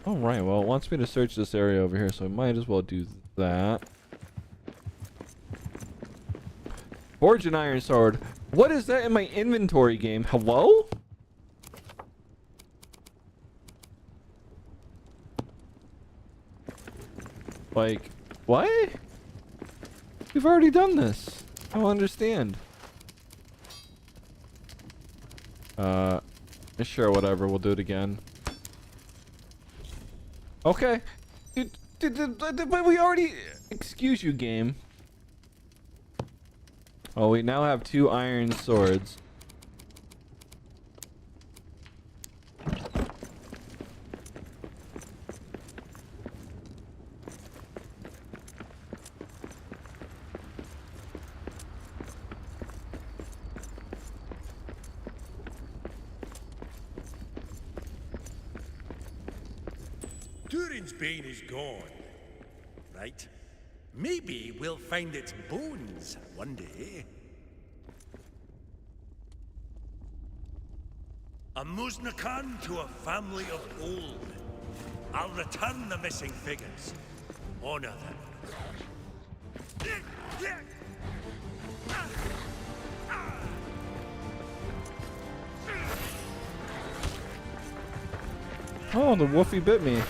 All right, well, it wants me to search this area over here, so I might as well do that. Forge an iron sword. What is that in my inventory game? Hello? Like, what? We've already done this. I don't understand. Sure, whatever. We'll do it again. Okay. But we already... Excuse you, game. Oh, we now have 2 iron swords. Turin's bane is gone, right? Maybe we'll find its bones one day. A Muznakan to a family of old. I'll return the missing figures. Honor them. Oh, the woofy bit me.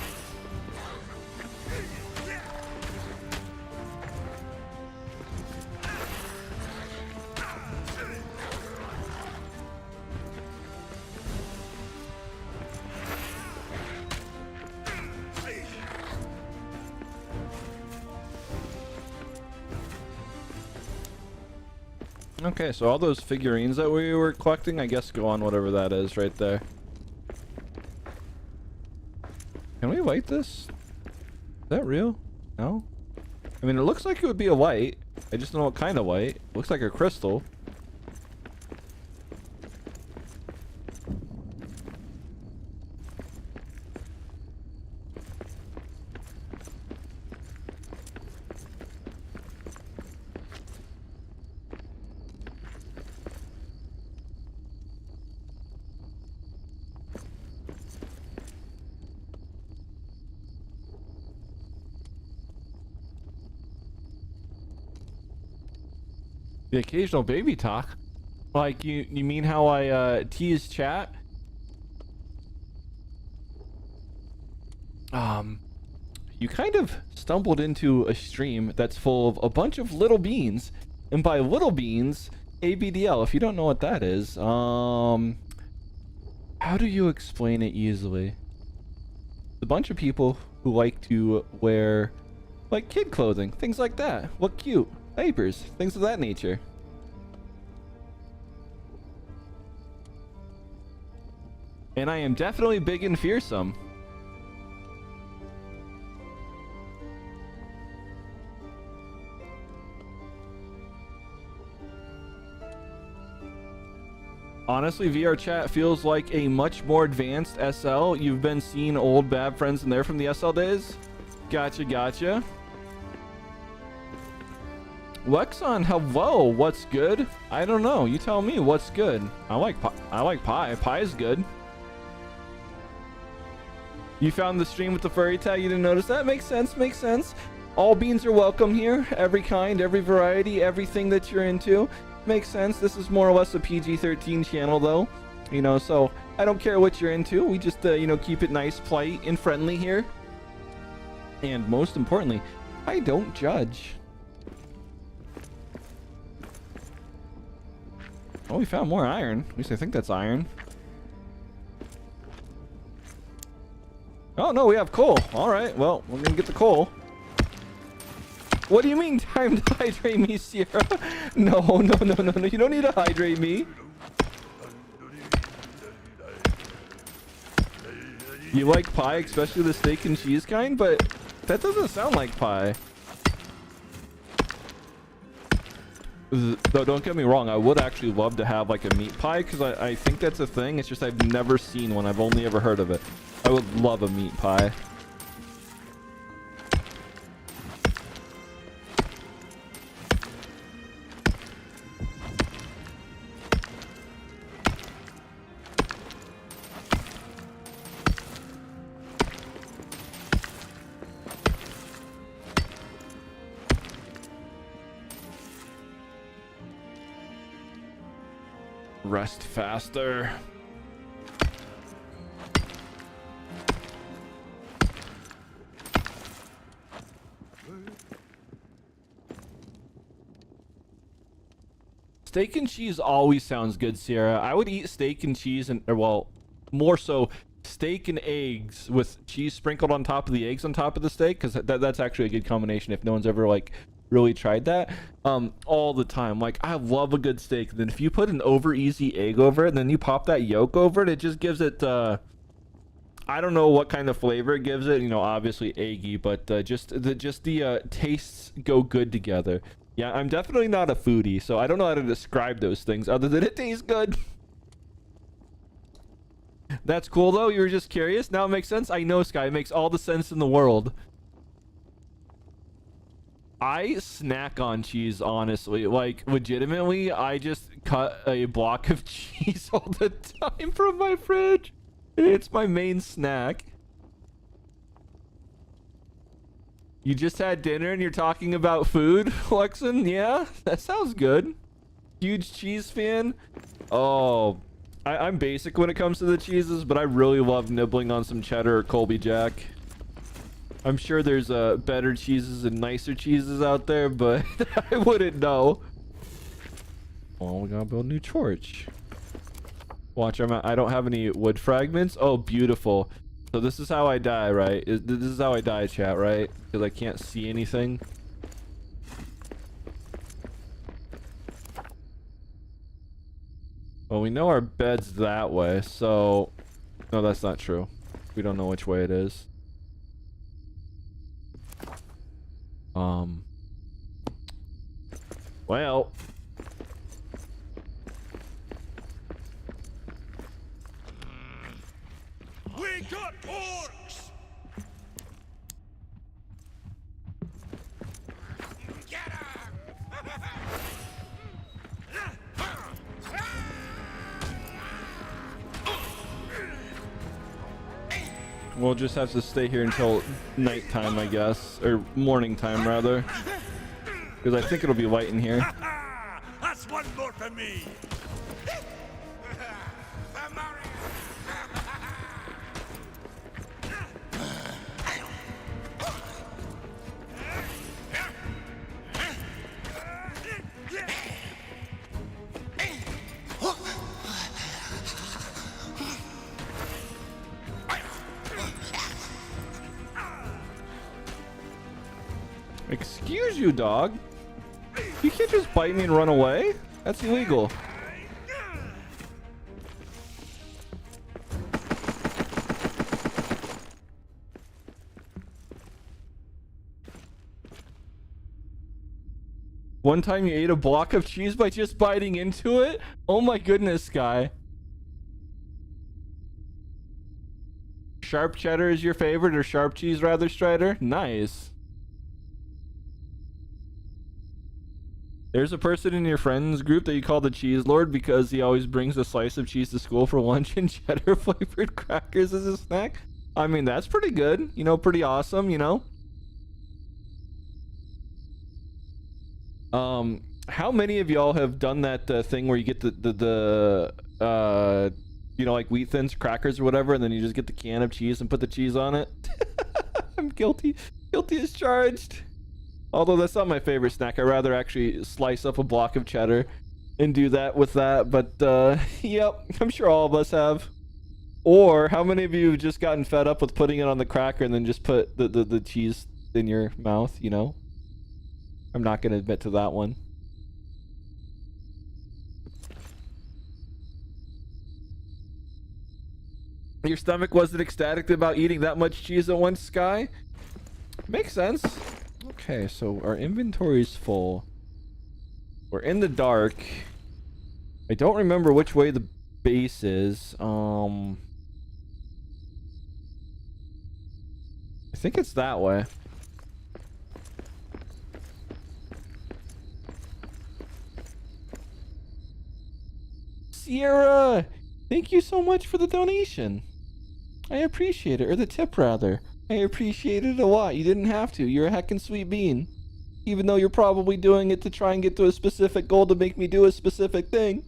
Okay, so all those figurines that we were collecting, I guess, go on whatever that is right there. Can we light this? Is that real? No? I mean, it looks like it would be a light. I just don't know what kind of light. Looks like a crystal. The occasional baby talk. Like, you mean how I tease chat? You kind of stumbled into a stream that's full of a bunch of little beans, and by little beans, ABDL. If you don't know what that is, how do you explain it easily? A bunch of people who like to wear like kid clothing, things like that. Look cute. Diapers, things of that nature. And I am definitely big and fearsome. Honestly, VR chat feels like a much more advanced SL. You've been seeing old bad friends in there from the SL days? Gotcha, gotcha. Lexon, hello, what's good? I don't know, you tell me what's good. I like pie. Pie is good. You found the stream with the furry tag, you didn't notice that? Makes sense, makes sense. All beans are welcome here. Every kind, every variety, everything that you're into. Makes sense. This is more or less a PG-13 channel though. You know, so I don't care what you're into. We just, you know, keep it nice, polite, and friendly here. And most importantly, I don't judge. Oh, we found more iron. At least I think that's iron. Oh, no, we have coal. All right, well, we're going to get the coal. What do you mean time to hydrate me, Sierra? No. You don't need to hydrate me. You like pie, especially the steak and cheese kind? But that doesn't sound like pie. Though, don't get me wrong, I would actually love to have like a meat pie because I think that's a thing. It's just I've never seen one. I've only ever heard of it. I would love a meat pie. Rest faster. Steak and cheese always sounds good, Sierra. I would eat steak and cheese and, or well, more so steak and eggs with cheese sprinkled on top of the eggs on top of the steak, because that's actually a good combination if no one's ever like really tried that. All the time. Like, I love a good steak. Then if you put an over easy egg over it and then you pop that yolk over it, it just gives it I don't know what kind of flavor it gives it, you know, obviously eggy, but just the tastes go good together. Yeah, I'm definitely not a foodie, so I don't know how to describe those things other than it tastes good. That's cool though. You were just curious. Now it makes sense. I know, Sky. It makes all the sense in the world. I snack on cheese, honestly. Like, legitimately, I just cut a block of cheese all the time from my fridge. It's my main snack. You just had dinner and you're talking about food, Lexon? Yeah, that sounds good. Huge cheese fan. Oh, I'm basic when it comes to the cheeses, but I really love nibbling on some cheddar or Colby Jack. I'm sure there's better cheeses and nicer cheeses out there, but I wouldn't know. Oh, we gotta build a new torch. Watch, I don't have any wood fragments. Oh, beautiful. So this is how I die, right? This is how I die, chat, right? Because I can't see anything. Well, we know our bed's that way, so... No, that's not true. We don't know which way it is. Well... We got orcs! Get her! We'll just have to stay here until nighttime, I guess. Or morning time, rather. Because I think it'll be light in here. That's one more for me! For Moria! Excuse you, dog. You can't just bite me and run away. That's illegal. One time you ate a block of cheese by just biting into it? Oh my goodness, Sky. Sharp cheddar is your favorite, or sharp cheese rather, Strider? Nice. There's a person in your friends group that you call the Cheese Lord because he always brings a slice of cheese to school for lunch and cheddar flavored crackers as a snack. I mean, that's pretty good. You know, pretty awesome, you know? How many of y'all have done that thing where you get the you know, like Wheat Thins, crackers or whatever, and then you just get the can of cheese and put the cheese on it? I'm guilty. Guilty as charged. Although that's not my favorite snack. I'd rather actually slice up a block of cheddar and do that with that. But, yep, I'm sure all of us have. Or how many of you have just gotten fed up with putting it on the cracker and then just put the cheese in your mouth, you know? I'm not going to admit to that one. Your stomach wasn't ecstatic about eating that much cheese at once, Sky? Makes sense. Okay, so our inventory's full. We're in the dark. I don't remember which way the base is. I think it's that way. Sierra! Thank you so much for the donation. I appreciate it, or the tip rather. I appreciate it a lot. You didn't have to. You're a heckin' sweet bean. Even though you're probably doing it to try and get to a specific goal to make me do a specific thing.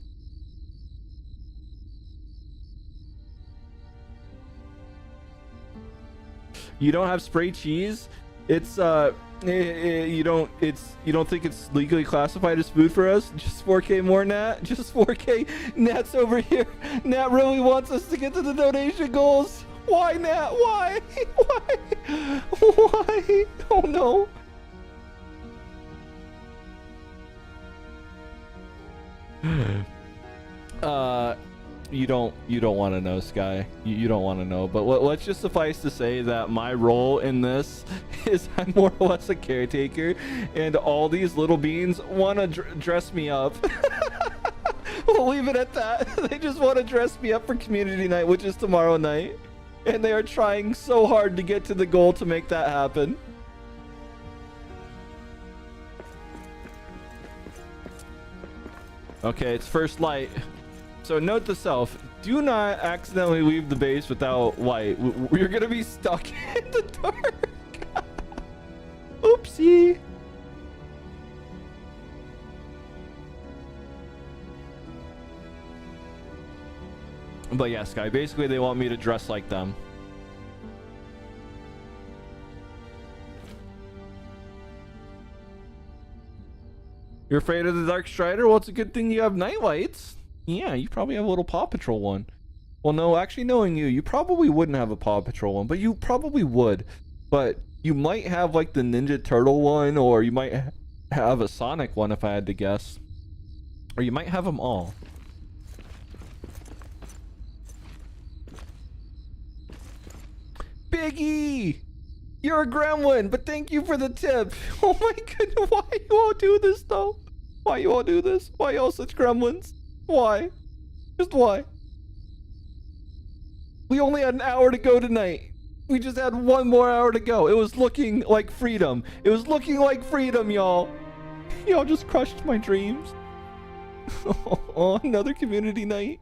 You don't have spray cheese? It's you don't think it's legally classified as food for us? Just 4K more, Nat? Just 4K? Nat's over here. Nat really wants us to get to the donation goals. Why, Nat? Why? Why? Why? Oh no. You don't want to know, Sky. You don't want to know. But let's just suffice to say that my role in this is I'm more or less a caretaker, and all these little beans want to dress me up. We'll leave it at that. They just want to dress me up for community night, which is tomorrow night. And they are trying so hard to get to the goal to make that happen. Okay, it's first light. So note to self, do not accidentally leave the base without light. You're gonna be stuck in the dark. Oopsie. But yeah, Sky, basically they want me to dress like them. You're afraid of the Dark Strider? Well, it's a good thing you have night lights. Yeah, you probably have a little Paw Patrol one. Well, no, actually knowing you, you probably wouldn't have a Paw Patrol one, but you probably would. But you might have like the Ninja Turtle one, or you might have a Sonic one if I had to guess. Or you might have them all. Biggie! You're a gremlin, but thank you for the tip. Oh my goodness, why you all do this though? Why you all do this? Why y'all such gremlins? Why? Just why? We only had an hour to go tonight. We just had one more hour to go. It was looking like freedom. It was looking like freedom, y'all. Y'all just crushed my dreams. Oh, another community night.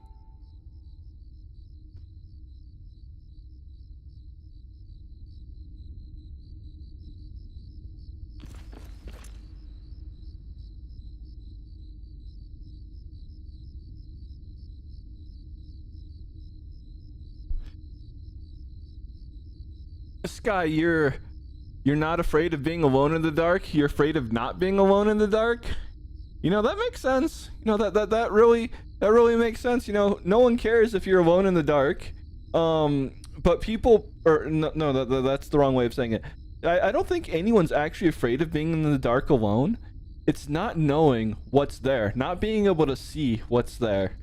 Sky, you're not afraid of being alone in the dark. You're afraid of not being alone in the dark. You know, that makes sense. You know, that really makes sense. You know, no one cares if you're alone in the dark. But people, or no, that's the wrong way of saying it. I don't think anyone's actually afraid of being in the dark alone. It's not knowing what's there, not being able to see what's there.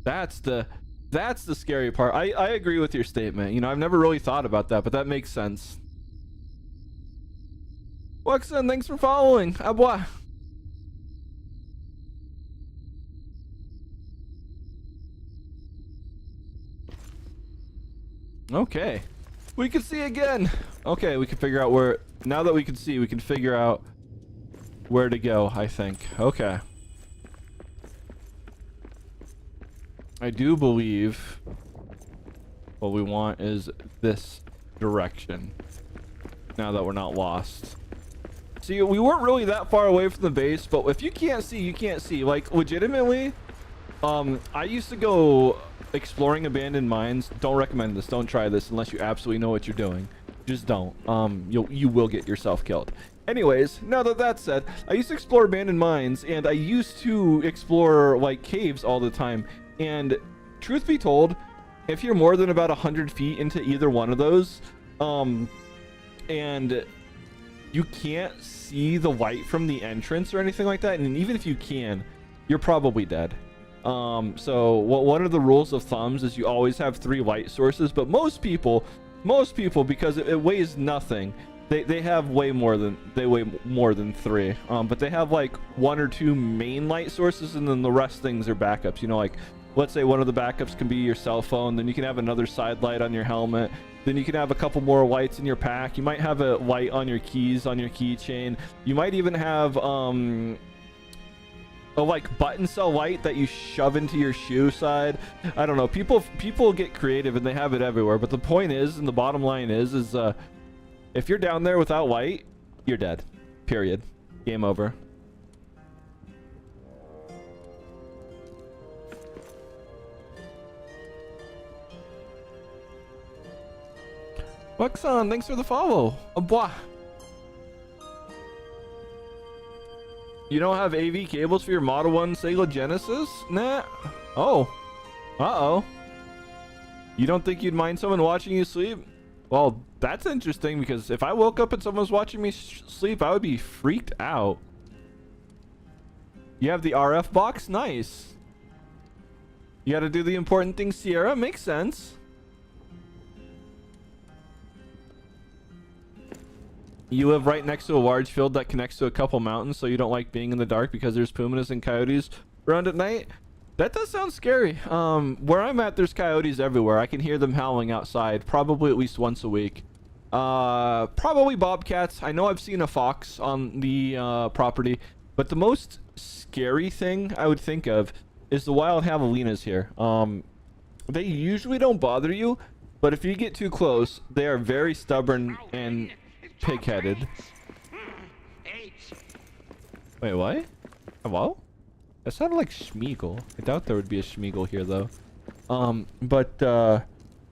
That's the scary part. I agree with your statement. You know, I've never really thought about that, but that makes sense. Waxen, thanks for following. Au revoir. Okay. We can see again. Okay, we can figure out where... Now that we can see, we can figure out where to go, I think. Okay. I do believe what we want is this direction. Now that we're not lost. See, we weren't really that far away from the base, but if you can't see, you can't see. Like, legitimately, I used to go exploring abandoned mines. Don't recommend this. Don't try this unless you absolutely know what you're doing. Just don't. You will get yourself killed. Anyways, now that that's said, I used to explore abandoned mines, and I used to explore like caves all the time. And truth be told, if you're more than about 100 feet into either one of those, and you can't see the light from the entrance or anything like that, and even if you can, you're probably dead. So one of the rules of thumbs is you always have 3 light sources, but most people, because it weighs nothing, they have way more than 3. But they have like 1 or 2 main light sources, and then the rest things are backups. You know, like let's say one of the backups can be your cell phone, then you can have another side light on your helmet, then you can have a couple more lights in your pack. You might have a light on your keys, on your keychain. You might even have a like button cell light that you shove into your shoe side. I don't know, people get creative and they have it everywhere, but the point is, and the bottom line is if you're down there without light, you're dead, period. Game over. Waxon, thanks for the follow. Au revoir. You don't have AV cables for your Model 1 Sega Genesis? Nah. Oh. Uh-oh. You don't think you'd mind someone watching you sleep? Well, that's interesting, because if I woke up and someone was watching me sleep, I would be freaked out. You have the RF box? Nice. You gotta do the important thing, Sierra. Makes sense. You live right next to a large field that connects to a couple mountains, so you don't like being in the dark because there's pumas and coyotes around at night? That does sound scary. Where I'm at, there's coyotes everywhere. I can hear them howling outside, probably at least once a week. Probably bobcats. I know I've seen a fox on the property, but the most scary thing I would think of is the wild javelinas here. They usually don't bother you, but if you get too close, they are very stubborn and pig-headed. Wait, what? Hello? That sounded like Schmeagle. I doubt there would be a Schmeagle here, though.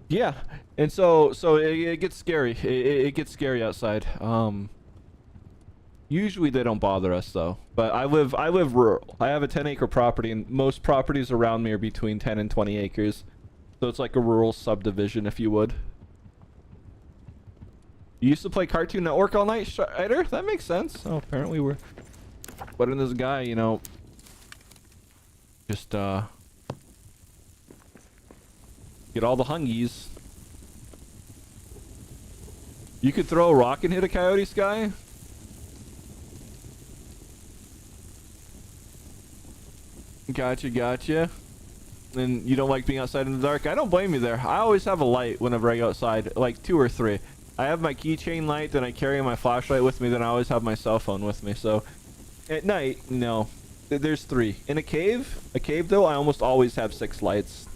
Yeah. And so it gets scary. It gets scary outside. Usually they don't bother us, though. But I live rural. I have a 10-acre property, and most properties around me are between 10 and 20 acres. So it's like a rural subdivision, if you would. You used to play Cartoon Network all night, Strider? That makes sense. Oh, apparently we're letting this guy, you know, just get all the hungies. You could throw a rock and hit a coyote, Sky? Gotcha. And you don't like being outside in the dark? I don't blame you there. I always have a light whenever I go outside, like 2 or 3. I have my keychain light, then I carry my flashlight with me, then I always have my cell phone with me. So at night, no. There's 3. In a cave though, I almost always have 6 lights.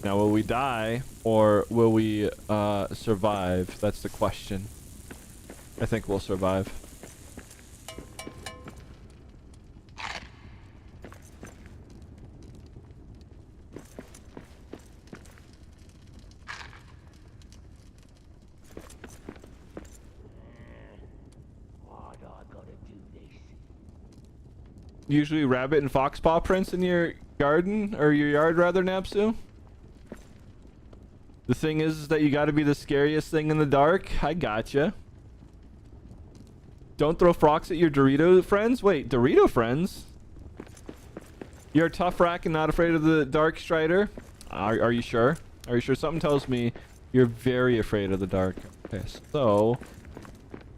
Now, will we die or will we survive? That's the question. I think we'll survive. Usually rabbit and fox paw prints in your garden, or your yard rather, Napsu. The thing is that you got to be the scariest thing in the dark. I gotcha. Don't throw rocks at your Dorito friends. Wait, Dorito friends? You're a tough rack and not afraid of the dark, Strider? Are you sure? Are you sure? Something tells me you're very afraid of the dark. Okay, so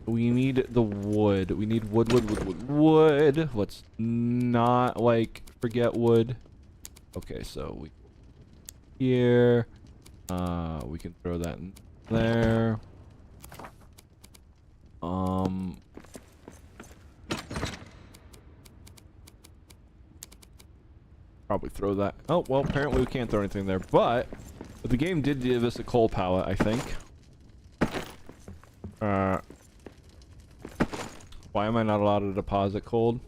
we need the wood. We need wood. Let's not, like, forget wood. Okay, so we here. We can throw that in there. Probably throw that. Oh, well, apparently we can't throw anything there, but the game did give us a coal pallet, I think. Why am I not allowed to deposit coal?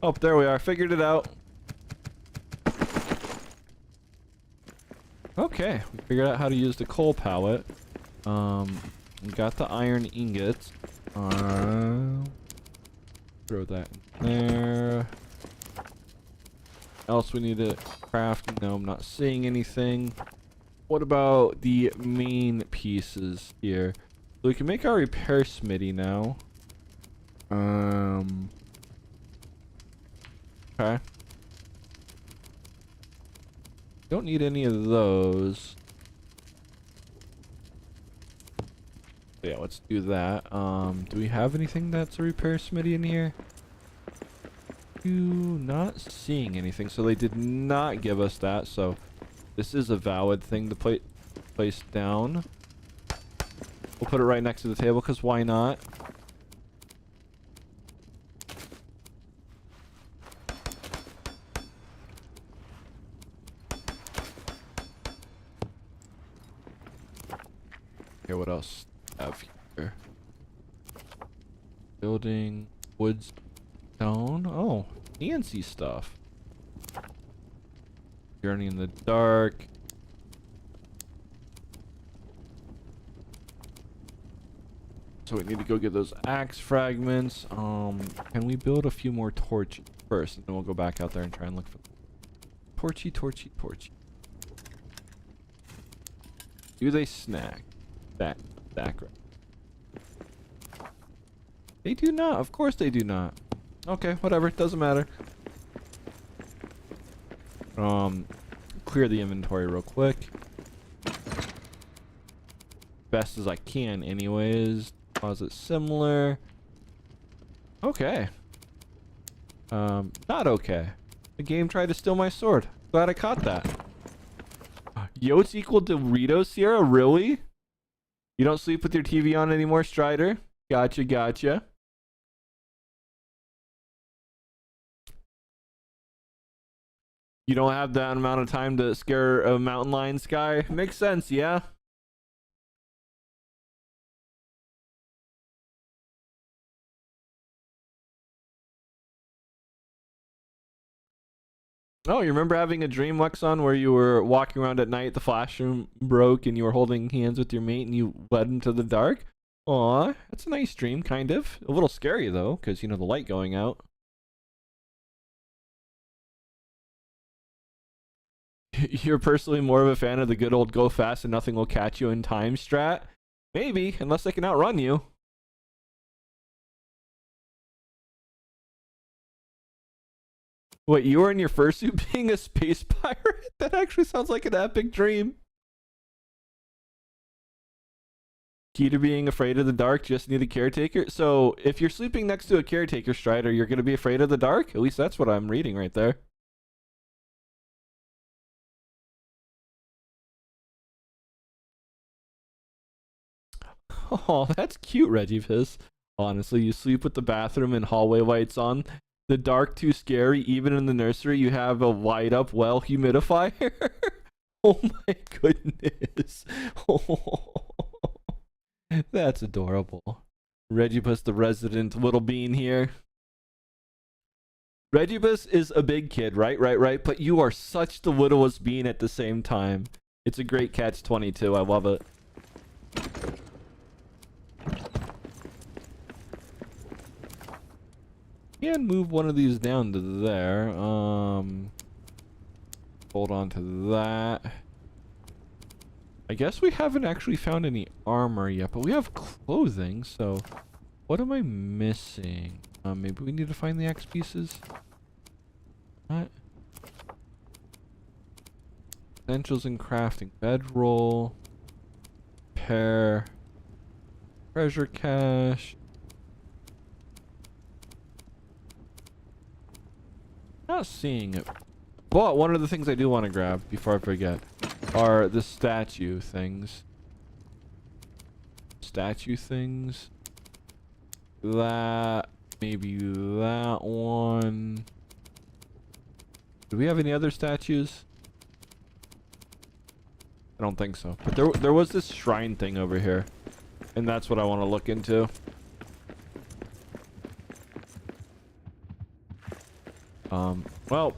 Oh, there we are. Figured it out. Okay, we figured out how to use the coal pallet. We got the iron ingots. Throw that in there. Else we need to craft. No, I'm not seeing anything. What about the main pieces here? So we can make our repair smithy now. Okay. Don't need any of those. Yeah, let's do that. Do we have anything that's a repair smithy in here? Not seeing anything, so they did not give us that, so this is a valid thing to place down. We'll put it right next to the table, because why not? Okay, what else do we have here? Building, wood, stone. Oh, fancy stuff. Journey in the dark. So we need to go get those axe fragments. Can we build a few more torches first, and then we'll go back out there and try and look for torchy. Do they snack? That right. They do not. Of course they do not. Okay, whatever. Doesn't matter. Clear the inventory real quick. Best as I can, anyways. Deposit similar. Okay. Not okay. The game tried to steal my sword. Glad I caught that. Yotes equal Doritos, Sierra? Really? You don't sleep with your TV on anymore, Strider? Gotcha, gotcha. You don't have that amount of time to scare a mountain lion, Sky? Makes sense, yeah? Oh, you remember having a dream, Lexon, where you were walking around at night, the flash room broke, and you were holding hands with your mate, and you led into the dark? Aw, that's a nice dream, kind of. A little scary, though, because, you know, the light going out. You're personally more of a fan of the good old go fast and nothing will catch you in time strat? Maybe, unless they can outrun you. What, you were in your fursuit being a space pirate? That actually sounds like an epic dream. Key to being afraid of the dark, just need a caretaker. So, if you're sleeping next to a caretaker, Strider, you're going to be afraid of the dark? At least that's what I'm reading right there. Oh, that's cute, Regiefizz. Honestly, you sleep with the bathroom and hallway lights on. The dark too scary. Even in the nursery, you have a light up well humidifier. Oh my goodness. Oh, that's adorable. Regibus, the resident little bean here. Regibus is a big kid, right? But you are such the littlest bean at the same time. It's a great catch-22. I love it. Can move one of these down to there. Hold on to that. I guess we haven't actually found any armor yet, but we have clothing, so what am I missing? Maybe we need to find the X pieces. What? Essentials in crafting. Bedroll. Repair. Treasure cache. Not seeing it. But one of the things I do want to grab before I forget are the statue things. Statue things. That. Maybe that one. Do we have any other statues? I don't think so. But there was this shrine thing over here. And that's what I want to look into. Well,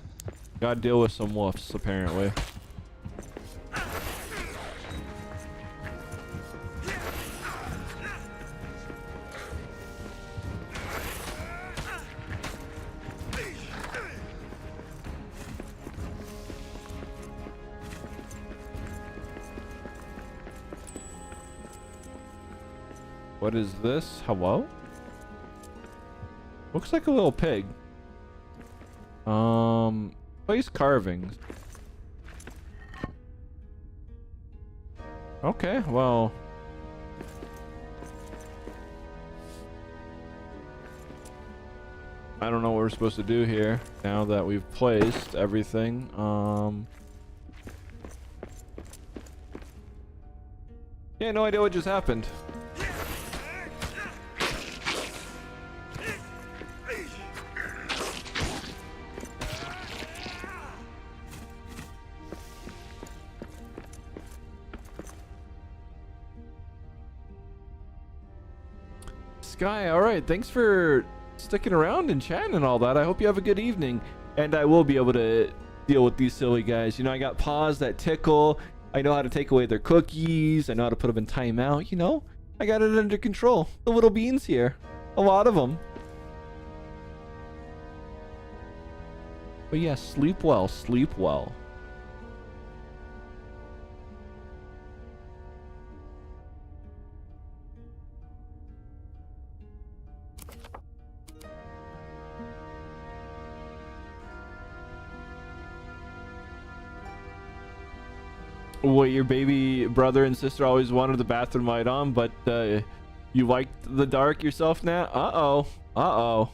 gotta deal with some wolves, apparently. What is this? Hello? Looks like a little pig. Place carvings. Okay, well. I don't know what we're supposed to do here now that we've placed everything. Yeah, no idea what just happened. Sky, alright, thanks for sticking around and chatting and all that. I hope you have a good evening. And I will be able to deal with these silly guys. You know, I got paws that tickle. I know how to take away their cookies. I know how to put them in timeout. You know, I got it under control. The little beans here. A lot of them. But yeah, sleep well. Sleep well. What, your baby brother and sister always wanted the bathroom light on, but you liked the dark yourself now? Uh-oh. Uh-oh.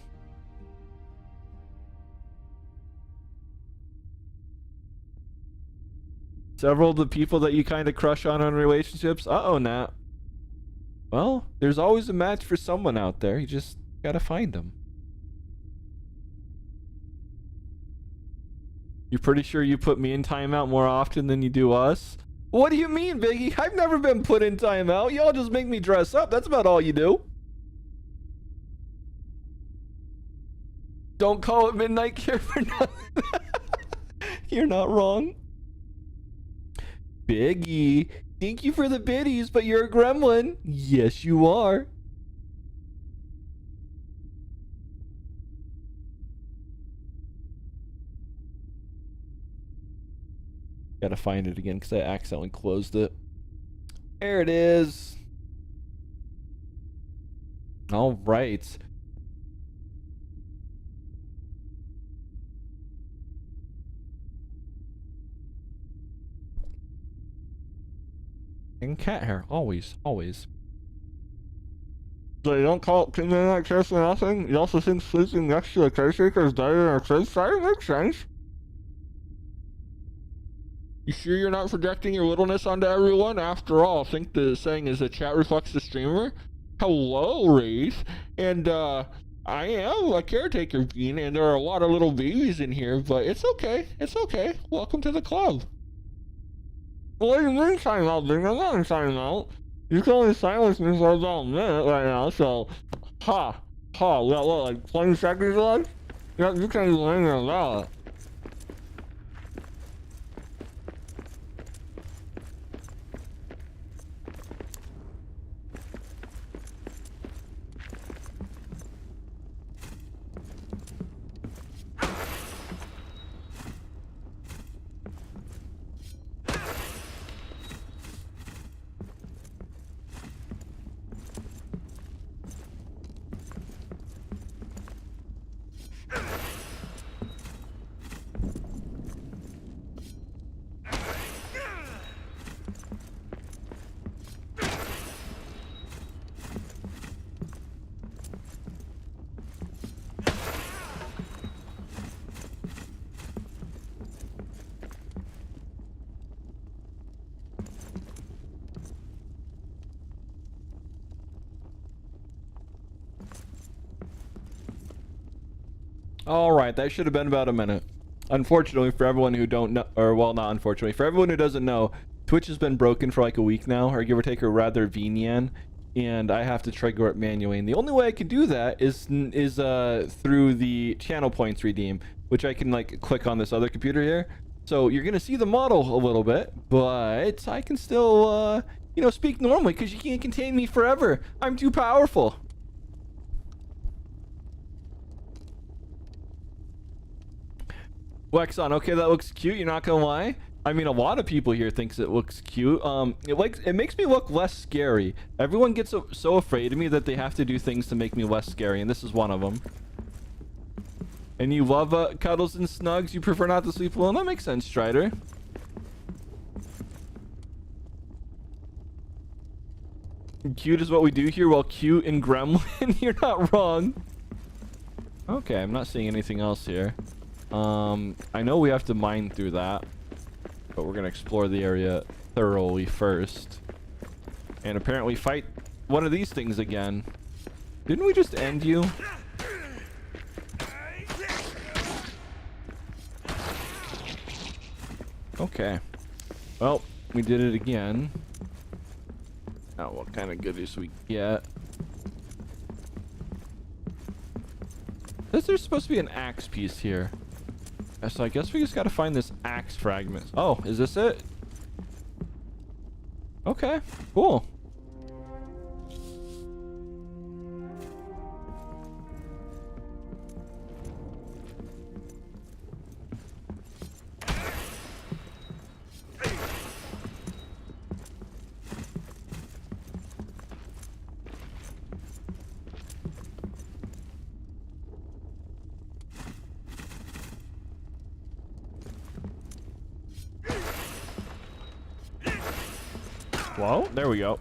several of the people that you kind of crush on relationships? Uh-oh, Nat. Well, there's always a match for someone out there. You just gotta find them. You're pretty sure you put me in timeout more often than you do us? What do you mean, Biggie? I've never been put in timeout. Y'all just make me dress up. That's about all you do. Don't call it midnight cure for nothing. You're not wrong. Biggie, thank you for the biddies, but you're a gremlin. Yes, you are. Gotta find it again because I accidentally closed it. There it is. All right. And cat hair, always, always. So you don't call it midnight care for nothing? You also think sleeping next to a caretaker is better than a crib fire? Makes sense. You sure you're not projecting your littleness onto everyone? After all, I think the saying is the chat reflects the streamer. Hello, Wraith. And, I am a caretaker bean, and there are a lot of little babies in here, but it's okay. It's okay. Welcome to the club. What do you mean time out, Bing? I'm not in time out. You can only silence me for about a minute right now, so... We got what, like 20 seconds left? You can't even learn about it. Alright, that should have been about a minute. Unfortunately, for everyone who don't know, or well, not unfortunately, for everyone who doesn't know, Twitch has been broken for like a week now, or give or take, or rather VNyan, and I have to trigger it manually. And the only way I can do that is through the channel points redeem, which I can like click on this other computer here. So you're gonna see the model a little bit, but I can still, you know, speak normally because you can't contain me forever. I'm too powerful. Wexon, okay, that looks cute. You're not gonna lie. I mean, a lot of people here thinks it looks cute. It makes me look less scary. Everyone gets so afraid of me that they have to do things to make me less scary, and this is one of them. And you love cuddles and snugs. You prefer not to sleep alone. That makes sense, Strider. Cute is what we do here. Well, cute and gremlin. You're not wrong. Okay, I'm not seeing anything else here. I know we have to mine through that, but we're gonna explore the area thoroughly first. And apparently fight one of these things again. Didn't we just end you? Okay. Well, we did it again. Now what kind of goodies we get? There's supposed to be an axe piece here. So I guess we just gotta find this axe fragment. Oh, is this it? Okay, cool. Well, there we go.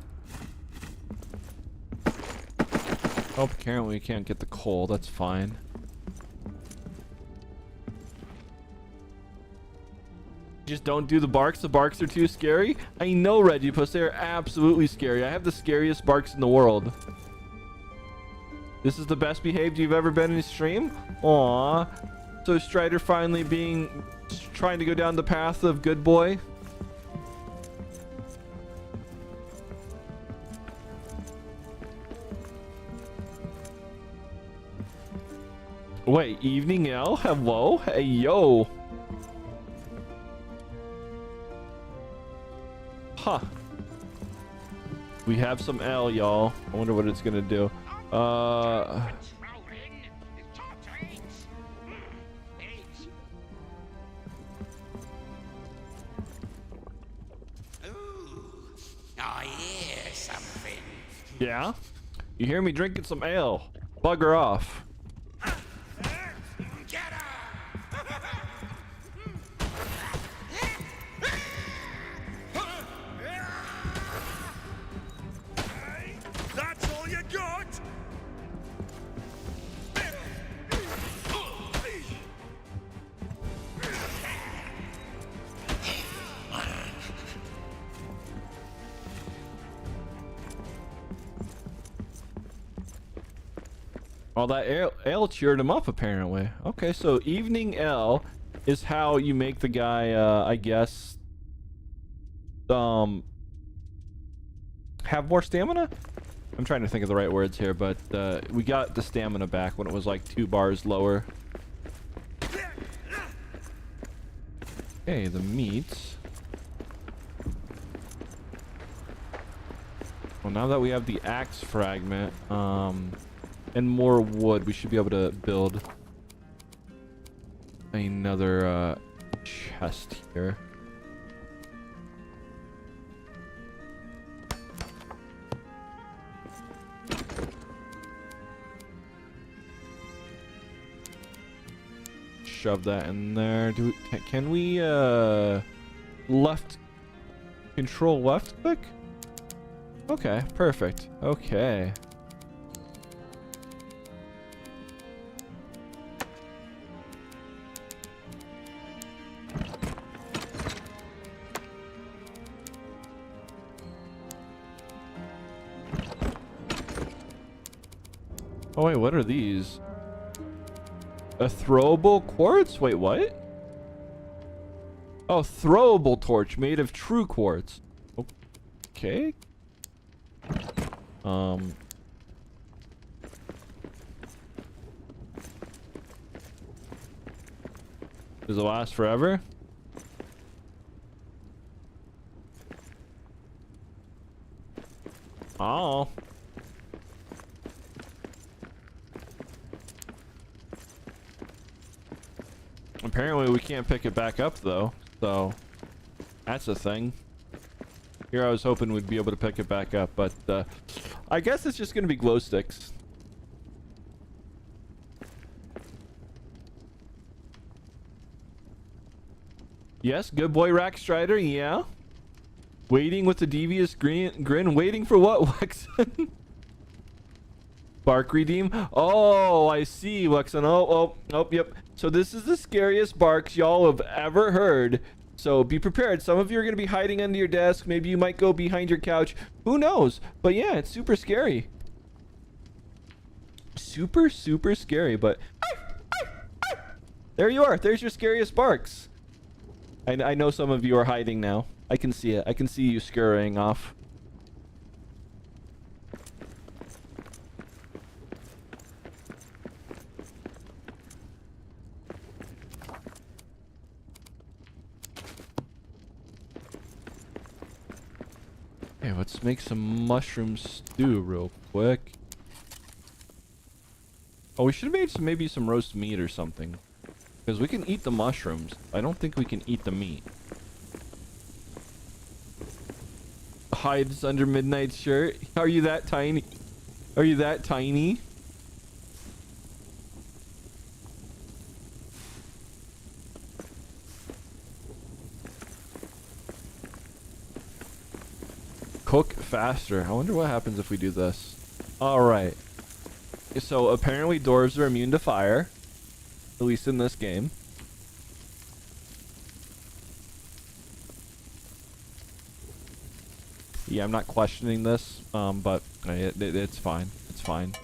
Oh, apparently we can't get the coal. That's fine. Just don't do the barks. The barks are too scary. I know, Regipus. They are absolutely scary. I have the scariest barks in the world. This is the best behaved you've ever been in stream? Aww. So Strider finally trying to go down the path of good boy. Wait, Evening L? Hello? Hey, yo. Huh. We have some L, y'all. I wonder what it's gonna do. I hear something. Yeah? You hear me drinking some ale? Bugger off. Get her! That's all you got? Oh, that ale cheered him up, apparently. Okay, so Evening L is how you make the guy, I guess, have more stamina? I'm trying to think of the right words here, but we got the stamina back when it was like 2 bars lower. Okay, the meat. Well, now that we have the axe fragment, and more wood, we should be able to build another chest here. Shove that in there. Can we control left click? Okay, perfect. Okay. Oh wait, what are these? A throwable quartz? Wait, what? Oh, throwable torch made of true quartz. Okay. Does it last forever? Oh. Apparently we can't pick it back up though, so that's a thing. Here I was hoping we'd be able to pick it back up, but I guess it's just gonna be glow sticks. Yes, good boy Rack Strider, yeah. Waiting with a devious grin, waiting for what, Wexen? Bark redeem? Oh, I see, Wexen. Oh, yep. So this is the scariest barks y'all have ever heard. So be prepared. Some of you are going to be hiding under your desk. Maybe you might go behind your couch. Who knows? But yeah, it's super scary. Super, super scary, but... There you are. There's your scariest barks. I know some of you are hiding now. I can see it. I can see you scurrying off. Okay, let's make some mushroom stew real quick. Oh, we should have made maybe some roast meat or something. Because we can eat the mushrooms. I don't think we can eat the meat. Hides under midnight shirt. Are you that tiny? Are you that tiny? Cook faster. I wonder what happens if we do this. Alright. So apparently dwarves are immune to fire. At least in this game. safety. I'm not questioning this, but it's fine. It's fine.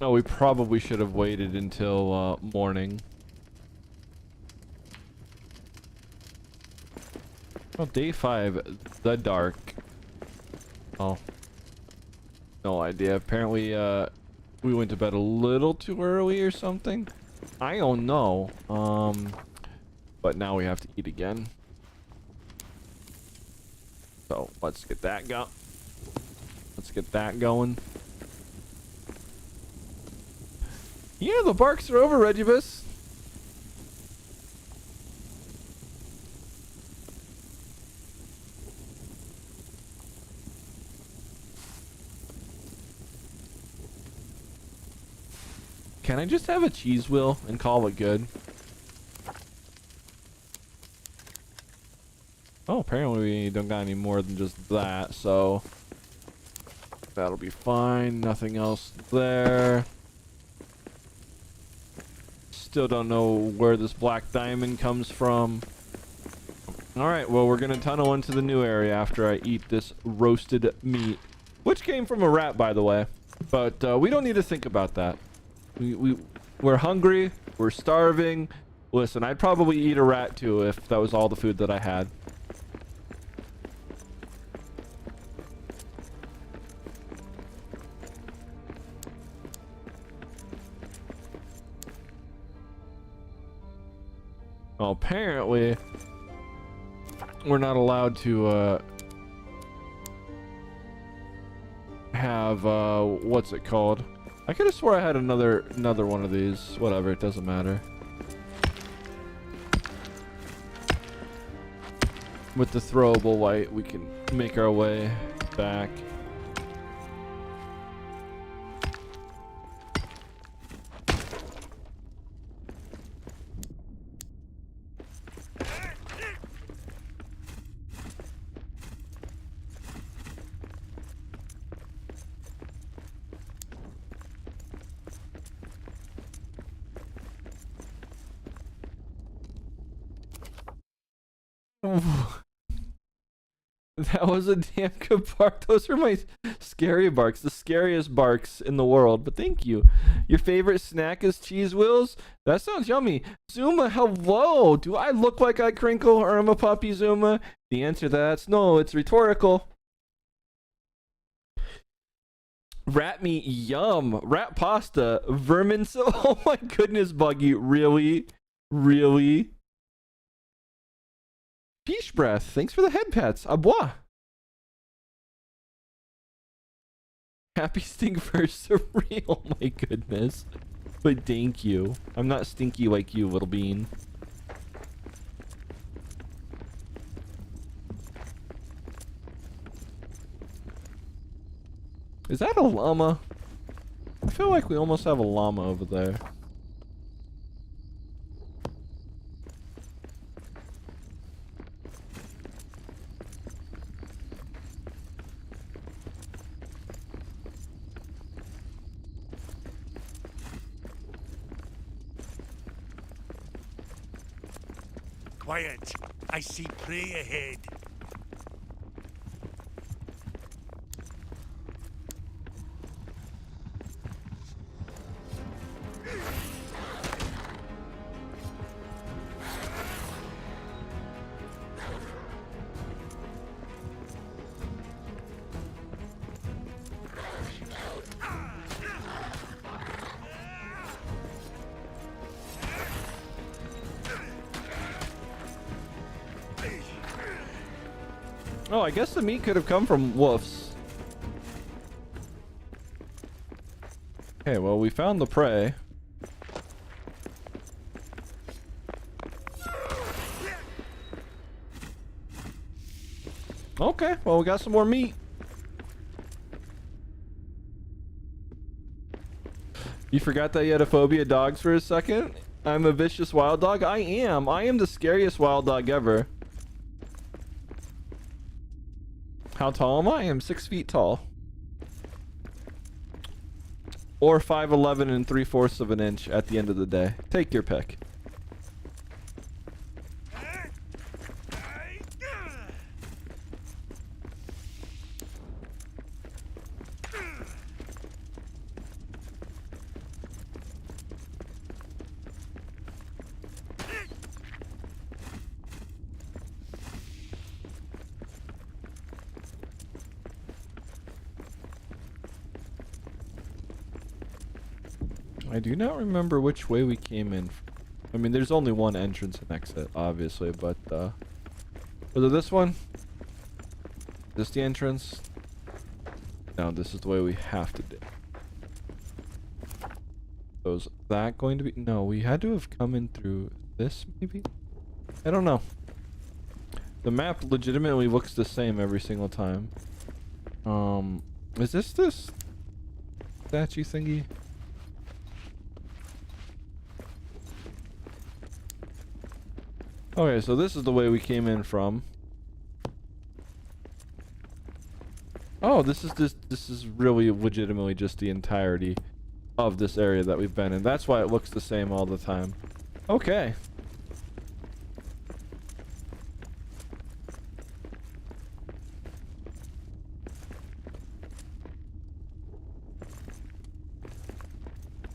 Oh, we probably should have waited until morning. Well, day 5, the dark. Oh, no idea. Apparently, we went to bed a little too early or something. I don't know. But now we have to eat again. So let's get that go. Let's get that going. Yeah, the barks are over, Regibus. Can I just have a cheese wheel and call it good? Oh, apparently we don't got any more than just that, so that'll be fine. Nothing else there. Still don't know where this black diamond comes from. Alright, well, we're gonna tunnel into the new area after I eat this roasted meat, which came from a rat, by the way. But we don't need to think about that. We're hungry. We're starving. Listen, I'd probably eat a rat too if that was all the food that I had. Well, apparently we're not allowed to have what's it called? I could have swore I had another one of these. Whatever, it doesn't matter. With the throwable light, we can make our way back. That was a damn good bark. Those are my scary barks, the scariest barks in the world. But thank you. Your favorite snack is cheese wheels? That sounds yummy. Zuma, hello. Do I look like I crinkle or am a puppy, Zuma? The answer to that's no. It's rhetorical. Rat meat, yum. Rat pasta, vermin. So, oh my goodness, Buggy. Really? Really? Peach breath. Thanks for the head pats. Au bois. Happy stink first. Surreal. Oh my goodness. But thank you. I'm not stinky like you, little bean. Is that a llama? I feel like we almost have a llama over there. Quiet. I see prey ahead. Oh, I guess the meat could have come from wolves. Okay, well, we found the prey. Okay, well, we got some more meat. You forgot that you had a phobia of dogs for a second? I'm a vicious wild dog? I am. I am the scariest wild dog ever. How tall am I? I am 6 feet tall. Or 5'11" and 3/4 of an inch at the end of the day. Take your pick. I do not remember which way we came in. I mean, there's only one entrance and exit, obviously, but was it this one? Is this the entrance? No, this is the way we have to do. So is that going to be? No, we had to have come in through this, maybe? I don't know. The map legitimately looks the same every single time. Is this statue thingy? Okay, so this is the way we came in from. Oh, this is really legitimately just the entirety of this area that we've been in. That's why it looks the same all the time. Okay.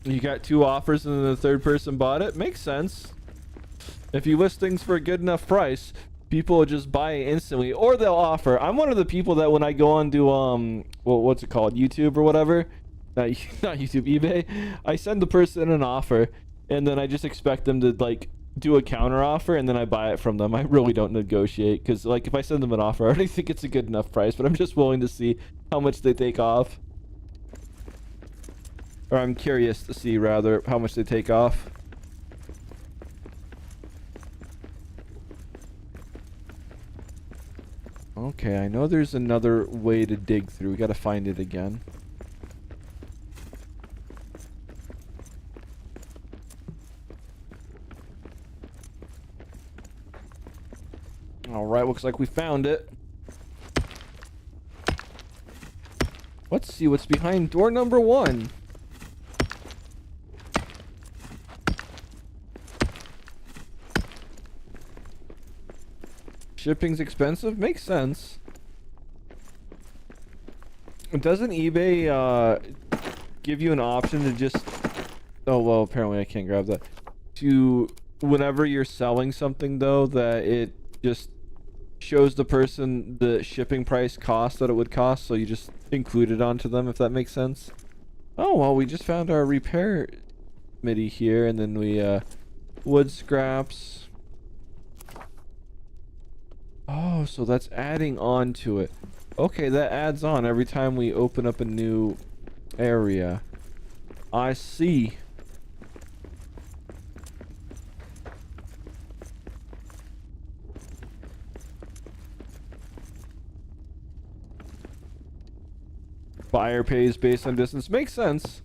You got 2 offers and then the third person bought it? Makes sense. If you list things for a good enough price, people will just buy it instantly, or they'll offer. I'm one of the people that when I go on to well, what's it called, YouTube or whatever, not YouTube, eBay, I send the person an offer and then I just expect them to like do a counter offer and then I buy it from them. I really don't negotiate, because like if I send them an offer, I already think it's a good enough price, but I'm just willing to see how much they take off. Or I'm curious to see rather how much they take off. Okay, I know there's another way to dig through. We gotta find it again. Alright, looks like we found it. Let's see what's behind door number 1. Shipping's expensive? Makes sense. Doesn't eBay give you an option to just... Oh, well, apparently I can't grab that. To, whenever you're selling something, though, that it just shows the person the shipping price cost that it would cost, so you just include it onto them, if that makes sense. Oh, well, we just found our repair MIDI here, and then we, wood scraps... Oh, so that's adding on to it. Okay, that adds on every time we open up a new area. I see. Buyer pays based on distance. Makes sense.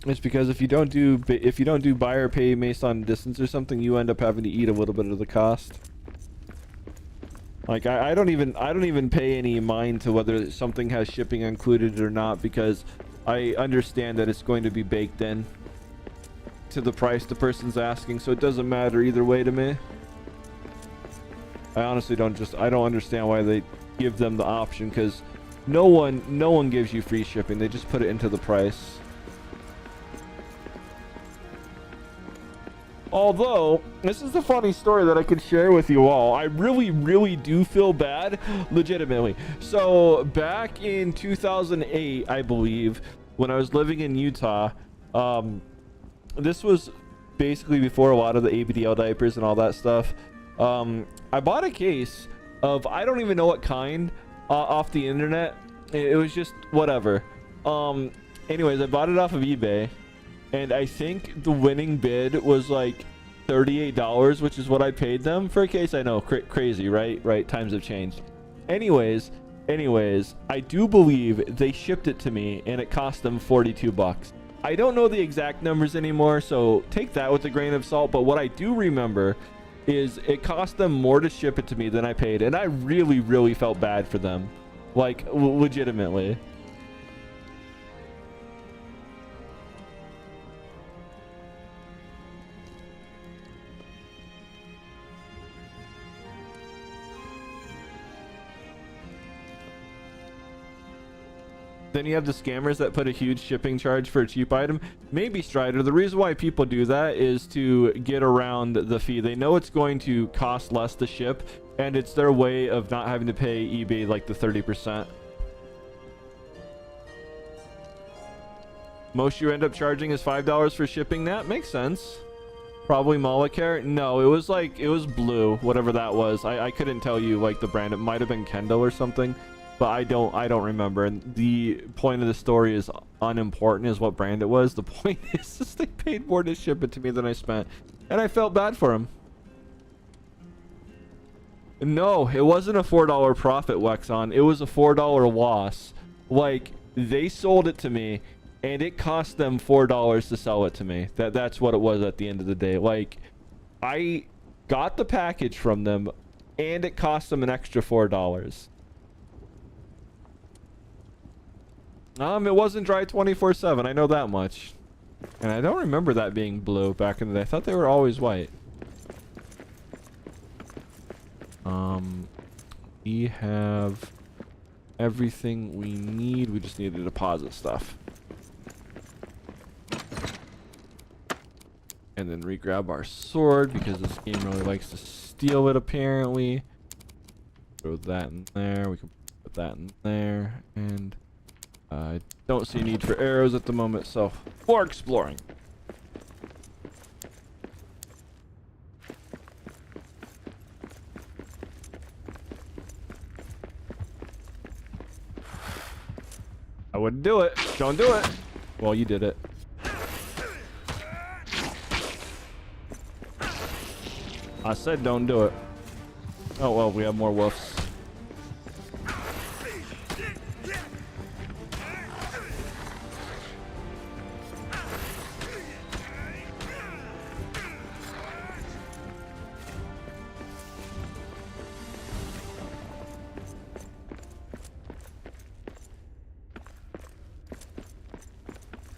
It's because if you don't do buyer pay based on distance or something, you end up having to eat a little bit of the cost. Like I don't even pay any mind to whether something has shipping included or not, because I understand that it's going to be baked in to the price the person's asking, so it doesn't matter either way to me. I honestly don't understand why they give them the option, because no one gives you free shipping. They just put it into the price. Although, this is a funny story that I could share with you all. I really do feel bad, legitimately. So, back in 2008, I believe, when I was living in Utah, this was basically before a lot of the ABDL diapers and all that stuff. I bought a case of, I don't even know what kind, off the internet. It was just whatever. Anyways, I bought it off of eBay. And I think the winning bid was like $38, which is what I paid them for a case. I know, crazy, right? Right, times have changed. Anyways, I do believe they shipped it to me and it cost them 42 bucks. I don't know the exact numbers anymore, so take that with a grain of salt. But what I do remember is it cost them more to ship it to me than I paid. And I really felt bad for them. Like, legitimately. Then you have the scammers that put a huge shipping charge for a cheap item. Maybe, Strider. The reason why people do that is to get around the fee. They know it's going to cost less to ship, and it's their way of not having to pay eBay like the 30%. Most you end up charging is $5 for shipping that. Makes sense. Probably Molicare. No, it was blue, whatever that was. I couldn't tell you like the brand. It might have been Kendall or something, but I don't remember. And the point of the story is unimportant is what brand it was. The point is they paid more to ship it to me than I spent, and I felt bad for them. No, it wasn't a $4 profit, Wexon. It was a $4 loss. Like, they sold it to me and it cost them $4 to sell it to me. That's what it was at the end of the day. Like, I got the package from them and it cost them an extra $4. It wasn't dry 24/7. I know that much. And I don't remember that being blue back in the day. I thought they were always white. We have everything we need. We just need to deposit stuff. And then re-grab our sword because this game really likes to steal it apparently. Throw that in there. We can put that in there. And I don't see a need for arrows at the moment, so more exploring. I wouldn't do it. Don't do it. Well, you did it. I said don't do it. Oh, well, we have more wolves.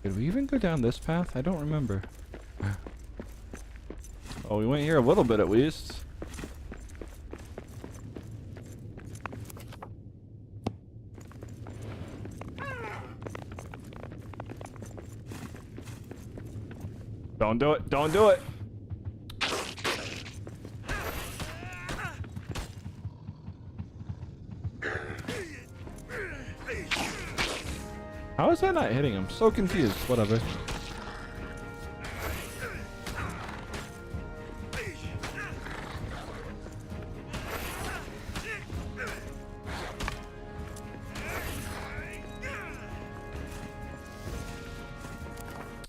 Did we even go down this path? I don't remember. Oh, we went here a little bit at least. Don't do it. Don't do it. How is that not hitting him? I'm so confused. Whatever.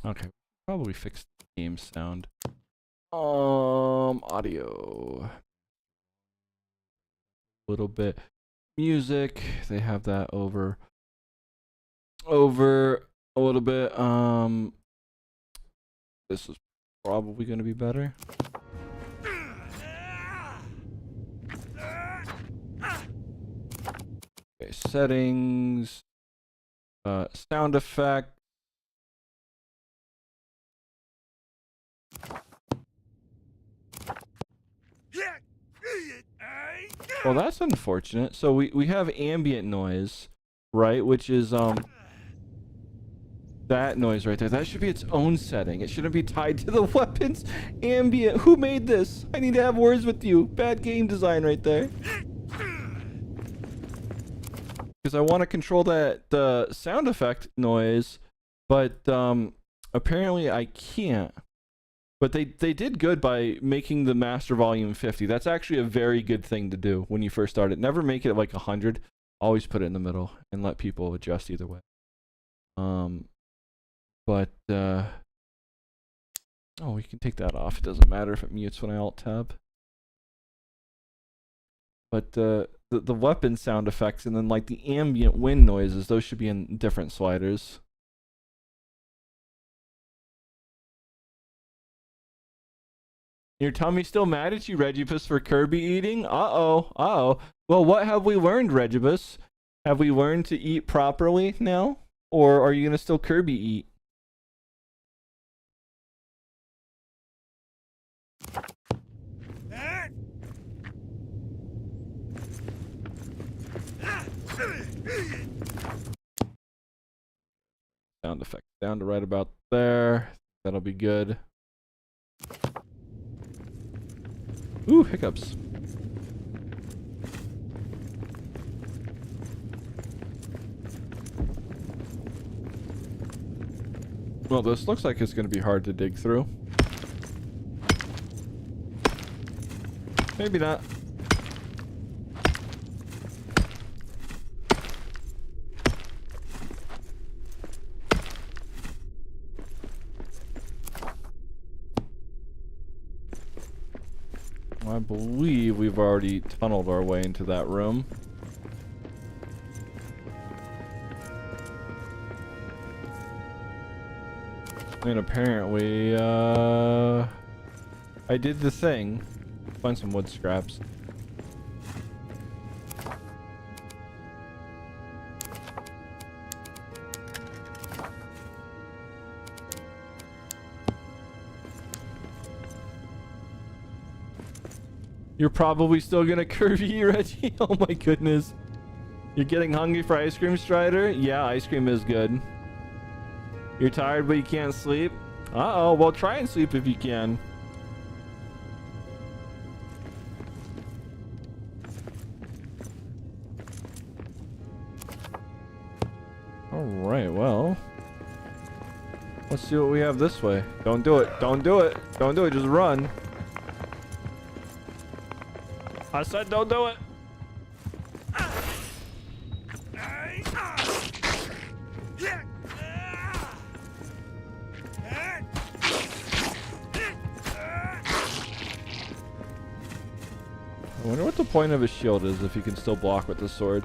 Okay, probably fix the game sound. Audio. A little bit. Music. They have that over a little bit. This is probably going to be better. Okay, settings, sound effect. Well, that's unfortunate. So we have ambient noise, right? Which is that noise right there. That should be its own setting. It shouldn't be tied to the weapons. Ambient. Who made this? I need to have words with you. Bad game design right there. Because I want to control the sound effect noise, but apparently I can't. But they did good by making the master volume 50. That's actually a very good thing to do when you first start it. Never make it like 100. Always put it in the middle and let people adjust either way. But oh, we can take that off. It doesn't matter if it mutes when I alt tab. But the weapon sound effects and then like the ambient wind noises, those should be in different sliders. Your tummy still mad at you, Regibus, for Kirby eating? Uh-oh. Uh-oh. Well, what have we learned, Regibus? Have we learned to eat properly now? Or are you going to still Kirby eat? Sound effect down to right about there. That'll be good. Ooh, hiccups. Well, this looks like it's going to be hard to dig through. Maybe not. I believe we've already tunneled our way into that room. And apparently, I did the thing. Find some wood scraps. You're probably still gonna curvy, Reggie. Oh my goodness. You're getting hungry for ice cream, Strider? Yeah, ice cream is good. You're tired but you can't sleep? Uh-oh, well try and sleep if you can. Alright, well. Let's see what we have this way. Don't do it. Don't do it. Don't do it. Just run. I said don't do it. I wonder what the point of a shield is if you can still block with the sword.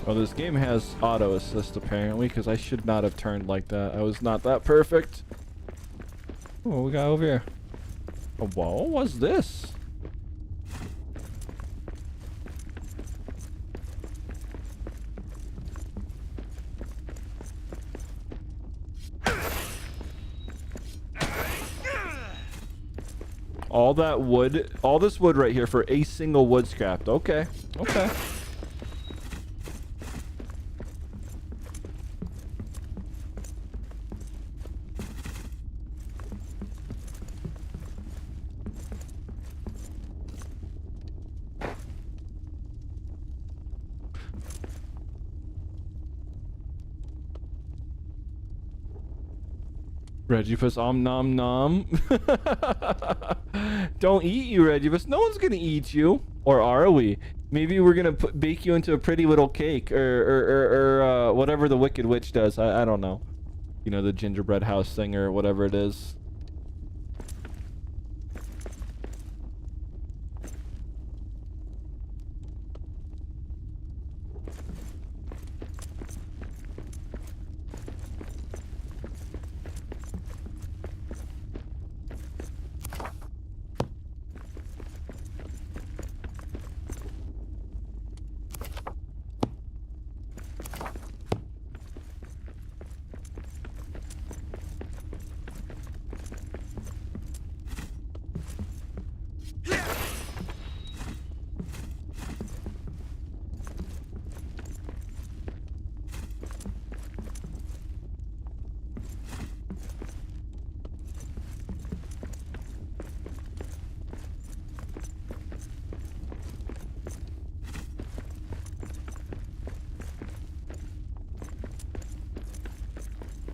Well, this game has auto assist apparently, because I should not have turned like that. I was not that perfect. Oh, what we got over here? Oh, what was this? All that wood, all this wood right here for a single wood scrap. Okay, okay. Regifus om nom nom. Don't eat you, Regifus. No one's gonna eat you. Or are we? Maybe we're gonna bake you into a pretty little cake, or whatever the Wicked Witch does. I don't know. You know, the gingerbread house thing or whatever it is.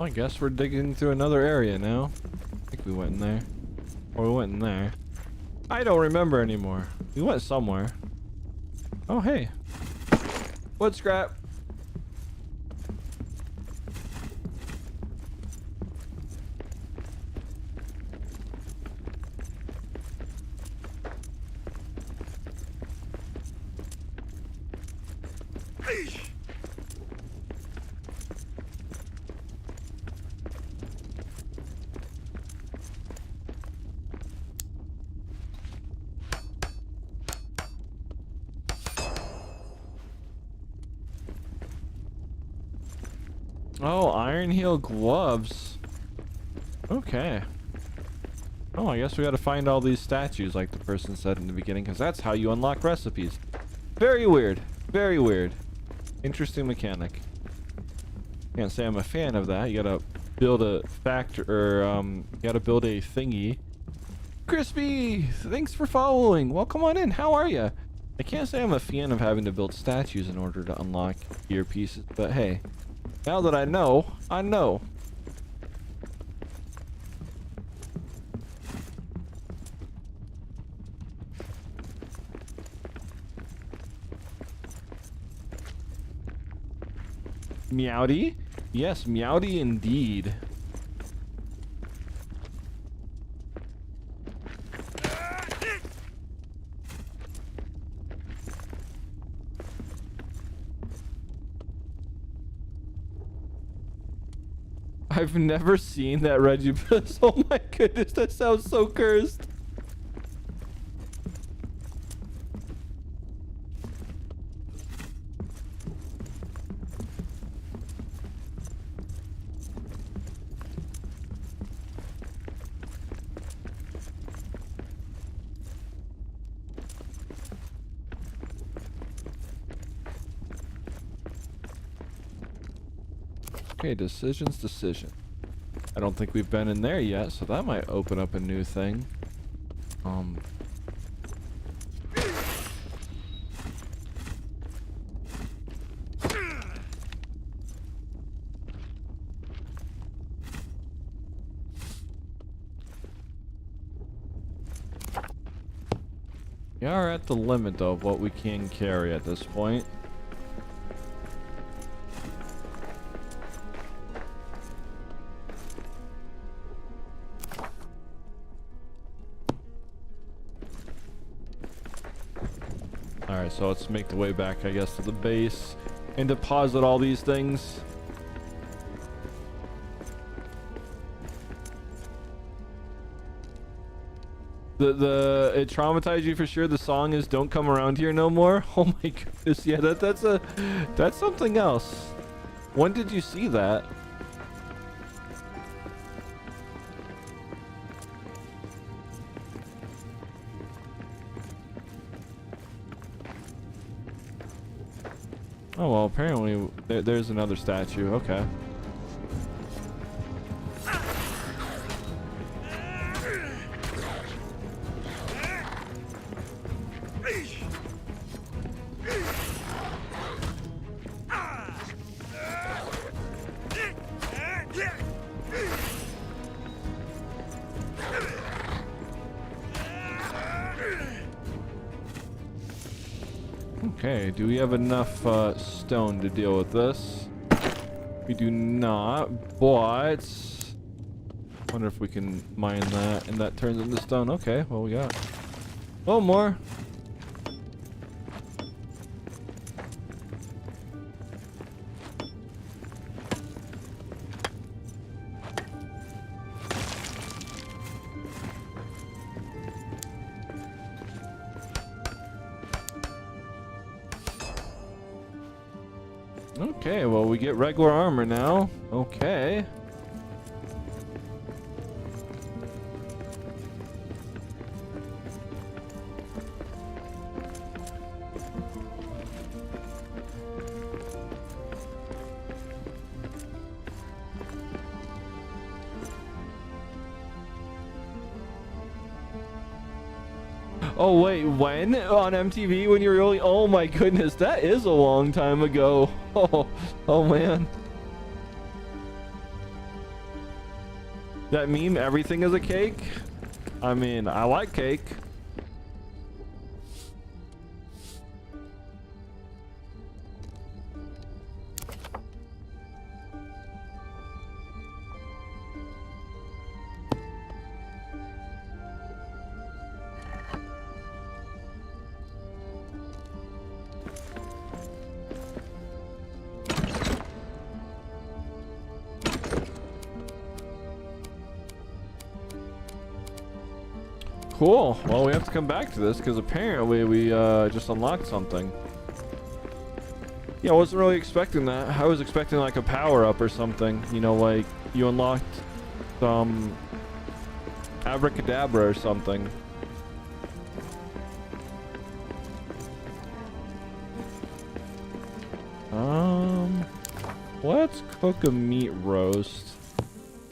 I guess we're digging through another area now. I think we went in there. Or we went in there. I don't remember anymore. We went somewhere. Oh, hey. Wood scrap. Oh, iron heel gloves. Okay. Oh, I guess we gotta find all these statues like the person said in the beginning, because that's how you unlock recipes. Very weird. Very weird. Interesting mechanic. Can't say I'm a fan of that. You gotta build a factor, or you gotta build a thingy. Crispy, thanks for following. Well, come on in. How are you? I can't say I'm a fan of having to build statues in order to unlock gear pieces, but hey, now that I know, I know. Meowdy? Yes, Meowdy indeed. I've never seen that Regibus. Oh my goodness, that sounds so cursed. Okay, decision. I don't think we've been in there yet, so that might open up a new thing. We are at the limit though of what we can carry at this point. Alright, so let's make the way back, I guess, to the base and deposit all these things. It traumatized you for sure. The song is "Don't Come Around Here No More." Oh my goodness, yeah, that's something else. When did you see that? Oh well, apparently there's another statue. Okay. Okay, do we have enough stone to deal with this? We do not, but wonder if we can mine that and that turns into stone. Okay, well we got more. Okay, well we get regular armor now. Okay. Oh wait, when? On MTV when you were really... Oh my goodness, that is a long time ago. Oh man. That meme, everything is a cake? I mean, I like cake. Cool. Well, we have to come back to this because apparently we just unlocked something. Yeah, I wasn't really expecting that. I was expecting like a power up or something. You know, like you unlocked some abracadabra or something. Let's cook a meat roast.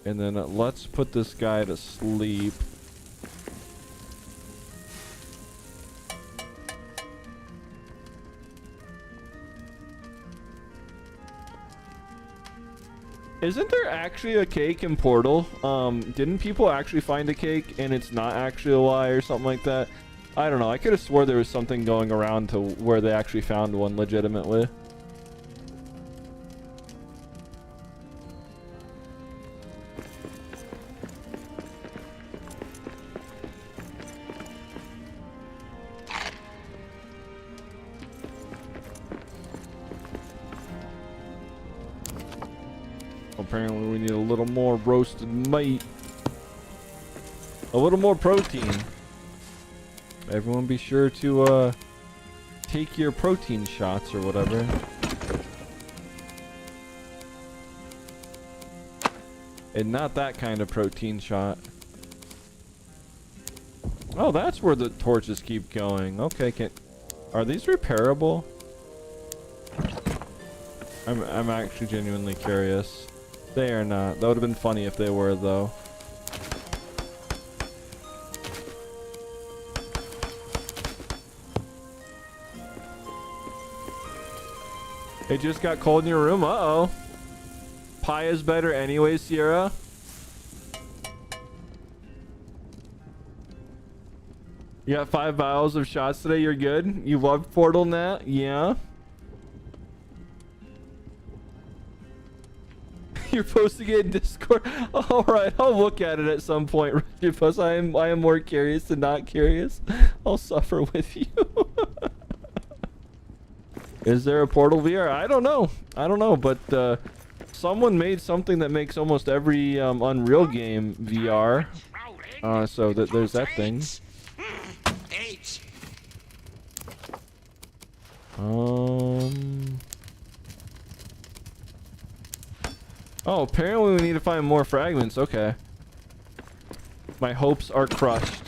And then let's put this guy to sleep. Isn't there actually a cake in Portal? Didn't people actually find a cake and it's not actually a lie or something like that? I don't know. I could have swore there was something going around to where they actually found one legitimately. Apparently we need a little more roasted meat. A little more protein. Everyone be sure to take your protein shots or whatever. And not that kind of protein shot. Oh, that's where the torches keep going. Okay, are these repairable? I'm actually genuinely curious. They are not. That would have been funny if they were, though. It just got cold in your room. Uh-oh. Pie is better anyway, Sierra. You got 5 vials of shots today. You're good. You love Portal now? Yeah. You're posting it in Discord. All right, I'll look at it at some point. Because I am more curious than not curious. I'll suffer with you. Is there a Portal VR? I don't know. I don't know, but someone made something that makes almost every Unreal game VR. So there's that thing. Oh, apparently we need to find more fragments. Okay. My hopes are crushed.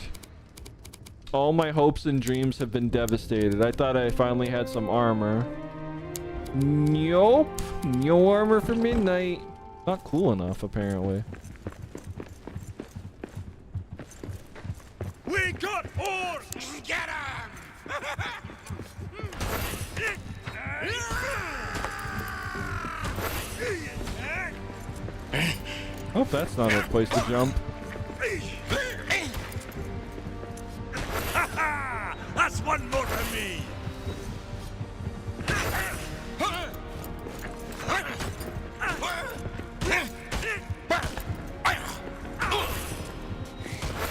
All my hopes and dreams have been devastated. I thought I finally had some armor. Nope. No armor for midnight. Not cool enough, apparently. We got ore! Get him! Hope that's not a place to jump. That's one more for me!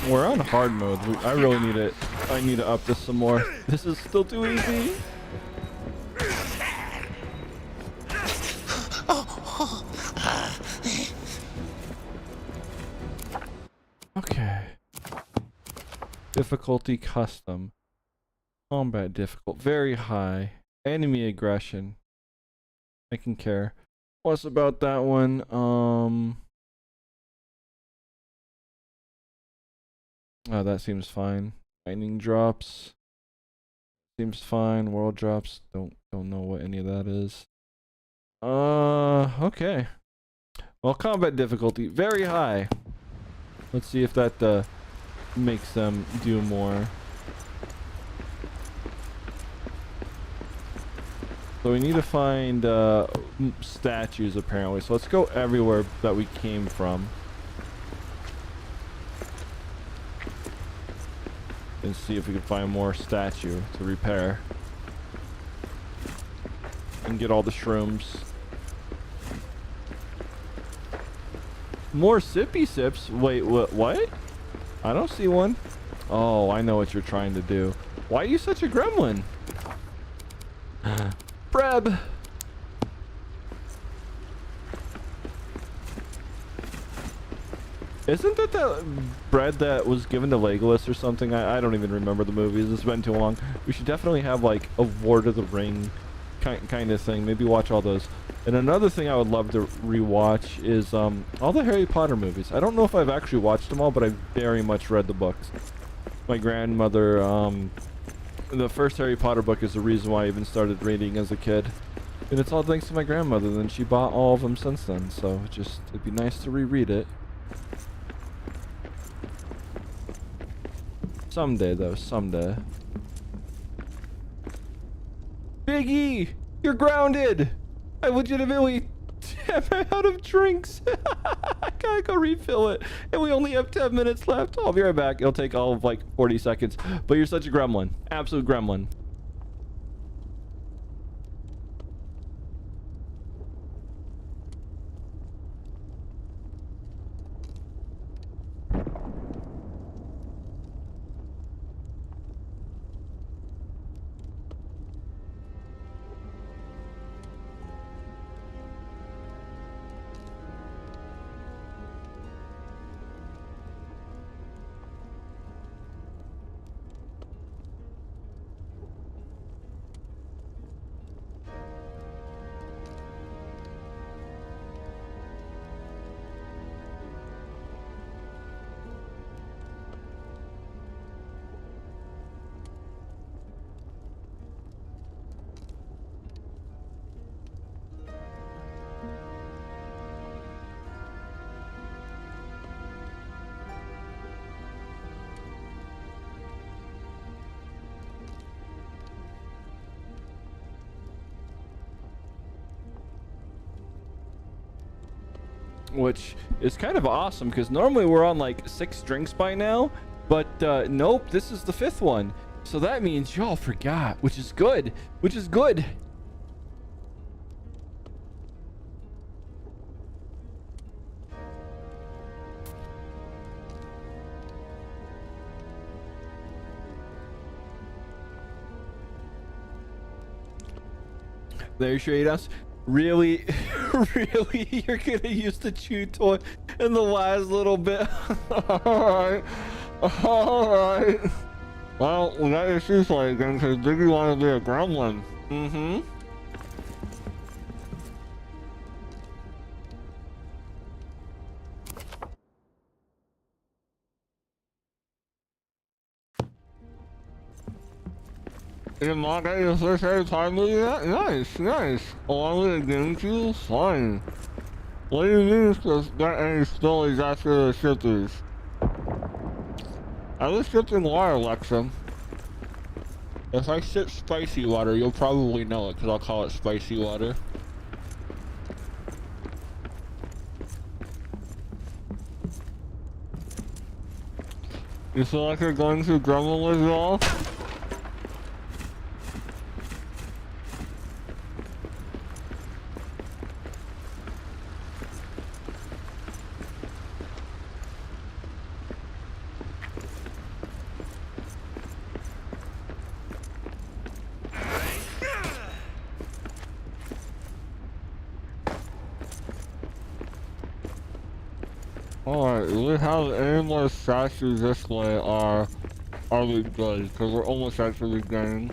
We're on hard mode. I really need it. I need to up this some more. This is still too easy. Okay. Difficulty custom. Combat difficult. Very high. Enemy aggression. I can care. What's about that one? Oh, that seems fine. Lightning drops. Seems fine. World drops. Don't know what any of that is. Okay. Well, combat difficulty very high. Let's see if that makes them do more. So we need to find statues apparently. So let's go everywhere that we came from. And see if we can find more statue to repair. And get all the shrooms. More sippy sips? Wait, what? I don't see one. Oh, I know what you're trying to do. Why are you such a gremlin? Breb! Isn't that the bread that was given to Legolas or something? I don't even remember the movies. It's been too long. We should definitely have like a Lord of the Ring kind of thing. Maybe watch all those. And another thing I would love to rewatch is all the Harry Potter movies. I don't know if I've actually watched them all, but I've very much read the books. My grandmother, the first Harry Potter book is the reason why I even started reading as a kid. And it's all thanks to my grandmother. Then she bought all of them since then. So it'd be nice to reread it. Someday, though. Someday. Biggie! You're grounded! I legitimately am out of drinks. I gotta go refill it. And we only have 10 minutes left. I'll be right back. It'll take all of like 40 seconds. But you're such a gremlin. Absolute gremlin. Which is kind of awesome because normally we're on like 6 drinks by now, but nope, this is the 5th one. So that means y'all forgot, which is good, which is good. There, Shades. Really, really, you're gonna use the chew toy in the last little bit? Alright. Alright. Well, we got your shoe toy again because Biggie wanted to be a gremlin. Mm-hmm. Did Mom get your first Harry Potter movie yet? Nice, nice. Along with the GameCube? Fine. What do you mean get any stories after the shippers? I was shipping water, Alexa. If I ship spicy water, you'll probably know it, because I'll call it spicy water. You feel like you're going through Gremlin withdrawal? Alright, we have any more statues this way are we good? Because we're almost at the beginning.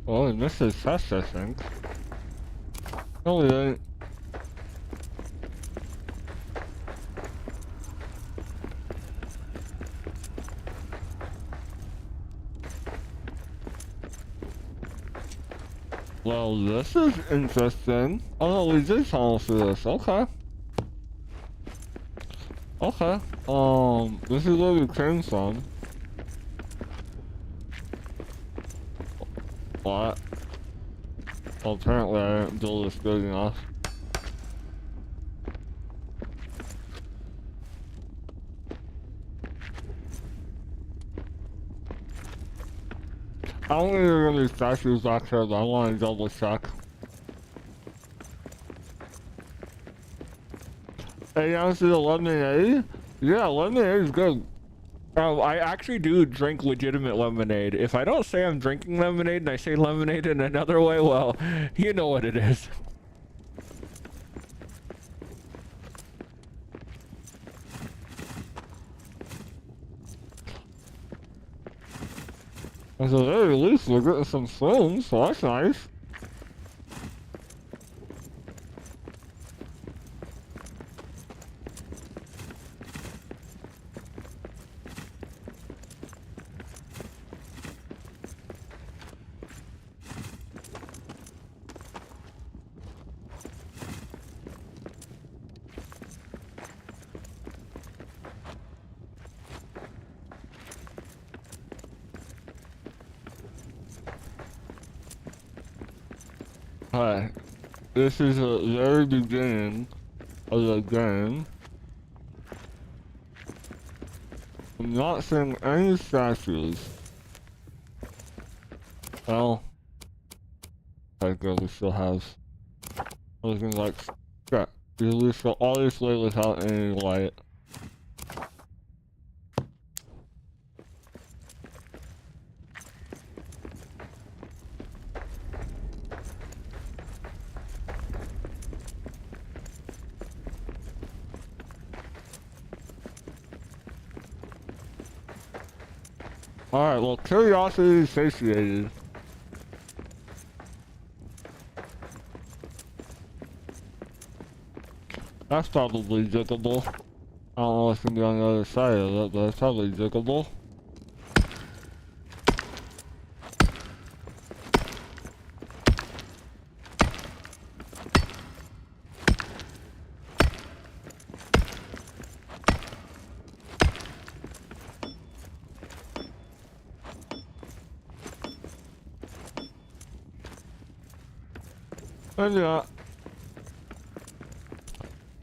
Oh, we missed a test, I think. No, we didn't. Well, this is interesting. Oh no, we did tunnel through this. Okay. Okay. This is where we came from. What? Well, apparently I didn't build this big enough. I don't think there are gonna be statues back here, but I want to double check. Hey, you want to see the lemonade? Yeah, lemonade is good. I actually do drink legitimate lemonade. If I don't say I'm drinking lemonade and I say lemonade in another way, well, you know what it is. At the very least, we're getting some films, so that's nice. Alright, this is the very beginning of the game. I'm not seeing any statues. Well, I guess we still have looking like shit. Usually so all this light without any light. Alright, well, curiosity is satiated. That's probably jiggable. I don't know what's gonna be on the other side of it, but it's probably jiggable. And yeah.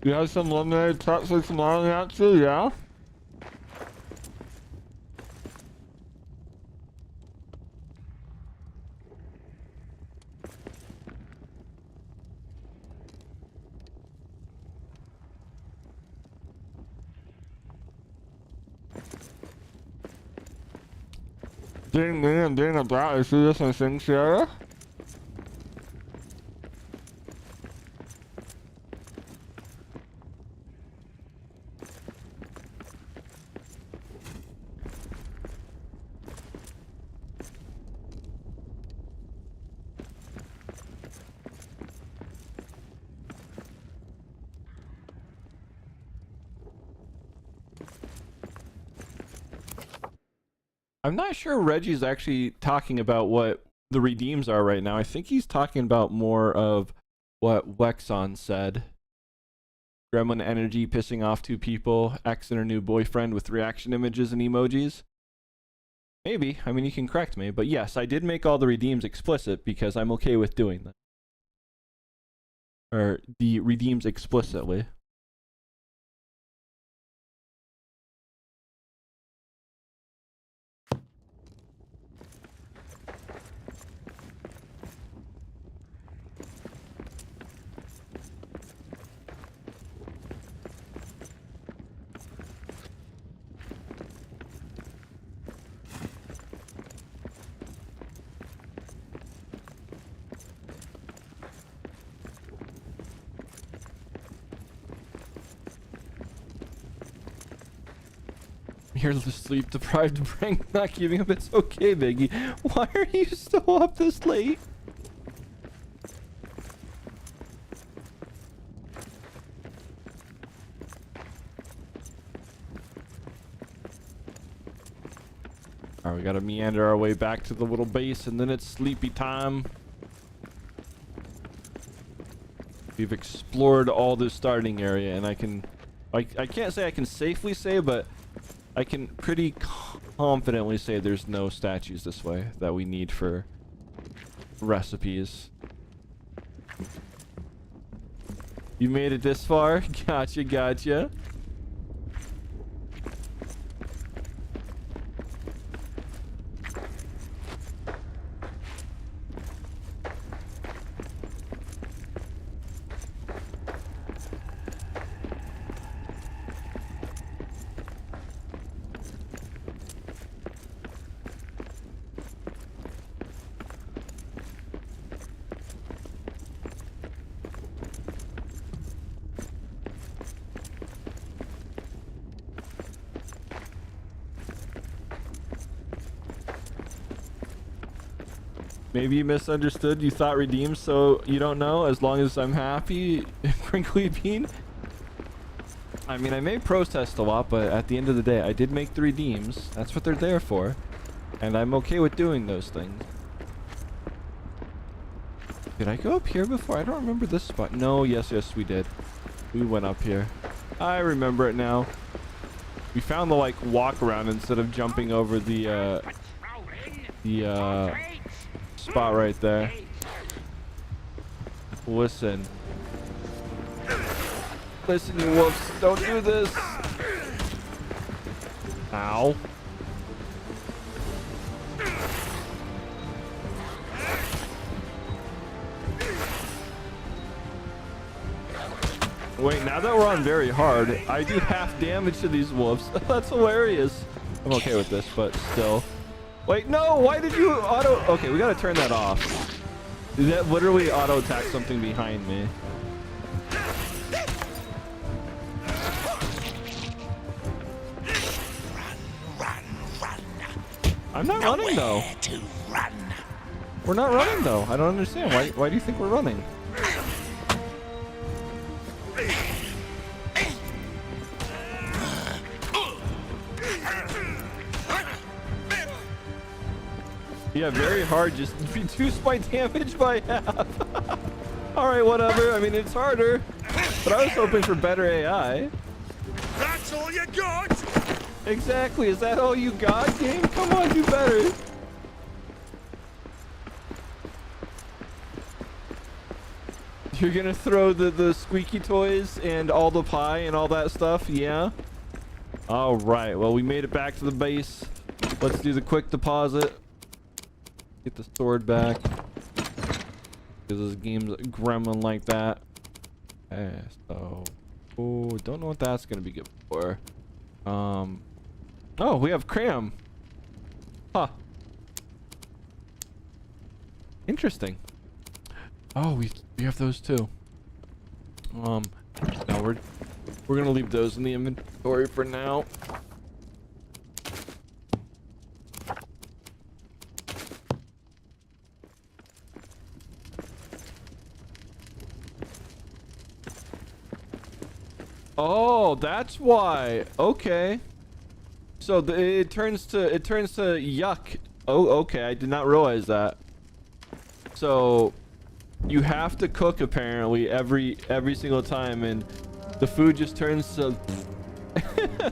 You have some lemonade trucks for tomorrow yet too, yeah? Being me and being a brat, is this one thing, Sierra? I'm not sure Reggie's actually talking about what the redeems are right now. I think he's talking about more of what Wexon said. Gremlin energy pissing off two people, X and her new boyfriend with reaction images and emojis. Maybe. I mean, you can correct me. But yes, I did make all the redeems explicit because I'm okay with doing them. Or the redeems explicitly. You're the sleep deprived brain not giving up. It's okay, Biggie. Why are you still up this late? Alright, we gotta meander our way back to the little base and then it's sleepy time. We've explored all the starting area and I can't say I can safely say, but I can pretty confidently say there's no statues this way that we need for recipes. You made it this far? Gotcha, gotcha. Maybe you misunderstood. You thought redeem, so you don't know. As long as I'm happy, crinkly bean. I mean, I may protest a lot, but at the end of the day, I did make the redeems. That's what they're there for. And I'm okay with doing those things. Did I go up here before? I don't remember this spot. No, yes, we did. We went up here. I remember it now. We found the, like, walk around instead of jumping over the spot right there. Listen. Listen, you wolves. Don't do this. Ow. Wait, now that we're on very hard, I do half damage to these wolves. That's hilarious. I'm okay with this, but still. Wait, no! Why did you auto... Okay, we gotta turn that off. That literally auto-attack something behind me. Run. I'm not running, though. To run. We're not running, though. I don't understand. Why do you think we're running? Yeah, very hard. Just reduce my damage by half. Alright, whatever. I mean, it's harder. But I was hoping for better AI. That's all you got? Exactly. Is that all you got, game? Come on, do better. You're gonna throw the squeaky toys and all the pie and all that stuff? Yeah? Alright, well, we made it back to the base. Let's do the quick deposit. Get the sword back. Because this game's gremlin like that. Okay, so... Oh, don't know what that's gonna be good for. Oh, we have cram. Huh. Interesting. Oh, we have those too. Now we're gonna leave those in the inventory for now. Oh, that's why. Okay. So it turns to yuck. Oh, okay. I did not realize that. So you have to cook apparently every single time, and the food just turns to. Yeah,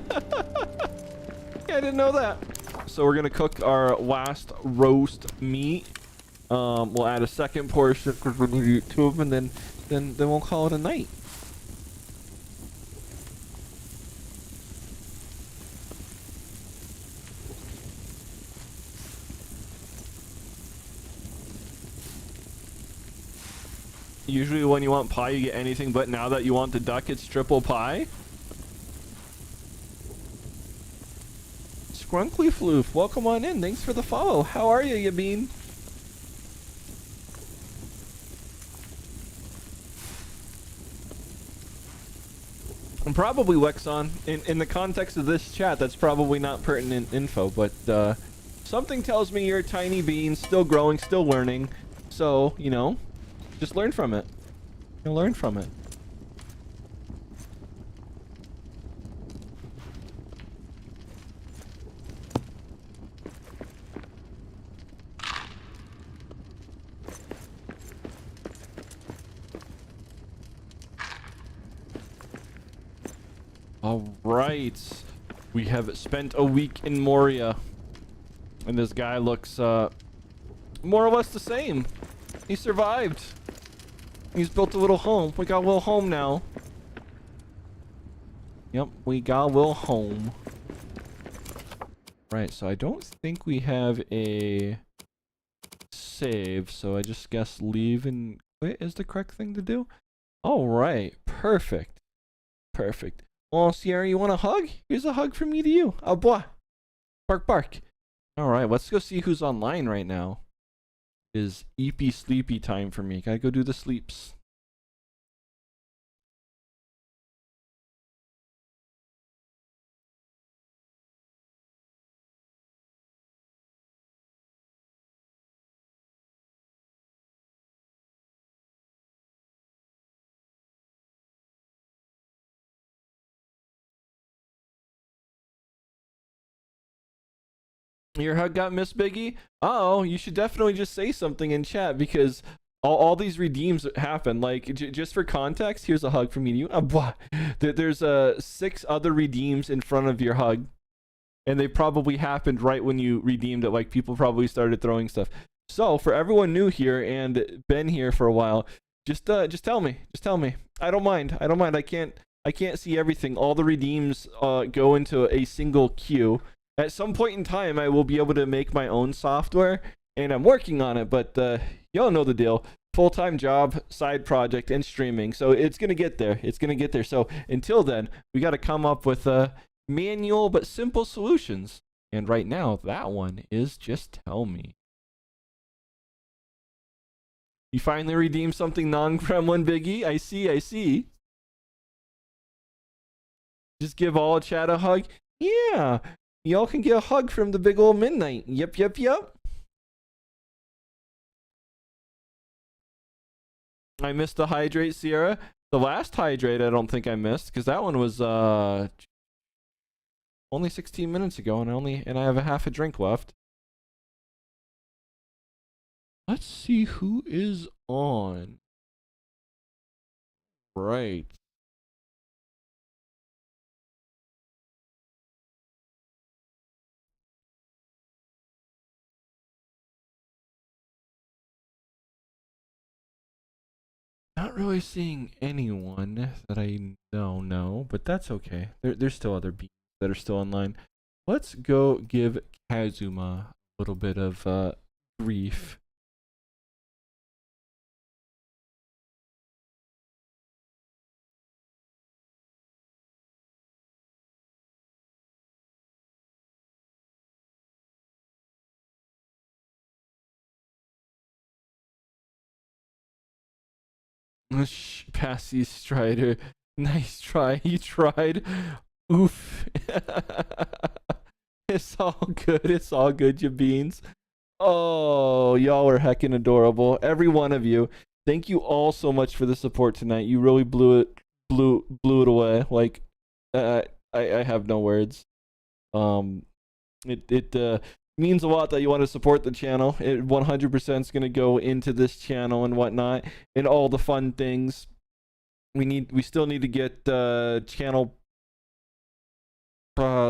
I didn't know that. So we're gonna cook our last roast meat. We'll add a second portion because we're gonna eat two of them, and then we'll call it a night. Usually when you want pie, you get anything, but now that you want the duck, it's triple pie. Scrunkly Floof, welcome on in. Thanks for the follow. How are you, Yabeen? And probably Wexon. In the context of this chat, that's probably not pertinent info, but something tells me you're a tiny bean, still growing, still learning. So, you know, just learn from it. You'll learn from it. All right. We have spent a week in Moria. And this guy looks more or less the same. He survived. He's built a little home. We got a little home now. Yep, we got a little home. Right, so I don't think we have a save, so I just guess leave and quit is the correct thing to do. All right, perfect. Perfect. Well, Sierra, you want a hug? Here's a hug from me to you. Au revoir. Bark, bark. All right, let's go see who's online right now. Is eepy sleepy time for me. Gotta go do the sleeps. Your hug got missed, Biggie? Oh, you should definitely just say something in chat, because all these redeems happen. Like, just for context, here's a hug from me to you. There's 6 other redeems in front of your hug, and they probably happened right when you redeemed it. Like, people probably started throwing stuff. So for everyone new here and been here for a while, just tell me. Just tell me. I don't mind. I can't see everything. All the redeems go into a single queue. At some point in time, I will be able to make my own software, and I'm working on it, but y'all know the deal. Full-time job, side project, and streaming. So it's going to get there. It's going to get there. So until then, we got to come up with manual but simple solutions. And right now, that one is just tell me. You finally redeemed something non-Kremlin, Biggie. I see. Just give all chat a hug. Yeah. Y'all can get a hug from the big old midnight. Yep. I missed the hydrate, Sierra. The last hydrate I don't think I missed, because that one was only 16 minutes ago, and I have a half a drink left. Let's see who is on. Right. Not really seeing anyone that I know, but that's okay. There's still other beings that are still online. Let's go give Kazuma a little bit of grief. Passy Strider. Nice try. You tried. Oof. It's all good, you beans. Oh, y'all are heckin' adorable. Every one of you. Thank you all so much for the support tonight. You really blew it away. Like, I have no words. It means a lot that you want to support the channel. It 100% is going to go into this channel and whatnot, and all the fun things. We still need to get channel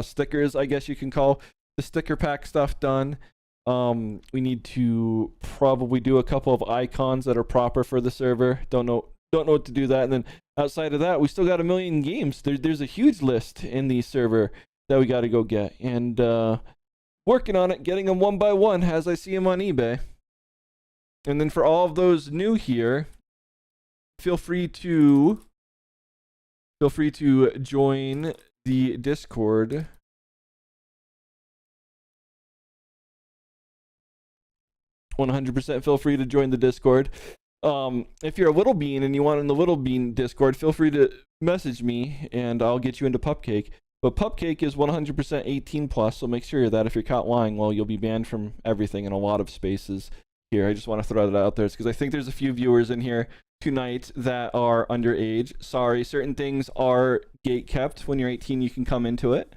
stickers, I guess you can call the sticker pack stuff done. We need to probably do a couple of icons that are proper for the server. Don't know what to do that. And then outside of that, we still got a million games. There's a huge list in the server that we got to go get, and working on it, getting them one by one as I see them on eBay. And then for all of those new here, feel free to join the Discord. %, feel free to join the Discord. If you're a Little Bean and you want in the Little Bean Discord, feel free to message me and I'll get you into Pupcake. But Pupcake is 100% 18 plus, so make sure that if you're caught lying, well, you'll be banned from everything in a lot of spaces here. I just want to throw that out there because I think there's a few viewers in here tonight that are underage. Sorry, certain things are gate kept. When you're 18, you can come into it.